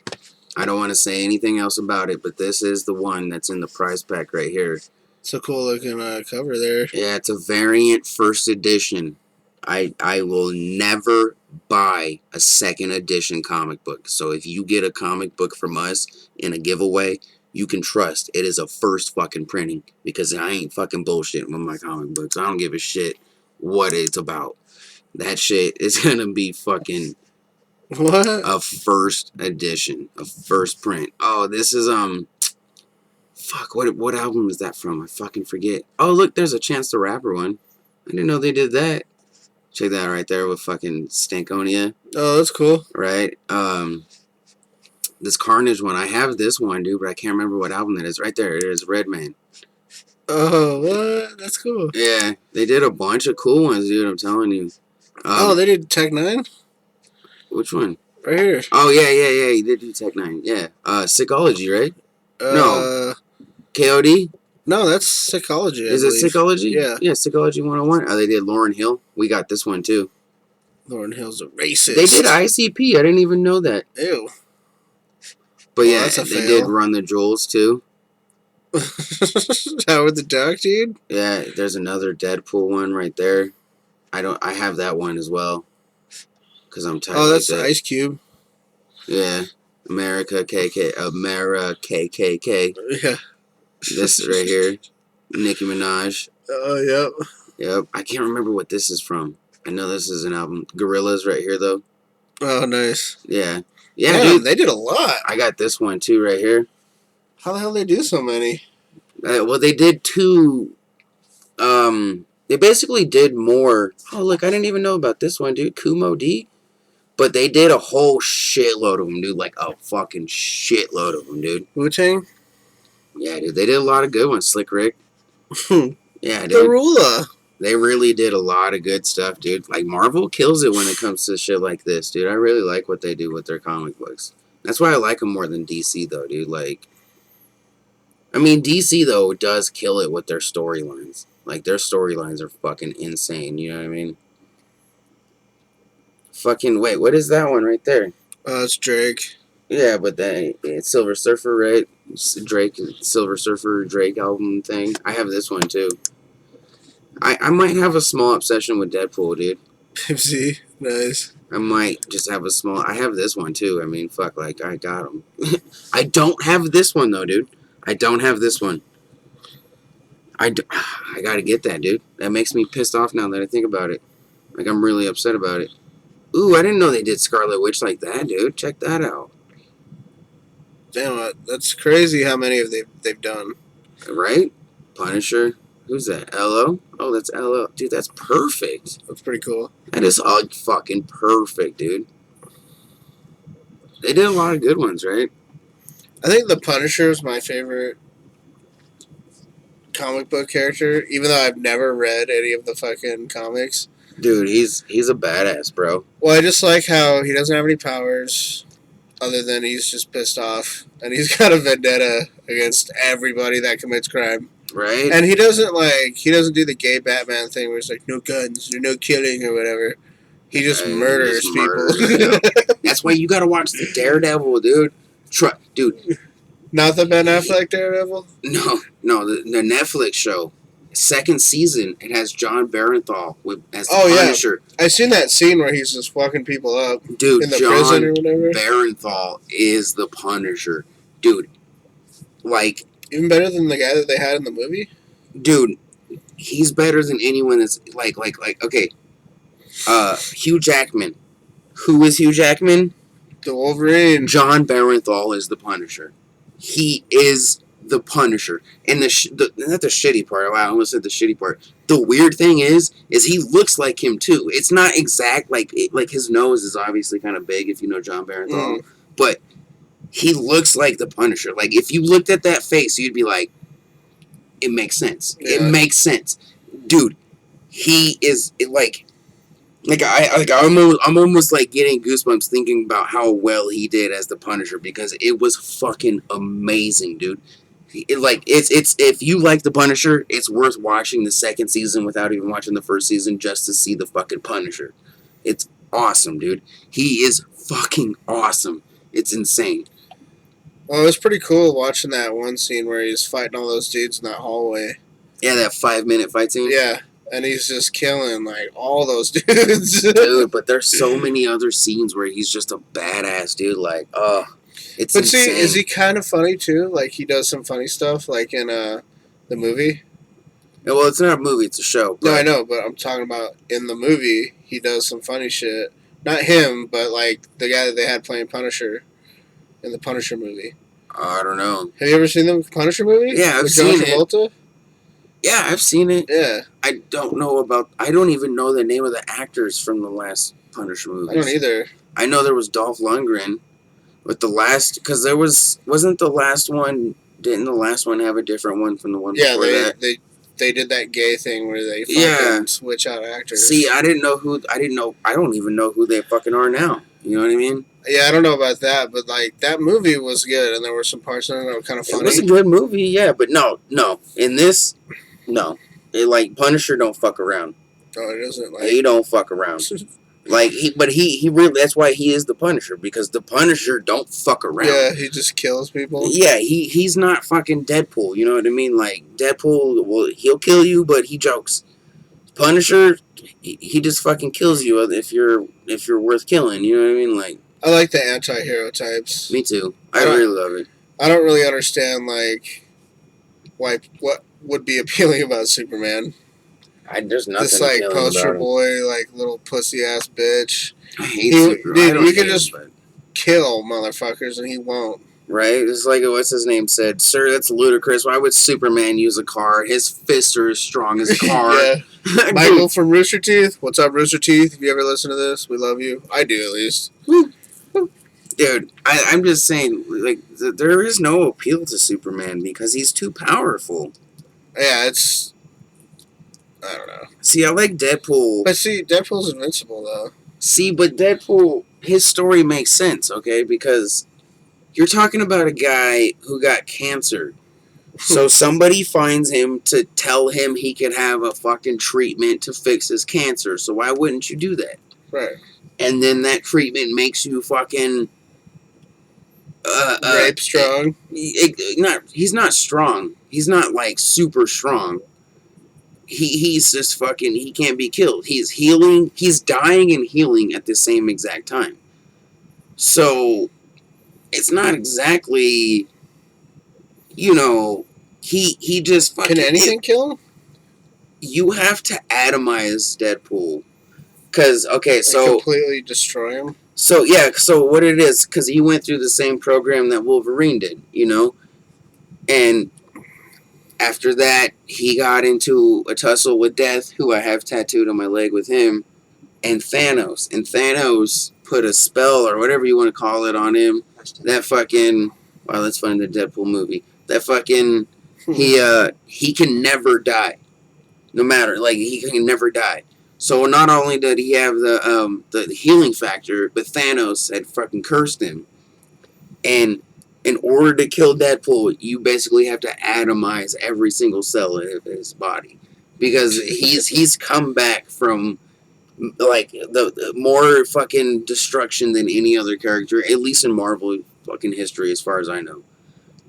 I don't want to say anything else about it, but this is the one that's in the prize pack right here. It's a cool looking cover there. Yeah, it's a variant first edition. I will never buy a second edition comic book. So if you get a comic book from us in a giveaway, you can trust it is a first fucking printing. Because I ain't fucking bullshitting with my comic books. I don't give a shit what it's about. That shit is gonna be fucking what? A first edition, a first print. Oh, this is fuck. What album is that from? I fucking forget. Oh, look, there's a Chance the Rapper one. I didn't know they did that. Check that out right there with fucking Stankonia. Oh, that's cool. Right. this Carnage one. I have this one, dude, but I can't remember what album that is. Right there, it is Redman. Oh, what? That's cool. Yeah, they did a bunch of cool ones, dude. I'm telling you. They did Tech 9? Which one? Right here. Oh, yeah. He did do Tech 9. Yeah. Psychology, right? No. KOD? No, that's Psychology. Is it Psychology? Yeah. Yeah, Psychology 101. Oh, they did Lauryn Hill. We got this one, too. Lauryn Hill's a racist. They did ICP. I didn't even know that. Ew. But yeah, they did Run the Jewels, too. Howard the Duck, dude? Yeah, there's another Deadpool one right there. I have that one as well. Because I'm tired. Oh, that's Ice Cube. Yeah. America KKK. Yeah. This right here. Nicki Minaj. Oh, yep. Yep. I can't remember what this is from. I know this is an album. Gorillaz right here, though. Oh, nice. Yeah. Yeah, dude. dude. They did a lot. I got this one, too, right here. How the hell they do so many? Well, they did two. They basically did more. Oh, look, I didn't even know about this one, dude. Kumo D. But they did a whole shitload of them, dude. Like a fucking shitload of them, dude. Wu-Tang? Yeah, dude. They did a lot of good ones. Slick Rick. Yeah, dude. The Ruler. They really did a lot of good stuff, dude. Like, Marvel kills it when it comes to shit like this, dude. I really like what they do with their comic books. That's why I like them more than DC, though, dude. Like, I mean, DC, though, does kill it with their storylines. Like, their storylines are fucking insane, you know what I mean? Fucking, wait, what is that one right there? It's Drake. Yeah, but it's Silver Surfer, right? Drake, Silver Surfer, Drake album thing. I have this one, too. I might have a small obsession with Deadpool, dude. Pipsy. Nice. I might just have a small... I have this one, too. I mean, fuck, like, I got them. I don't have this one, though, dude. I don't have this one. I gotta get that, dude. That makes me pissed off now that I think about it. Like, I'm really upset about it. Ooh, I didn't know they did Scarlet Witch like that, dude. Check that out. Damn, that's crazy how many of they've done. Right? Punisher. Who's that? LO? Oh, that's LO. Dude, that's perfect. That's pretty cool. That is all fucking perfect, dude. They did a lot of good ones, right? I think the Punisher is my favorite comic book character, even though I've never read any of the fucking comics. Dude, he's a badass, bro. Well, I just like how he doesn't have any powers other than he's just pissed off. And he's got a vendetta against everybody that commits crime. Right? And he doesn't do the gay Batman thing where it's like, no guns or no killing or whatever. He just murders people. That's why you gotta watch the Daredevil, dude. Dude. Not the Ben Affleck Daredevil? No, the Netflix show. Second season, it has John Barenthal as the Punisher. Yeah. I seen that scene where he's just fucking people up. Dude, in the John prison or whatever. Barenthal is the Punisher. Dude, like... Even better than the guy that they had in the movie? Dude, he's better than anyone that's... okay. Hugh Jackman. Who is Hugh Jackman? The Wolverine. John Barenthal is the Punisher. He is the Punisher. And not the shitty part. Wow, I almost said the shitty part. The weird thing is he looks like him too. It's not exact, like his nose is obviously kind of big if you know John Barenthal. But he looks like the Punisher. Like, if you looked at that face, you'd be like, it makes sense. Yeah. It makes sense. Dude, he is, I'm almost like getting goosebumps thinking about how well he did as the Punisher because it was fucking amazing, dude. It's if you like the Punisher, it's worth watching the second season without even watching the first season just to see the fucking Punisher. It's awesome, dude. He is fucking awesome. It's insane. Well, it was pretty cool watching that one scene where he's fighting all those dudes in that hallway. Yeah, that 5-minute fight scene? Yeah. And he's just killing, like, all those dudes. Dude, but there's so many other scenes where he's just a badass, dude. Like, it's but insane. See, is he kind of funny, too? Like, he does some funny stuff, like in the movie? Yeah, well, it's not a movie, it's a show. No, I know, but I'm talking about in the movie, he does some funny shit. Not him, but, like, the guy that they had playing Punisher in the Punisher movie. I don't know. Have you ever seen the Punisher movie? Yeah, I've with John seen Travolta? it. Yeah, I've seen it. Yeah. I don't even know the name of the actors from the last Punisher movies. I don't either. I know there was Dolph Lundgren. With the last, because wasn't the last one? Didn't the last one have a different one from the one Yeah, before that? they did that gay thing where they Yeah. switch out actors. See, I don't even know who they fucking are now. You know what I mean? Yeah, I don't know about that, but like that movie was good, and there were some parts in it that were kind of funny. It was a good movie, yeah, but no. In this, no. Like Punisher don't fuck around. No, it isn't. Like He don't fuck around. Like he really. That's why he is the Punisher, because the Punisher don't fuck around. Yeah, he just kills people. Yeah, he's not fucking Deadpool. You know what I mean? Like Deadpool, well, he'll kill you, but he jokes. Punisher, he just fucking kills you if you're worth killing. You know what I mean? Like, I like the anti-hero types. Me too. I really love it. I don't really understand like why what would be appealing about Superman. There's nothing. This like appealing poster about boy, like little pussy ass bitch. I hate Superman. Dude, we could just kill motherfuckers and he won't. Right? It's like what's his name said, "Sir, that's ludicrous. Why would Superman use a car? His fists are as strong as a car." Yeah. Michael from Rooster Teeth. What's up, Rooster Teeth? If you ever listen to this, we love you. I do, at least. Dude, I'm just saying, like, there is no appeal to Superman because he's too powerful. Yeah, it's... I don't know. See, I like Deadpool. But see, Deadpool's invincible, though. See, but Deadpool, his story makes sense, okay? Because you're talking about a guy who got cancer. So somebody finds him to tell him he could have a fucking treatment to fix his cancer. So why wouldn't you do that? Right. And then that treatment makes you fucking... rape strong? He's not strong. He's not, like, super strong. He's just fucking... He can't be killed. He's healing. He's dying and healing at the same exact time. So, it's not exactly... You know... He just fucking... Can anything kill him? You have to atomize Deadpool. Because, okay, so... completely destroy him? So, yeah, so what it is, because he went through the same program that Wolverine did, you know? And after that, he got into a tussle with Death, who I have tattooed on my leg with him, and Thanos. And Thanos put a spell, or whatever you want to call it, on him. That fucking... Wow, that's funny, the Deadpool movie. That fucking... He can never die. No matter, like, he can never die. So not only did he have the healing factor, but Thanos had fucking cursed him. And in order to kill Deadpool, you basically have to atomize every single cell of his body. Because he's come back from, like, the more fucking destruction than any other character, at least in Marvel fucking history, as far as I know.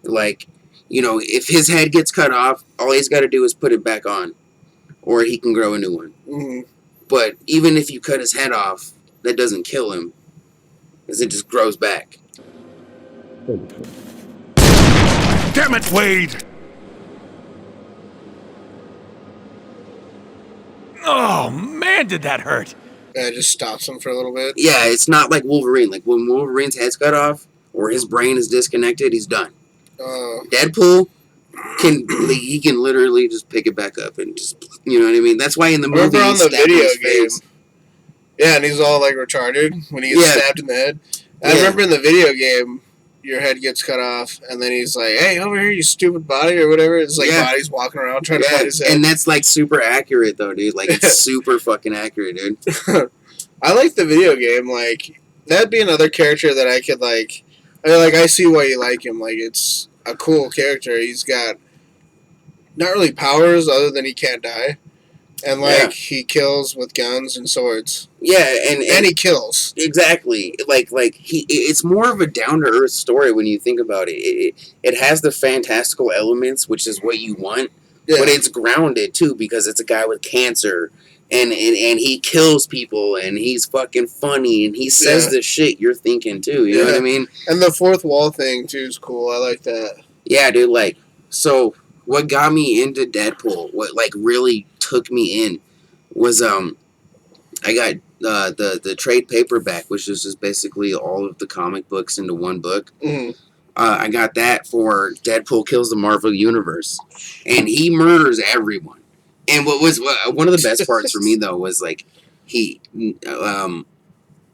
Like... You know, if his head gets cut off, all he's got to do is put it back on. Or he can grow a new one. Mm-hmm. But even if you cut his head off, that doesn't kill him. Because it just grows back. Damn it, Wade! Oh, man, did that hurt. Yeah, it just stops him for a little bit. Yeah, it's not like Wolverine. Like, when Wolverine's head's cut off, or his brain is disconnected, he's done. Deadpool can literally just pick it back up and just, you know what I mean? That's why in the movie on the video game. face. Yeah, and he's all like retarded when he gets stabbed in the head. I remember in the video game, your head gets cut off, and then he's like, "Hey, over here, you stupid body," or whatever. It's like bodies walking around trying to find his head. And that's like super accurate though, dude. Like it's super fucking accurate, dude. I like the video game. Like that'd be another character that I could like. I see why you like him. Like it's a cool character. He's got not really powers other than he can't die. And like he kills with guns and swords. Yeah, and he kills. Exactly. Like it's more of a down to earth story when you think about it. It has the fantastical elements, which is what you want, but it's grounded too because it's a guy with cancer. And he kills people, and he's fucking funny, and he says the shit you're thinking, too, you know what I mean? And the fourth wall thing, too, is cool. I like that. Yeah, dude, like, so, what got me into Deadpool, what, like, really took me in, was, I got, the trade paperback, which is just basically all of the comic books into one book. Mm-hmm. I got that for Deadpool Kills the Marvel Universe, and he murders everyone. And what was one of the best parts for me though was like he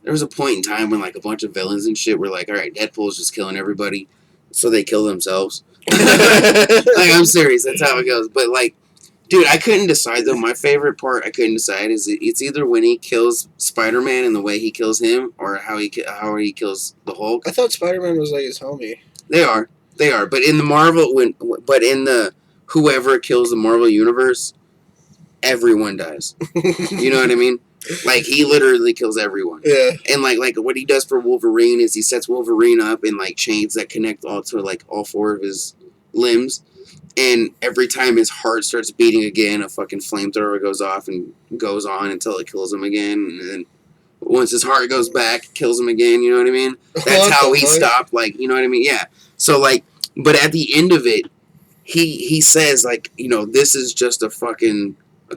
There was a point in time when like a bunch of villains and shit were like, all right, Deadpool's just killing everybody, so they kill themselves. Like, I'm serious. That's how it goes. But like, dude, I couldn't decide though. My favorite part I couldn't decide is it's either when he kills Spider-Man and the way he kills him, or how he kills the Hulk. I thought Spider-Man was like his homie. They are. But in the Marvel whoever kills the Marvel universe, everyone dies. You know what I mean? Like, he literally kills everyone. Yeah. And like what he does for Wolverine is he sets Wolverine up in like chains that connect all to like all 4 of his limbs. And every time his heart starts beating again, a fucking flamethrower goes off and goes on until it kills him again. And then once his heart goes back, it kills him again. You know what I mean? That's how he stopped. Like, you know what I mean? Yeah. So like, but at the end of it, he says like, you know, this is just a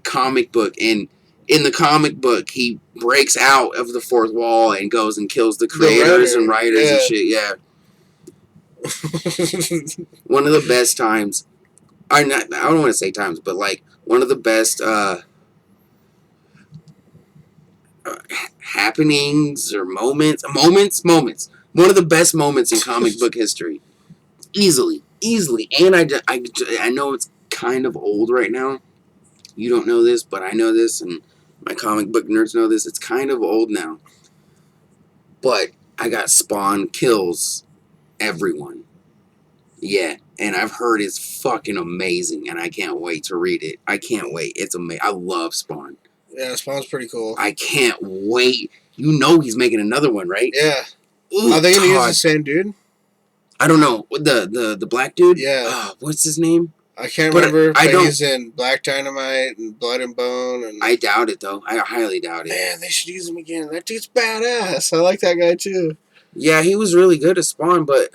comic book. And in the comic book, he breaks out of the 4th wall and goes and kills the creators and writers and shit. Yeah. One of the best times. I don't want to say times, but like one of the best happenings or moments. One of the best moments in comic book history. Easily. And I know it's kind of old right now. You don't know this, but I know this, and my comic book nerds know this. It's kind of old now. But I got Spawn kills everyone. Yeah, and I've heard it's fucking amazing, and I can't wait to read it. I can't wait. It's amazing. I love Spawn. Yeah, Spawn's pretty cool. I can't wait. You know he's making another one, right? Yeah. Ooh, are they going to use the same dude? I don't know. The black dude? Yeah. What's his name? I can't remember, but he's in Black Dynamite and Blood and Bone. And I doubt it, though. I highly doubt it. Man, they should use him again. That dude's badass. I like that guy, too. Yeah, he was really good at Spawn, but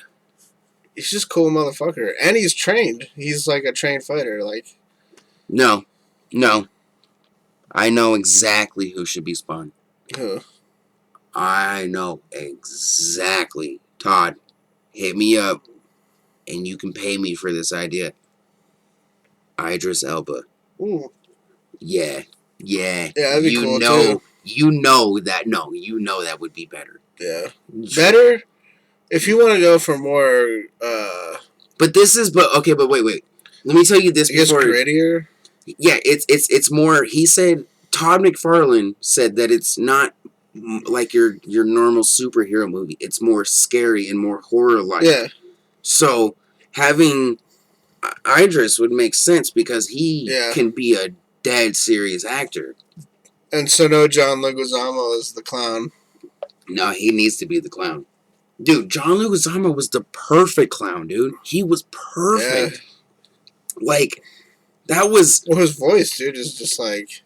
he's just a cool motherfucker. And he's trained. He's like a trained fighter. Like, No. I know exactly who should be Spawn. Who? I know exactly. Todd, hit me up, and you can pay me for this idea. Idris Elba. Ooh. Yeah. Yeah, that'd be cool, too. You know that would be better. Yeah. Better? If you want to go for more, But wait. Let me tell you this before. Grittier? Yeah, it's more. He said, Todd McFarlane said that it's not like your normal superhero movie. It's more scary and more horror-like. Yeah. So having Idris would make sense because he can be a dead serious actor. And so no John Leguizamo is the clown. No, he needs to be the clown. Dude, John Leguizamo was the perfect clown, dude. He was perfect. Yeah. Like, that was... Well, his voice, dude, is just, like,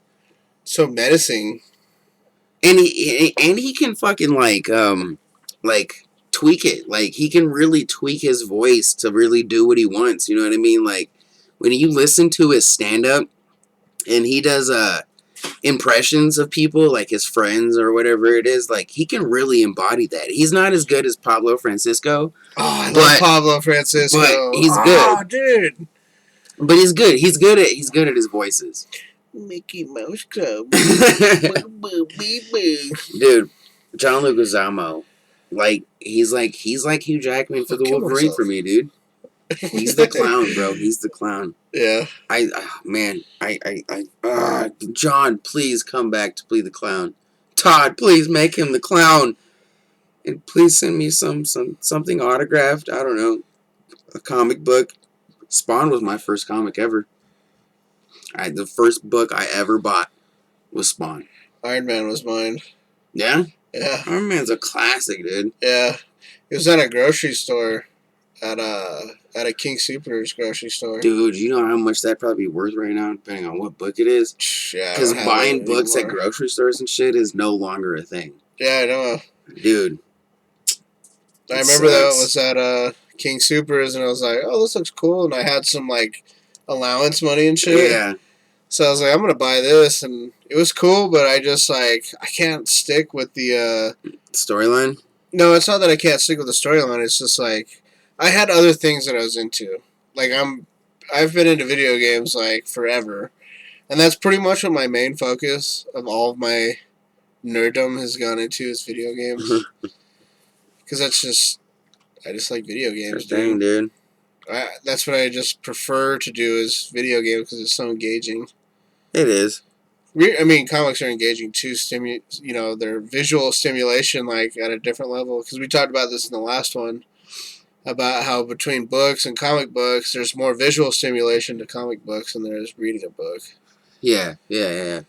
so menacing. And he can fucking, like, tweak it. Like, he can really tweak his voice to really do what he wants. You know what I mean? Like, when you listen to his stand-up, and he does, impressions of people, like his friends or whatever it is, like, he can really embody that. He's not as good as Pablo Francisco. Oh, I love Pablo Francisco. But he's good. Oh, dude. But he's good. He's good at his voices. Mickey Mouse Club. Dude, John Leguizamo, like he's like Hugh Jackman for the Wolverine for me, dude. He's the clown, bro. He's the clown. Yeah. John, please come back to play the clown. Todd, please make him the clown. And please send me something autographed. I don't know. A comic book. Spawn was my first comic ever. The first book I ever bought was Spawn. Iron Man was mine. Yeah? Yeah. Iron Man's a classic, dude. Yeah. It was at a grocery store. At a King Soopers grocery store. Dude, you know how much that'd probably be worth right now, depending on what book it is? Yeah. Because buying books at grocery stores and shit is no longer a thing. Yeah, I know. Dude. I remember that was at King Soopers, and I was like, oh, this looks cool. And I had some, like, allowance money and shit. Yeah. So I was like, I'm going to buy this. And it was cool, but I just, like, I can't stick with the... storyline? No, it's not that I can't stick with the storyline. It's just, like, I had other things that I was into. Like, I've been into video games, like, forever. And that's pretty much what my main focus of all of my nerddom has gone into is video games. Because I just like video games, dude. That's what I just prefer to do is video games because it's so engaging. It is. I mean, comics are engaging too. Their visual stimulation, like at a different level. Because we talked about this in the last one, about how between books and comic books, there's more visual stimulation to comic books than there is reading a book. Yeah. We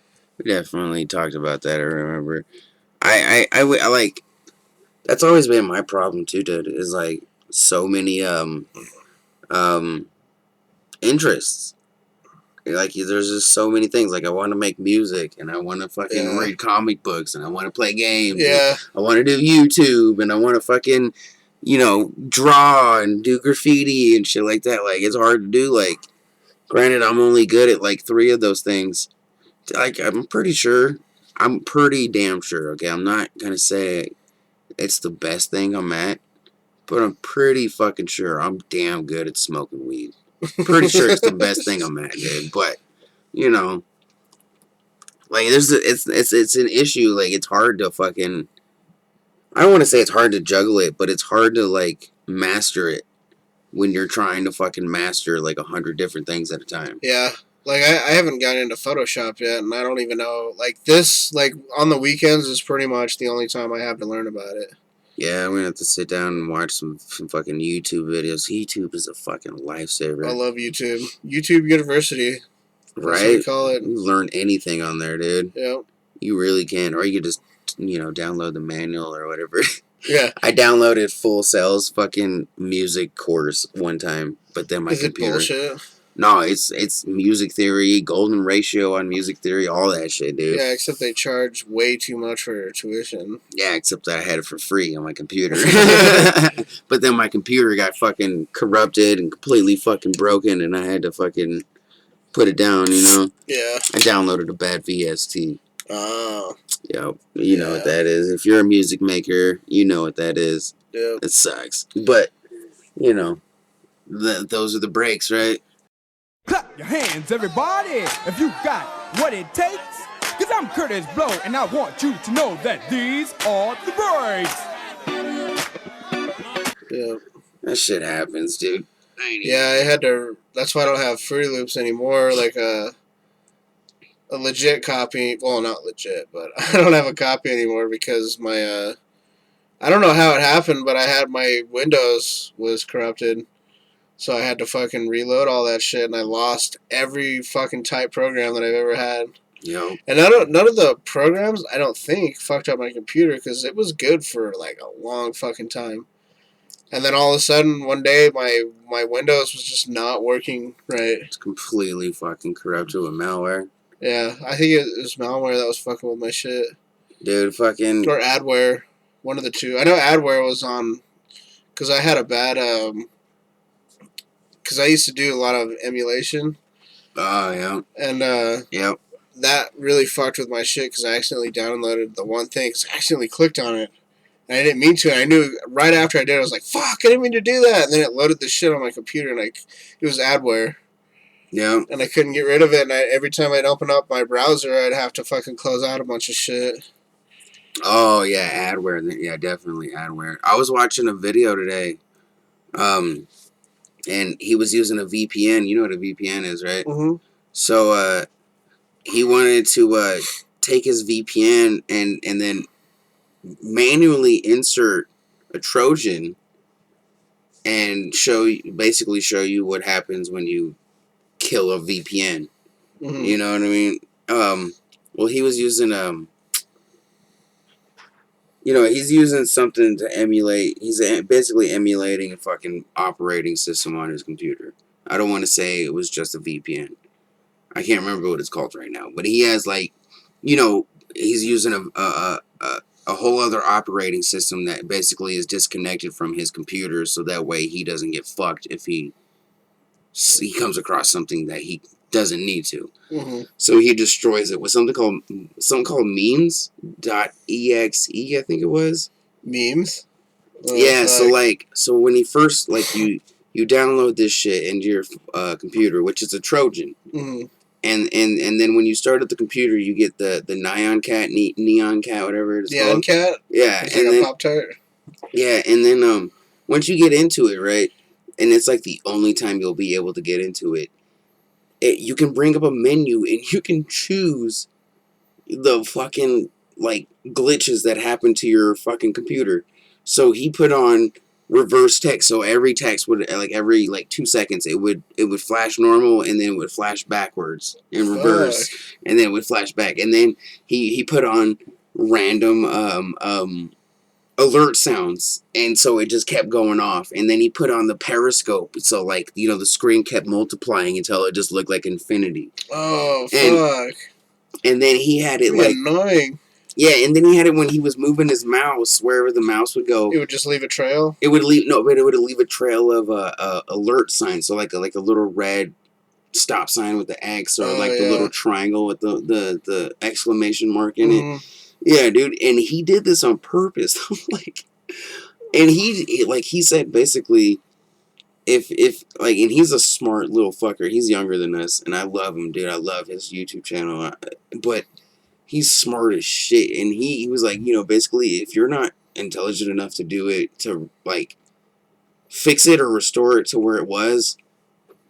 definitely talked about that. I remember. I like. That's always been my problem too, dude. Is like so many interests. Like there's just so many things. Like I want to make music, and I want to fucking read comic books, and I want to play games. Yeah. I want to do YouTube, and I want to fucking, draw and do graffiti and shit like that. Like it's hard to do. Like, granted, I'm only good at like 3 of those things. Like I'm pretty damn sure. Okay, I'm not gonna say it's the best thing I'm at, but I'm pretty fucking sure I'm damn good at smoking weed. Pretty sure it's the best thing I'm at, dude. But like it's an issue. Like it's hard to fucking. I don't want to say it's hard to juggle it, but it's hard to like master it when you're trying to fucking master like 100 different things at a time. Yeah. Like I haven't gotten into Photoshop yet, and I don't even know. Like this, like on the weekends is pretty much the only time I have to learn about it. Yeah, we're gonna have to sit down and watch some fucking YouTube videos. YouTube is a fucking lifesaver. I love YouTube. YouTube University. Right? That's what we call it. You learn anything on there, dude. Yep. You really can. Or you could just, download the manual or whatever. Yeah. I downloaded Full Sail's fucking music course one time, but then my computer. Is it bullshit? No, it's music theory, golden ratio on music theory, all that shit, dude. Yeah, except they charge way too much for your tuition. Yeah, except that I had it for free on my computer. But then my computer got fucking corrupted and completely fucking broken, and I had to fucking put it down, Yeah. I downloaded a bad VST. Oh. Yep. You know what that is. If you're a music maker, you know what that is. Yep. It sucks. But, those are the breaks, right? Clap your hands, everybody, if you got what it takes. Cause I'm Curtis Blow, and I want you to know that these are the breaks. Yeah. That shit happens, dude. Yeah, I had to. That's why I don't have Fruity Loops anymore. Like a legit copy. Well, not legit, but I don't have a copy anymore because my. I don't know how it happened, but I had my Windows was corrupted. So I had to fucking reload all that shit, and I lost every fucking type program that I've ever had. Yo. And none of the programs, I don't think, fucked up my computer, because it was good for, like, a long fucking time. And then all of a sudden, one day, my Windows was just not working right. It's completely fucking corrupted with malware. Yeah, I think it was malware that was fucking with my shit. Dude, fucking... Or adware. One of the two. I know adware was on... Because I had a bad... Because I used to do a lot of emulation. Oh, yeah. And, yep. That really fucked with my shit because I accidentally downloaded the one thing because I accidentally clicked on it. And I didn't mean to. And I knew right after I did, I was like, fuck, I didn't mean to do that. And then it loaded the shit on my computer, and it was adware. Yeah. And I couldn't get rid of it. And every time I'd open up my browser, I'd have to fucking close out a bunch of shit. Oh, yeah, adware. Yeah, definitely adware. I was watching a video today. And he was using a VPN. You know what a VPN is, right? Mm-hmm. So, he wanted to take his VPN and then manually insert a Trojan and basically show you what happens when you kill a VPN. Mm-hmm. You know what I mean? Well, he was using he's using something to emulate. He's basically emulating a fucking operating system on his computer. I don't want to say it was just a VPN. I can't remember what it's called right now. But he has, like, he's using a whole other operating system that basically is disconnected from his computer, so that way he doesn't get fucked if he comes across something that he doesn't need to. Mm-hmm. So he destroys it with something called memes.exe, I think it was. Memes? Yeah, so when he first, like, you download this shit into your computer, which is a Trojan. Mm-hmm. And then when you start at the computer, you get the neon cat, whatever it's called. Cat? Yeah. It's and like then, a Pop-Tart? Yeah, and then once you get into it, right, and it's like the only time you'll be able to get into it, you can bring up a menu and you can choose the fucking, like, glitches that happen to your fucking computer. So he put on reverse text, so every text would, like, every, like, 2 seconds, it would flash normal, and then it would flash backwards in reverse, and then it would flash back. And then he put on random, alert sounds, and so it just kept going off. And then he put on the periscope, so, like, you know, the screen kept multiplying until it just looked like infinity. Oh, fuck. And then he had it, Pretty like... annoying. Yeah, and then he had it when he was moving his mouse, wherever the mouse would go. It would just leave a trail? It would leave... No, but it would leave a trail of alert signs, so like a little red stop sign with the X, or the little triangle with the exclamation mark in it. Yeah, dude, and he did this on purpose. Like, and he said basically, if like, and he's a smart little fucker. He's younger than us, and I love him, dude. I love his YouTube channel, but he's smart as shit. And he was like, you know, basically, if you're not intelligent enough to do it, to, like, fix it or restore it to where it was,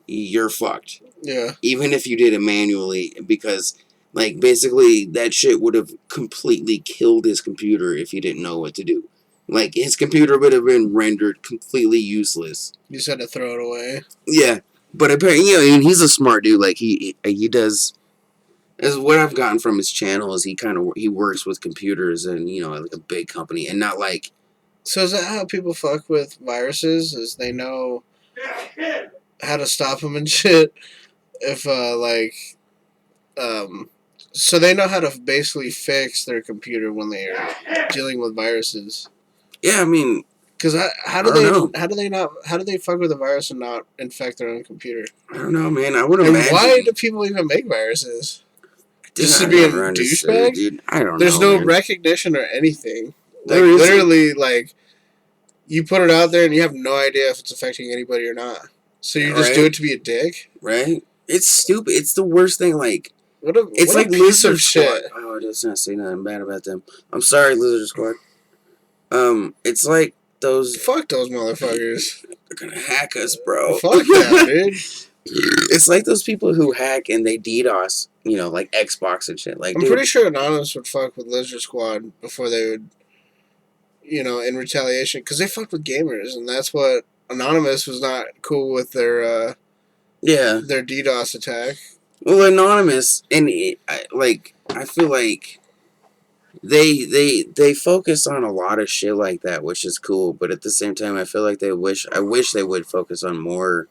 you're fucked. Yeah. Even if you did it manually, because, like, basically, that shit would have completely killed his computer if he didn't know what to do. Like, his computer would have been rendered completely useless. You just had to throw it away. Yeah. But apparently, you know, I mean, he's a smart dude. Like, he does... As what I've gotten from his channel is he works with computers and, you know, like a big company, and not like... So is that how people fuck with viruses? Is they know how to stop them and shit? If, so they know how to basically fix their computer when they are dealing with viruses. Yeah, I mean... Because how do they fuck with a virus and not infect their own computer? I don't know, man. I would imagine. imagine... Why do people even make viruses? Just to I be a never understood it, douchebag? dude. I don't know. There's no man. recognition or anything. Like, There isn't. literally, like, you put it out there and you have no idea if it's affecting anybody or not. So you just do it to be a dick? Right? It's stupid. It's the worst thing, like... It's what like a piece Lizard of Squad. shit. Oh, let's not say nothing bad about them. I'm sorry, Lizard Squad. It's like those... Fuck those motherfuckers. They're gonna hack us, bro. Fuck that, dude. It's like those people who hack and they DDoS, you know, like Xbox and shit. Like, I'm pretty sure Anonymous would fuck with Lizard Squad before they would, you know, in retaliation. Because they fucked with gamers, and that's what... Anonymous was not cool with their DDoS attack. Well, Anonymous, and I feel like they focus on a lot of shit like that, which is cool. But at the same time, I feel like I wish they would focus on more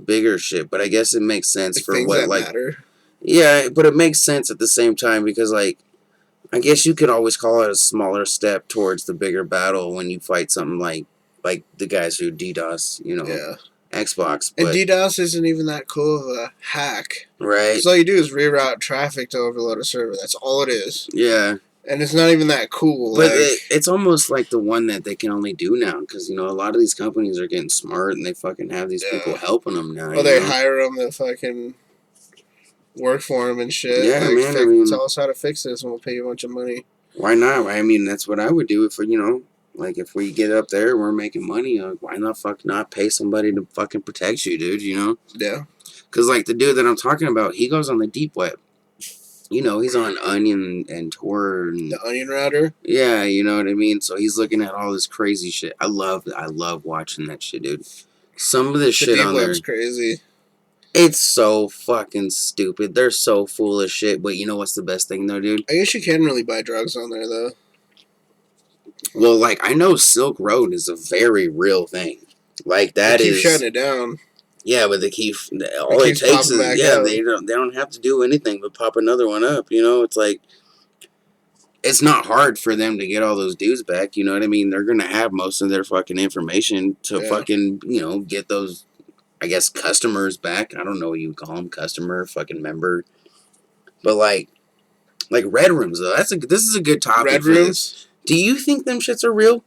bigger shit. But I guess it makes sense for things what that like matter. Yeah, but it makes sense at the same time because, like, I guess you could always call it a smaller step towards the bigger battle when you fight something like the guys who DDoS, you know. Yeah. Xbox, and but DDoS isn't even that cool of a hack. Right. So all you do is reroute traffic to overload a server. That's all it is. Yeah. And it's not even that cool. But it's almost like the one that they can only do now because, you know, a lot of these companies are getting smart and they fucking have these people helping them now. Well, they hire them to fucking work for them and shit. Yeah, like, man. I mean, tell us how to fix this and we'll pay you a bunch of money. Why not? I mean, that's what I would do if, you know, like, if we get up there and we're making money, why not pay somebody to fucking protect you, dude, you know? Yeah. Because, like, the dude that I'm talking about, he goes on the deep web. You know, he's on Onion and Tor. And, the Onion Router? Yeah, you know what I mean? So he's looking at all this crazy shit. I love watching that shit, dude. Some of this shit on there. The deep web's crazy. It's so fucking stupid. They're so full of shit. But you know what's the best thing, though, dude? I guess you can really buy drugs on there, though. Well, like, I know Silk Road is a very real thing. Like, that is... They keep shutting it down. Yeah, but they keep... All it takes is... Yeah, they don't have to do anything but pop another one up, you know? It's like... It's not hard for them to get all those dudes back, you know what I mean? They're gonna have most of their fucking information to fucking, you know, get those, I guess, customers back. I don't know what you call them. Customer, fucking member. But, like Red Rooms, though. This is a good topic. Red Rooms? Do you think them shits are real?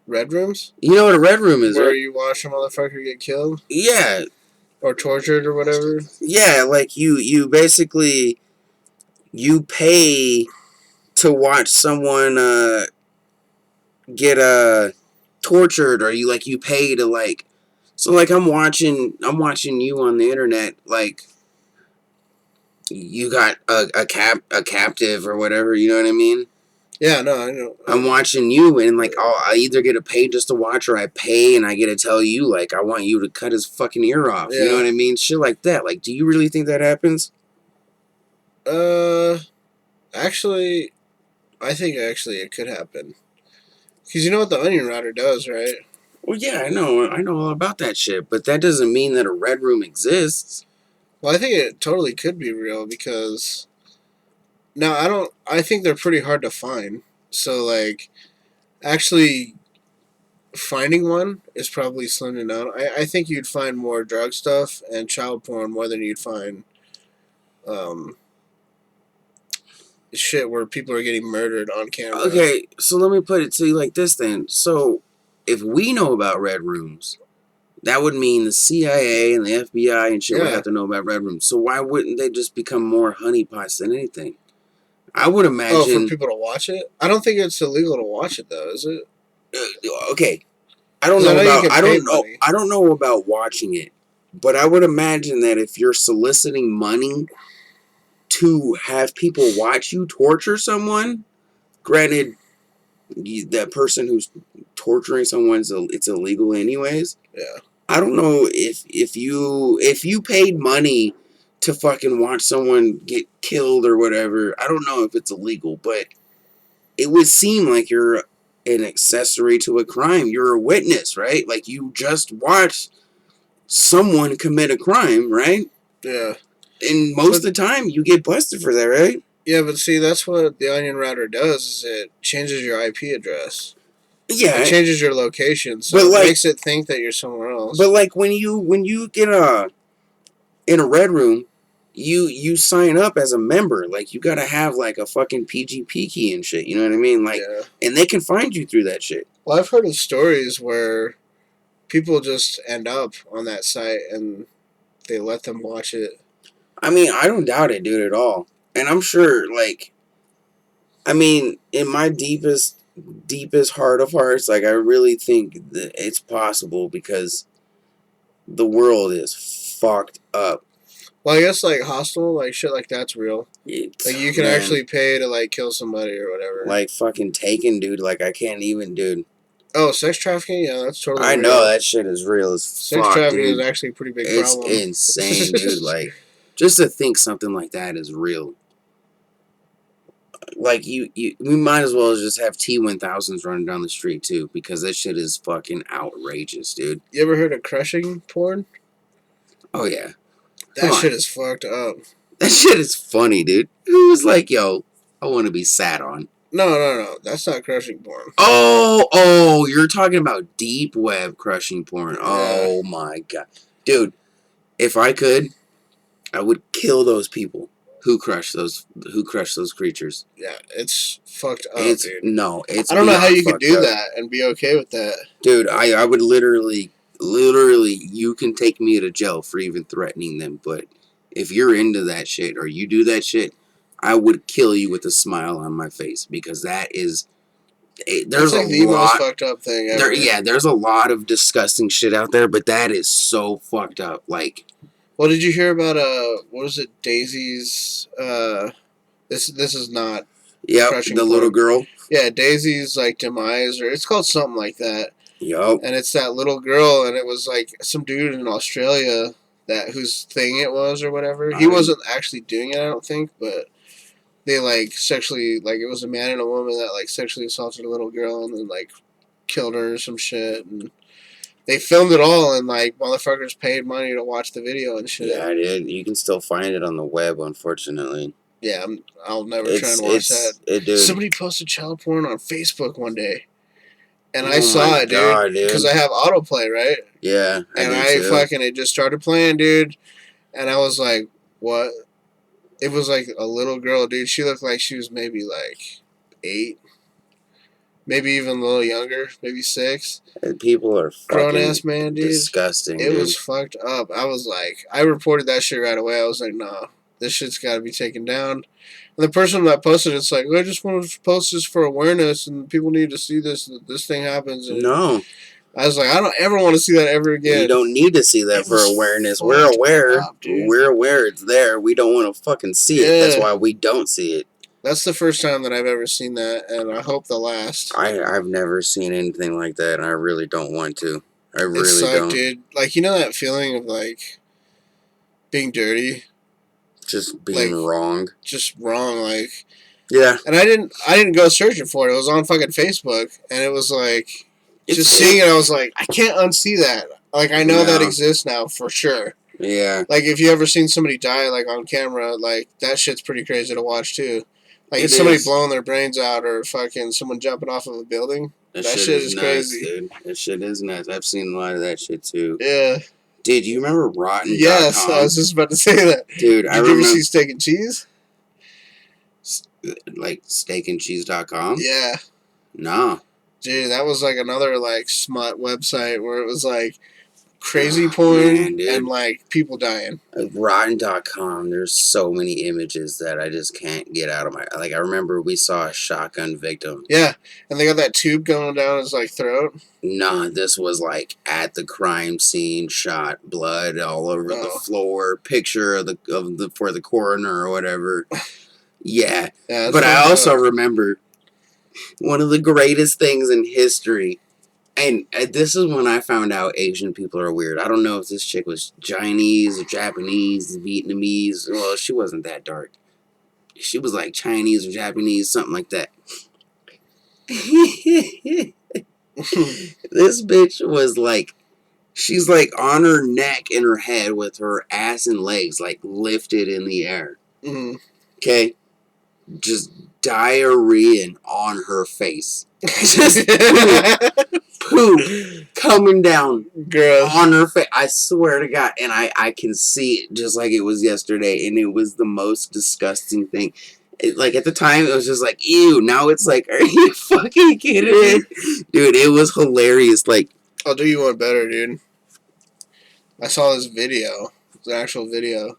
Red Rooms? You know what a Red Room is, Where right? you watch a motherfucker get killed? Yeah. or tortured or whatever. Yeah, like you basically you pay to watch someone get tortured, or you pay to like. So like I'm watching you on the internet, like you got a captive or whatever, you know what I mean? Yeah, no, I know. I'm watching you, and like I either get to pay just to watch, or I pay and I get to tell you like I want you to cut his fucking ear off. Yeah. You know what I mean? Shit like that. Like, do you really think that happens? Actually, I think it could happen. Because you know what the onion router does, right? Well, yeah, I know all about that shit, but that doesn't mean that a red room exists. Well, I think it totally could be real because now I think they're pretty hard to find. So like, actually finding one is probably slim down. I think you'd find more drug stuff and child porn more than you'd find shit where people are getting murdered on camera. Okay, so let me put it to you like this then. So, if we know about red rooms, that would mean the CIA and the FBI and shit would have to know about red rooms. So why wouldn't they just become more honeypots than anything? I would imagine. Oh, for people to watch it? I don't think it's illegal to watch it though, is it? Okay, I don't know about. I don't know about watching it, but I would imagine that if you're soliciting money to have people watch you torture someone, granted, that person who's torturing someone it's illegal anyways. Yeah. I don't know if you paid money to fucking watch someone get killed or whatever. I don't know if it's illegal, but it would seem like you're an accessory to a crime. You're a witness, right? Like you just watched someone commit a crime, right? Yeah. And most of the time, you get busted for that, right? Yeah, but see, that's what the onion router does. Is it changes your IP address. Yeah, it changes your location, so it makes it think that you're somewhere else. But like when you get in a red room, you sign up as a member. Like you gotta have like a fucking PGP key and shit. You know what I mean? Like, and they can find you through that shit. Well, I've heard of stories where people just end up on that site and they let them watch it. I mean, I don't doubt it, dude, at all. And I'm sure, like, I mean, in my deepest heart of hearts, like, I really think that it's possible because the world is fucked up. Well, I guess, like, hostile, like, shit like that's real. Like, you can actually pay to, like, kill somebody or whatever. Like, fucking Taken, dude. Like, I can't even, dude. Oh, sex trafficking? Yeah, that's totally I real. know, that shit is real as fuck, Sex trafficking dude. is actually a pretty big problem. It's insane, dude. Like, just to think something like that is real. Like, we might as well just have T-1000s running down the street, too, because that shit is fucking outrageous, dude. You ever heard of crushing porn? Oh, yeah. That shit is fucked up. That shit is funny, dude. Who was like, yo, I want to be sat on? No. That's not crushing porn. Oh, you're talking about deep web crushing porn. Yeah. Oh, my God. Dude, if I could, I would kill those people who crush those creatures. Yeah, it's fucked up, dude. No, it's I don't know how you could do up. that and be okay with that. Dude, I would literally, you can take me to jail for even threatening them, but if you're into that shit or you do that shit, I would kill you with a smile on my face because that is... There's like the most fucked up thing ever. There's a lot of disgusting shit out there, but that is so fucked up. Like... Well, did you hear about what was it, Daisy's? This is not. Yep, the little girl. Yeah, Daisy's like demise, or it's called something like that. Yep. And it's that little girl, and it was like some dude in Australia whose thing it was or whatever. He wasn't actually doing it, I don't think, but they like sexually, like it was a man and a woman that like sexually assaulted a little girl and then like killed her or some shit and. They filmed it all, and, like, motherfuckers paid money to watch the video and shit. Yeah, dude. You can still find it on the web, unfortunately. Yeah, I'll never try and watch that. Dude. Somebody posted child porn on Facebook one day, and I saw it, dude. Because I have autoplay, right? Yeah, and it just started playing, dude. And I was like, what? It was, like, a little girl, dude. She looked like she was maybe, like, 8. maybe even a little younger, maybe 6. And people are Grown fucking ass man, dude. disgusting. It dude. was fucked up. I was like, I reported that shit right away. I was like, nah, this shit's got to be taken down. And the person that posted it's like, I just want to post this for awareness, and people need to see this. That this thing happens. And No. I was like, I don't ever want to see that ever again. You don't need to see that for awareness. We're aware. We're aware it's there. We don't want to fucking see it. That's why we don't see it. That's the first time that I've ever seen that, and I hope the last. I've never seen anything like that, and I really don't want to. I really It sucked, don't. dude. Like, you know that feeling of, like, being dirty? Just being wrong. Just wrong, like... Yeah. And I didn't go searching for it. It was on fucking Facebook, and it was, like... just seeing it, I was like, I can't unsee that. Like, I know that exists now, for sure. Yeah. Like, if you ever seen somebody die, like, on camera, like, that shit's pretty crazy to watch, too. Like, It somebody is. blowing their brains out or fucking someone jumping off of a building. That shit is nuts, crazy. dude. That shit is nuts. I've seen a lot of that shit, too. Yeah. Dude, you remember Rotten.com? Yes, I was just about to say that. Dude, Did you ever see Steak and Cheese? Like, steakandcheese.com? Yeah. No. Dude, that was, like, another, like, smut website where it was, like, crazy porn and, like, people dying. Rotten.com, there's so many images that I just can't get out of my... Like, I remember we saw a shotgun victim. Yeah, and they got that tube going down his, like, throat. Nah, this was, like, at the crime scene, shot, blood all over the floor, picture of the for the coroner or whatever. Yeah. But I also remember one of the greatest things in history... And this is when I found out Asian people are weird. I don't know if this chick was Chinese or Japanese, Vietnamese. Well, she wasn't that dark. She was like Chinese or Japanese, something like that. This bitch was like, she's like on her neck and her head with her ass and legs like lifted in the air. Okay? Just diarrhea on her face. Just poo coming down on her face. I swear to God. And I can see it just like it was yesterday. And it was the most disgusting thing. Like, at the time, it was just like, ew. Now it's like, are you fucking kidding me? Dude, it was hilarious. Like, I'll do you one better, dude. I saw this video. It's an actual video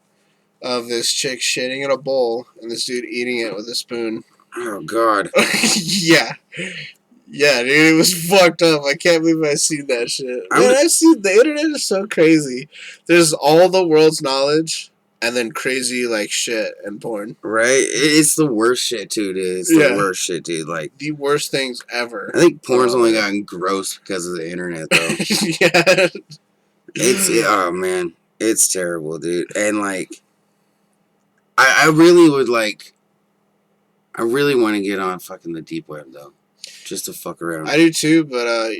of this chick shitting in a bowl and this dude eating it with a spoon. Oh, God. Yeah. Yeah, dude, it was fucked up. I can't believe I seen that shit. Man, I see the internet is so crazy. There's all the world's knowledge and then crazy, like, shit and porn. Right? It's the worst shit, too, dude. It's the worst shit, dude. Like, the worst things ever. I think porn's only gotten gross because of the internet, though. Yeah. Oh, man. It's terrible, dude. And, like, I really would, like, I really want to get on fucking the deep web, though. Just to fuck around. I do too, but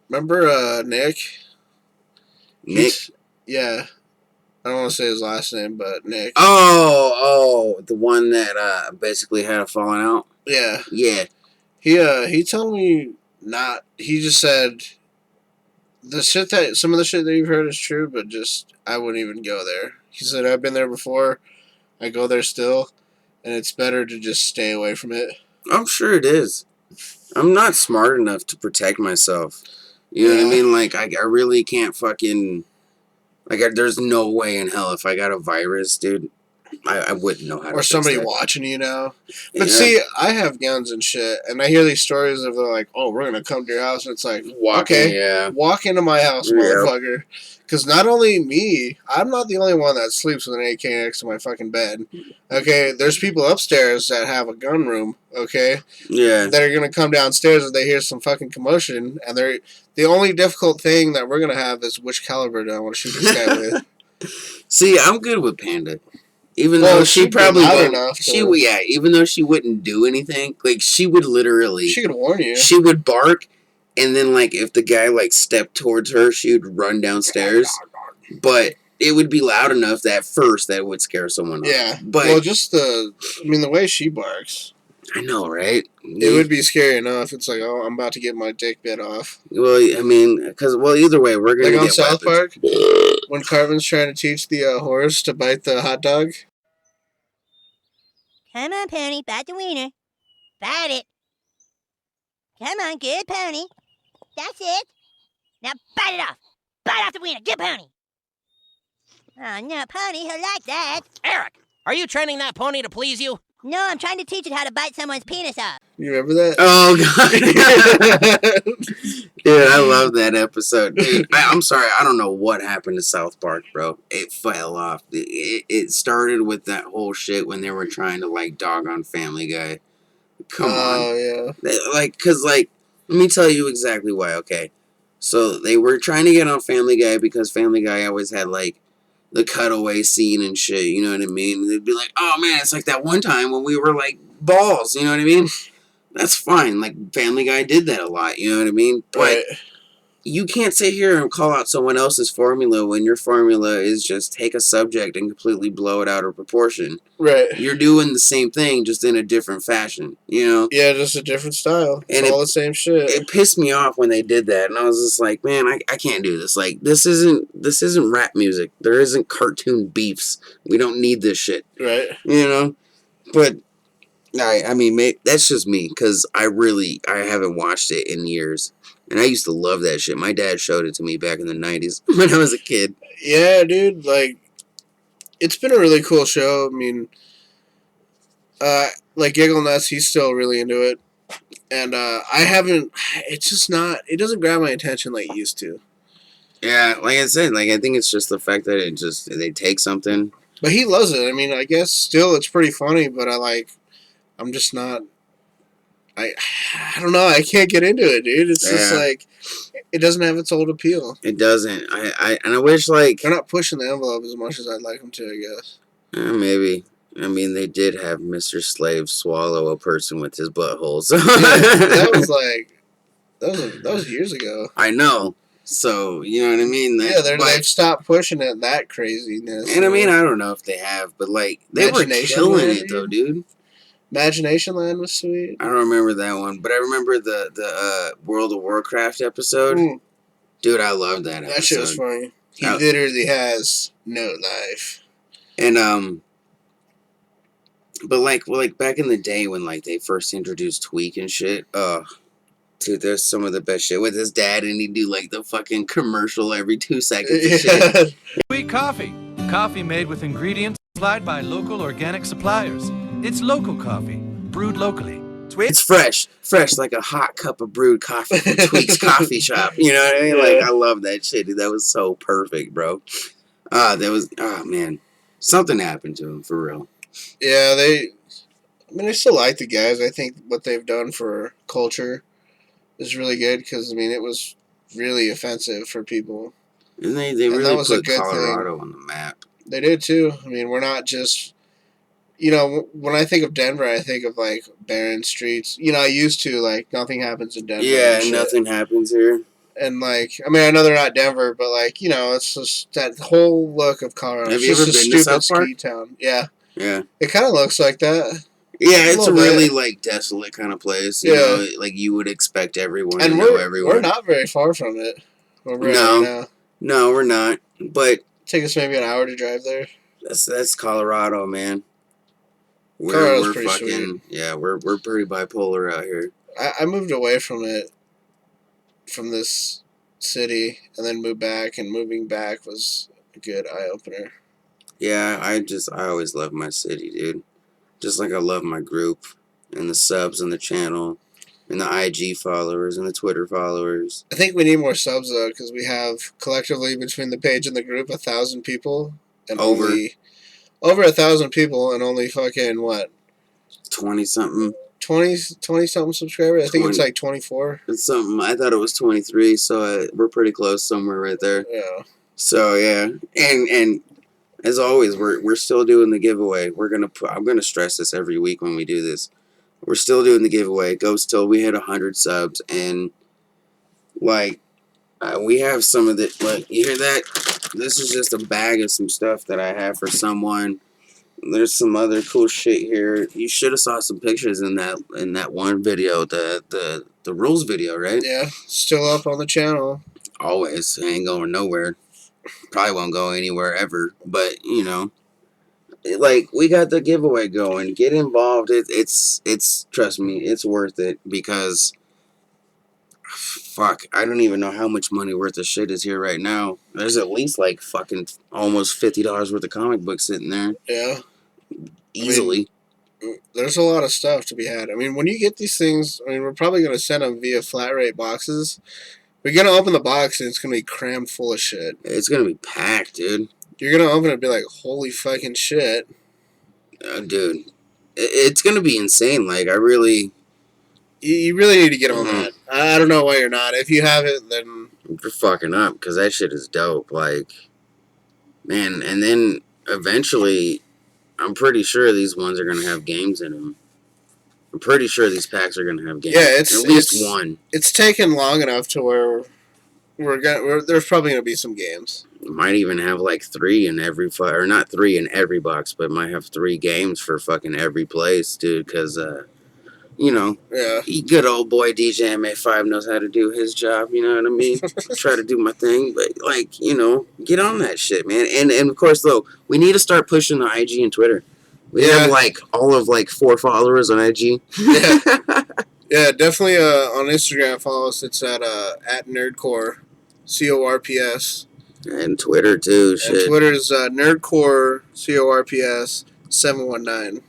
remember Nick? Nick? Yeah. I don't want to say his last name, but Nick. Oh, the one that basically had a falling out? Yeah. Yeah. He told me not. He just said some of the shit that you've heard is true, but just I wouldn't even go there. He said I've been there before. I go there still, and it's better to just stay away from it. I'm sure it is. I'm not smart enough to protect myself. You know what I mean? Like, I really can't fucking... Like, there's no way in hell if I got a virus, dude, I wouldn't know how to Or somebody fix that. watching you now. But see, I have guns and shit, and I hear these stories of they're like, oh, we're going to come to your house, and it's like, walk into my house, motherfucker. Because not only me, I'm not the only one that sleeps with an AK next to my fucking bed. Okay, there's people upstairs that have a gun room, okay? Yeah. That are going to come downstairs if they hear some fucking commotion, and they're... The only difficult thing that we're going to have is which caliber do I want to shoot this guy with. See, I'm good with Panda. Even though she probably wouldn't, even though she wouldn't do anything, like, she would literally... She could warn you. She would bark, and then, like, if the guy, like, stepped towards her, she would run downstairs. But it would be loud enough that first that would scare someone off. Yeah. But, well, just the way she barks. I know, right? It would be scary enough. It's like, oh, I'm about to get my dick bit off. Well, I mean, because, well, either way, we're going to get on South Park, when Cartman's trying to teach the horse to bite the hot dog. Come on, Pony, bite the wiener. Bite it. Come on, good pony. That's it. Now bite it off. Bite off the wiener. Good pony. Oh, no, pony, he'll like that. Eric, are you training that pony to please you? No, I'm trying to teach it how to bite someone's penis off. You remember that? Oh, God. Dude, I love that episode. Dude, I'm sorry. I don't know what happened to South Park, bro. It fell off. It started with that whole shit when they were trying to, like, dog on Family Guy. Come on. Oh, yeah. Like, because, like, let me tell you exactly why, okay? So, they were trying to get on Family Guy because Family Guy always had, like, the cutaway scene and shit, you know what I mean? They'd be like, oh, man, it's like that one time when we were, like, balls, you know what I mean? That's fine. Like, Family Guy did that a lot, you know what I mean? But Right. you can't sit here and call out someone else's formula when your formula is just take a subject and completely blow it out of proportion. Right. You're doing the same thing, just in a different fashion, you know? Yeah, just a different style. It's And all the same shit. It pissed me off when they did that, and I was just like, man, I can't do this. Like, this isn't rap music. There isn't cartoon beefs. We don't need this shit. Right. You know? But I mean, that's just me, because I haven't watched it in years. And I used to love that shit. My dad showed it to me back in the 90s when I was a kid. Yeah, dude, like, it's been a really cool show. I mean, like, Giggle Nuts, he's still really into it. And I haven't, it's just not, it doesn't grab my attention like it used to. Yeah, like I said, like, I think it's just the fact that they take something. But he loves it. I mean, I guess still it's pretty funny, but I'm just not, I don't know, I can't get into it, dude. It's just like, it doesn't have its old appeal. It doesn't. And I wish, like, they're not pushing the envelope as much as I'd like them to, I guess. Maybe. I mean, they did have Mr. Slave swallow a person with his butthole. So. Yeah, that was like, that was years ago. I know. So, you know what I mean? Yeah, they've stopped pushing it, that craziness. And I mean, I don't know if they have, but, like, they were killing it, though, dude. Imagination Land was sweet. I don't remember that one, but I remember the World of Warcraft episode. Dude, I love that episode. That shit was funny. He literally has no life. And, but, like, back in the day when, like, they first introduced Tweak and shit, dude, there's some of the best shit with his dad, and he'd do, like, the fucking commercial every 2 seconds and shit. Tweak Coffee. Coffee made with ingredients supplied by local organic suppliers. It's local coffee, brewed locally. It's fresh like a hot cup of brewed coffee from Tweak's Coffee Shop. You know what I mean? Yeah. Like, I love that shit, dude. That was so perfect, bro. Man. Something happened to him, for real. Yeah, I still like the guys. I think what they've done for culture is really good, because, I mean, it was really offensive for people. And they really put Colorado on the map. They did, too. I mean, we're not just... You know, when I think of Denver, I think of, like, barren streets. You know, I used to, like, nothing happens in Denver. Yeah, nothing happens here. And, like, I mean, I know they're not Denver, but, like, you know, it's just that whole look of Colorado. Have you ever been to South Park? Ski town. Yeah. Yeah. It kind of looks like that. Yeah, it's a really, like, desolate kind of place. You know, like, you would expect everyone to know everyone. We're not very far from it. No, we're not. But take us maybe an hour to drive there. That's Colorado, man. Colorado's pretty sweet. Yeah, we're pretty bipolar out here. I moved away from it, from this city, and then moved back, and moving back was a good eye-opener. Yeah, I always love my city, dude. Just like I love my group, and the subs on the channel, and the IG followers, and the Twitter followers. I think we need more subs, though, because we have, collectively, between the page and the group, 1,000 people. And over 1,000 people, and only fucking, what? 20-something. 20-something subscribers? I think it's like 24. It's something. I thought it was 23, so we're pretty close somewhere right there. Yeah. So, yeah. And as always, we're still doing the giveaway. I'm gonna stress this every week when we do this. We're still doing the giveaway. It goes till we hit 100 subs, and like we have some of the, like, you hear that? This is just a bag of some stuff that I have for someone. There's some other cool shit here. You should have saw some pictures in that one video, the rules video, right? Yeah, still up on the channel. Always. It ain't going nowhere. Probably won't go anywhere ever. But, you know, like, we got the giveaway going. Get involved. It's trust me, it's worth it, because Fuck, I don't even know how much money worth of shit is here right now. There's at least like fucking almost $50 worth of comic books sitting there. Yeah. Easily. I mean, there's a lot of stuff to be had. I mean, when you get these things, I mean, we're probably going to send them via flat rate boxes. We're going to open the box and it's going to be crammed full of shit. It's going to be packed, dude. You're going to open it and be like, holy fucking shit. Dude. It's going to be insane. Like, I really... You really need to get on that. I don't know why you're not. If you have it, then... You're fucking up, because that shit is dope. Like, man, and then eventually, I'm pretty sure these ones are going to have games in them. I'm pretty sure these packs are going to have games. Yeah, it's... At least one. It's taken long enough to where there's probably going to be some games. It might even have like 3 in every... Or not 3 in every box, but it might have 3 games for fucking every place, dude, because... You know, good old boy Deejayma5 knows how to do his job, you know what I mean? Try to do my thing, but, like, you know, get on that shit, man. And of course, though, we need to start pushing the IG and Twitter. We have, like, all of, like, 4 followers on IG. Yeah, definitely on Instagram, follow us. It's at Nerdcore, CORPS. And Twitter, too, shit. And Twitter's Nerdcore, CORPS, 719.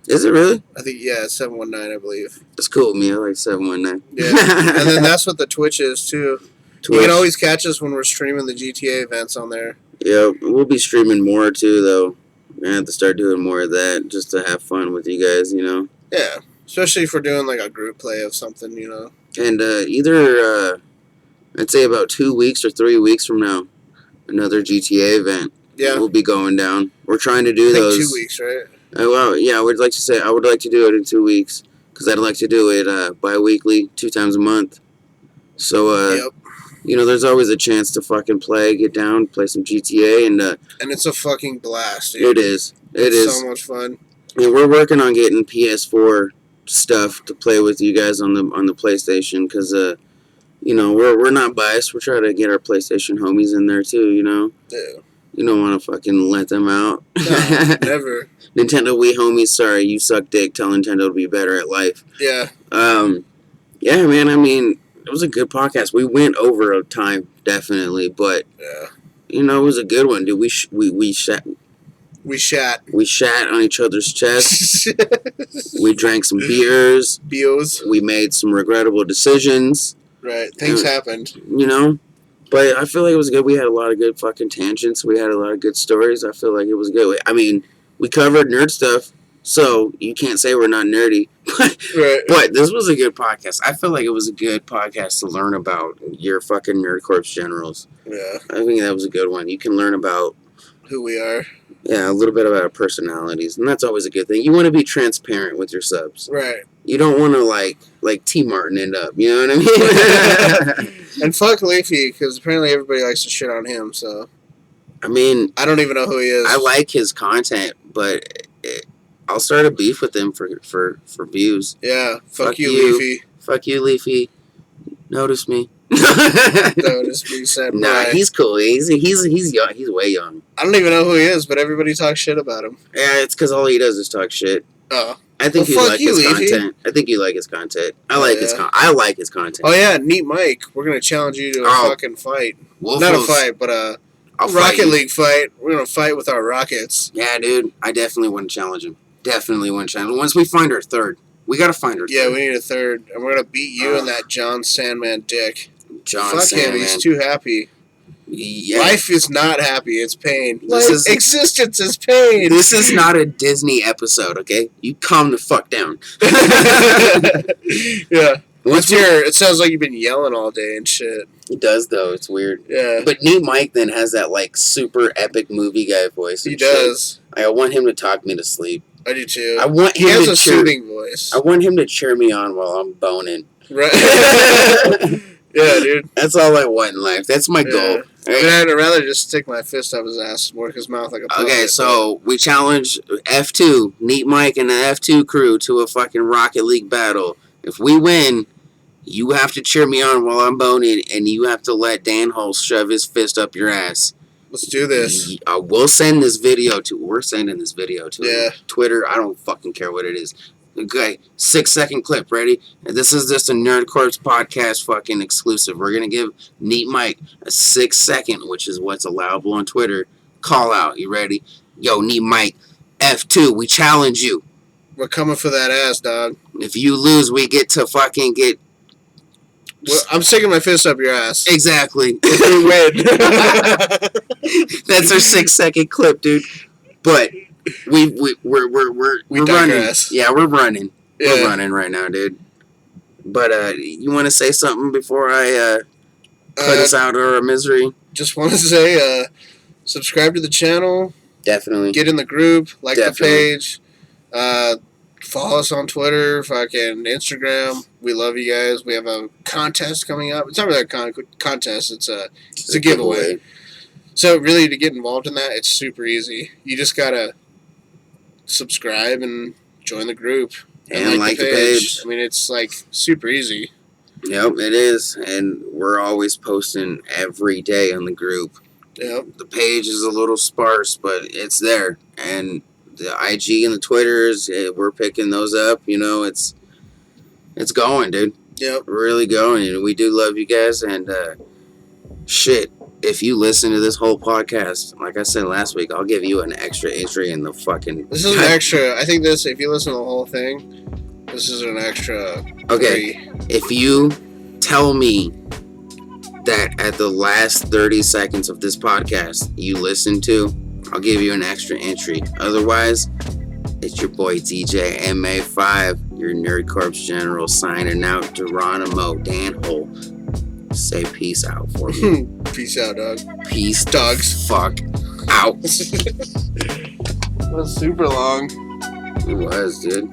Is it really? I think, yeah, 719, I believe. That's cool, me. I like 719. Yeah, and then that's what the Twitch is, too. Twitch. You can always catch us when we're streaming the GTA events on there. Yeah, we'll be streaming more, too, though. We're going to have to start doing more of that just to have fun with you guys, you know? Yeah, especially if we're doing, like, a group play of something, you know? And either, I'd say about 2 weeks or 3 weeks from now, another GTA event will be going down. We're trying to do those. 2 weeks, right? Well, yeah, I would like to do it in 2 weeks, because I'd like to do it bi-weekly, 2 times a month. So, you know, there's always a chance to fucking get down, play some GTA, and it's a fucking blast, dude. It is. It's so much fun. And we're working on getting PS4 stuff to play with you guys on the PlayStation, because, you know, we're not biased. We're trying to get our PlayStation homies in there, too, you know? Yeah. You don't want to fucking let them out. No, never. Nintendo Wii homies, sorry, you suck dick. Tell Nintendo to be better at life. Yeah. Yeah, man, I mean, it was a good podcast. We went over a time, definitely, but, you know, it was a good one, dude. We shat. We shat. We shat on each other's chests. We drank some beers. We made some regrettable decisions. Right. Things happened. You know? But I feel like it was good. We had a lot of good fucking tangents. We had a lot of good stories. I feel like it was good. I mean, we covered nerd stuff, so you can't say we're not nerdy. But this was a good podcast. I feel like it was a good podcast to learn about your fucking Nerd Corps generals. Yeah. I think that was a good one. You can learn about who we are. Yeah, a little bit about our personalities, and that's always a good thing. You want to be transparent with your subs. Right. You don't want to, like T. Martin end up, you know what I mean? And fuck Leafy, because apparently everybody likes to shit on him, so. I mean. I don't even know who he is. I like his content, but I'll start a beef with him for views. Yeah, fuck you, Leafy. Fuck you, Leafy. Notice me. Notice me, said Nah, he's cool. He's young. He's way young. I don't even know who he is, but everybody talks shit about him. Yeah, it's because all he does is talk shit. Oh. I think you like his content. I think you like his content. I like his content. Oh yeah, Neat Mike. We're gonna challenge you to a fucking fight. Not a fight, but a Rocket League fight. We're gonna fight with our rockets. Yeah, dude. I definitely want to challenge him. Once we find our third. We gotta find our third. Yeah, we need a third. And we're gonna beat you and that John Sandman dick. Fuck him, he's too happy. Yeah. Life is not happy, it's pain. Existence is pain. This is not a Disney episode, okay? You calm the fuck down. Yeah. It sounds like you've been yelling all day and shit. It does, though. It's weird. Yeah. But Neat Mike then has that, like, super epic movie guy voice. He does. I want him to talk me to sleep. I do, too. I want him he has a soothing voice. I want him to cheer me on while I'm boning. Right. Yeah, dude. That's all I want in life. That's my goal. I mean, I'd rather just stick my fist up his ass and work his mouth like a puppet. Okay, so we challenge F2, Neat Mike and the F2 crew to a fucking Rocket League battle. If we win, you have to cheer me on while I'm boning, and you have to let Danhole shove his fist up your ass. Let's do this. We're sending this video to him. Twitter. I don't fucking care what it is. Okay, 6-second clip. Ready? And this is just a Nerd Corpse podcast fucking exclusive. We're gonna give Neat Mike a 6-second, which is what's allowable on Twitter. Call out. You ready? Yo, Neat Mike, F2. We challenge you. We're coming for that ass, dog. If you lose, we get to fucking get. Well, I'm sticking my fist up your ass. Exactly. If we win. That's our 6-second clip, dude. But we're running. digress. Yeah, we're running. Yeah. We're running right now, dude. But you want to say something before I put us out of our misery? Just want to say, subscribe to the channel. Definitely. Get in the group. Like Definitely. the page. Follow us on Twitter, fucking Instagram. We love you guys. We have a contest coming up. It's not really a contest. It's a giveaway. So really, to get involved in that, it's super easy. You just gotta subscribe and join the group And like the page. I mean, it's like super easy. Yep, it is. And we're always posting every day on the group. Yep. The page is a little sparse, but it's there. And the IG and the Twitters, we're picking those up. You know, it's going, dude. Yep. Really going. And we do love you guys. And shit, if you listen to this whole podcast, like I said last week, I'll give you an extra entry in the fucking. This is an extra. I think this. If you listen to the whole thing, this is an extra. Okay. If you tell me that at the last 30 seconds of this podcast you listen to, I'll give you an extra entry. Otherwise, it's your boy Deejayma5, your Nerd Corps General, signing out. Geronimo Danhole. Say peace out for me. Peace out, dog. Peace, dogs. Fuck out. That was super long. It was, dude.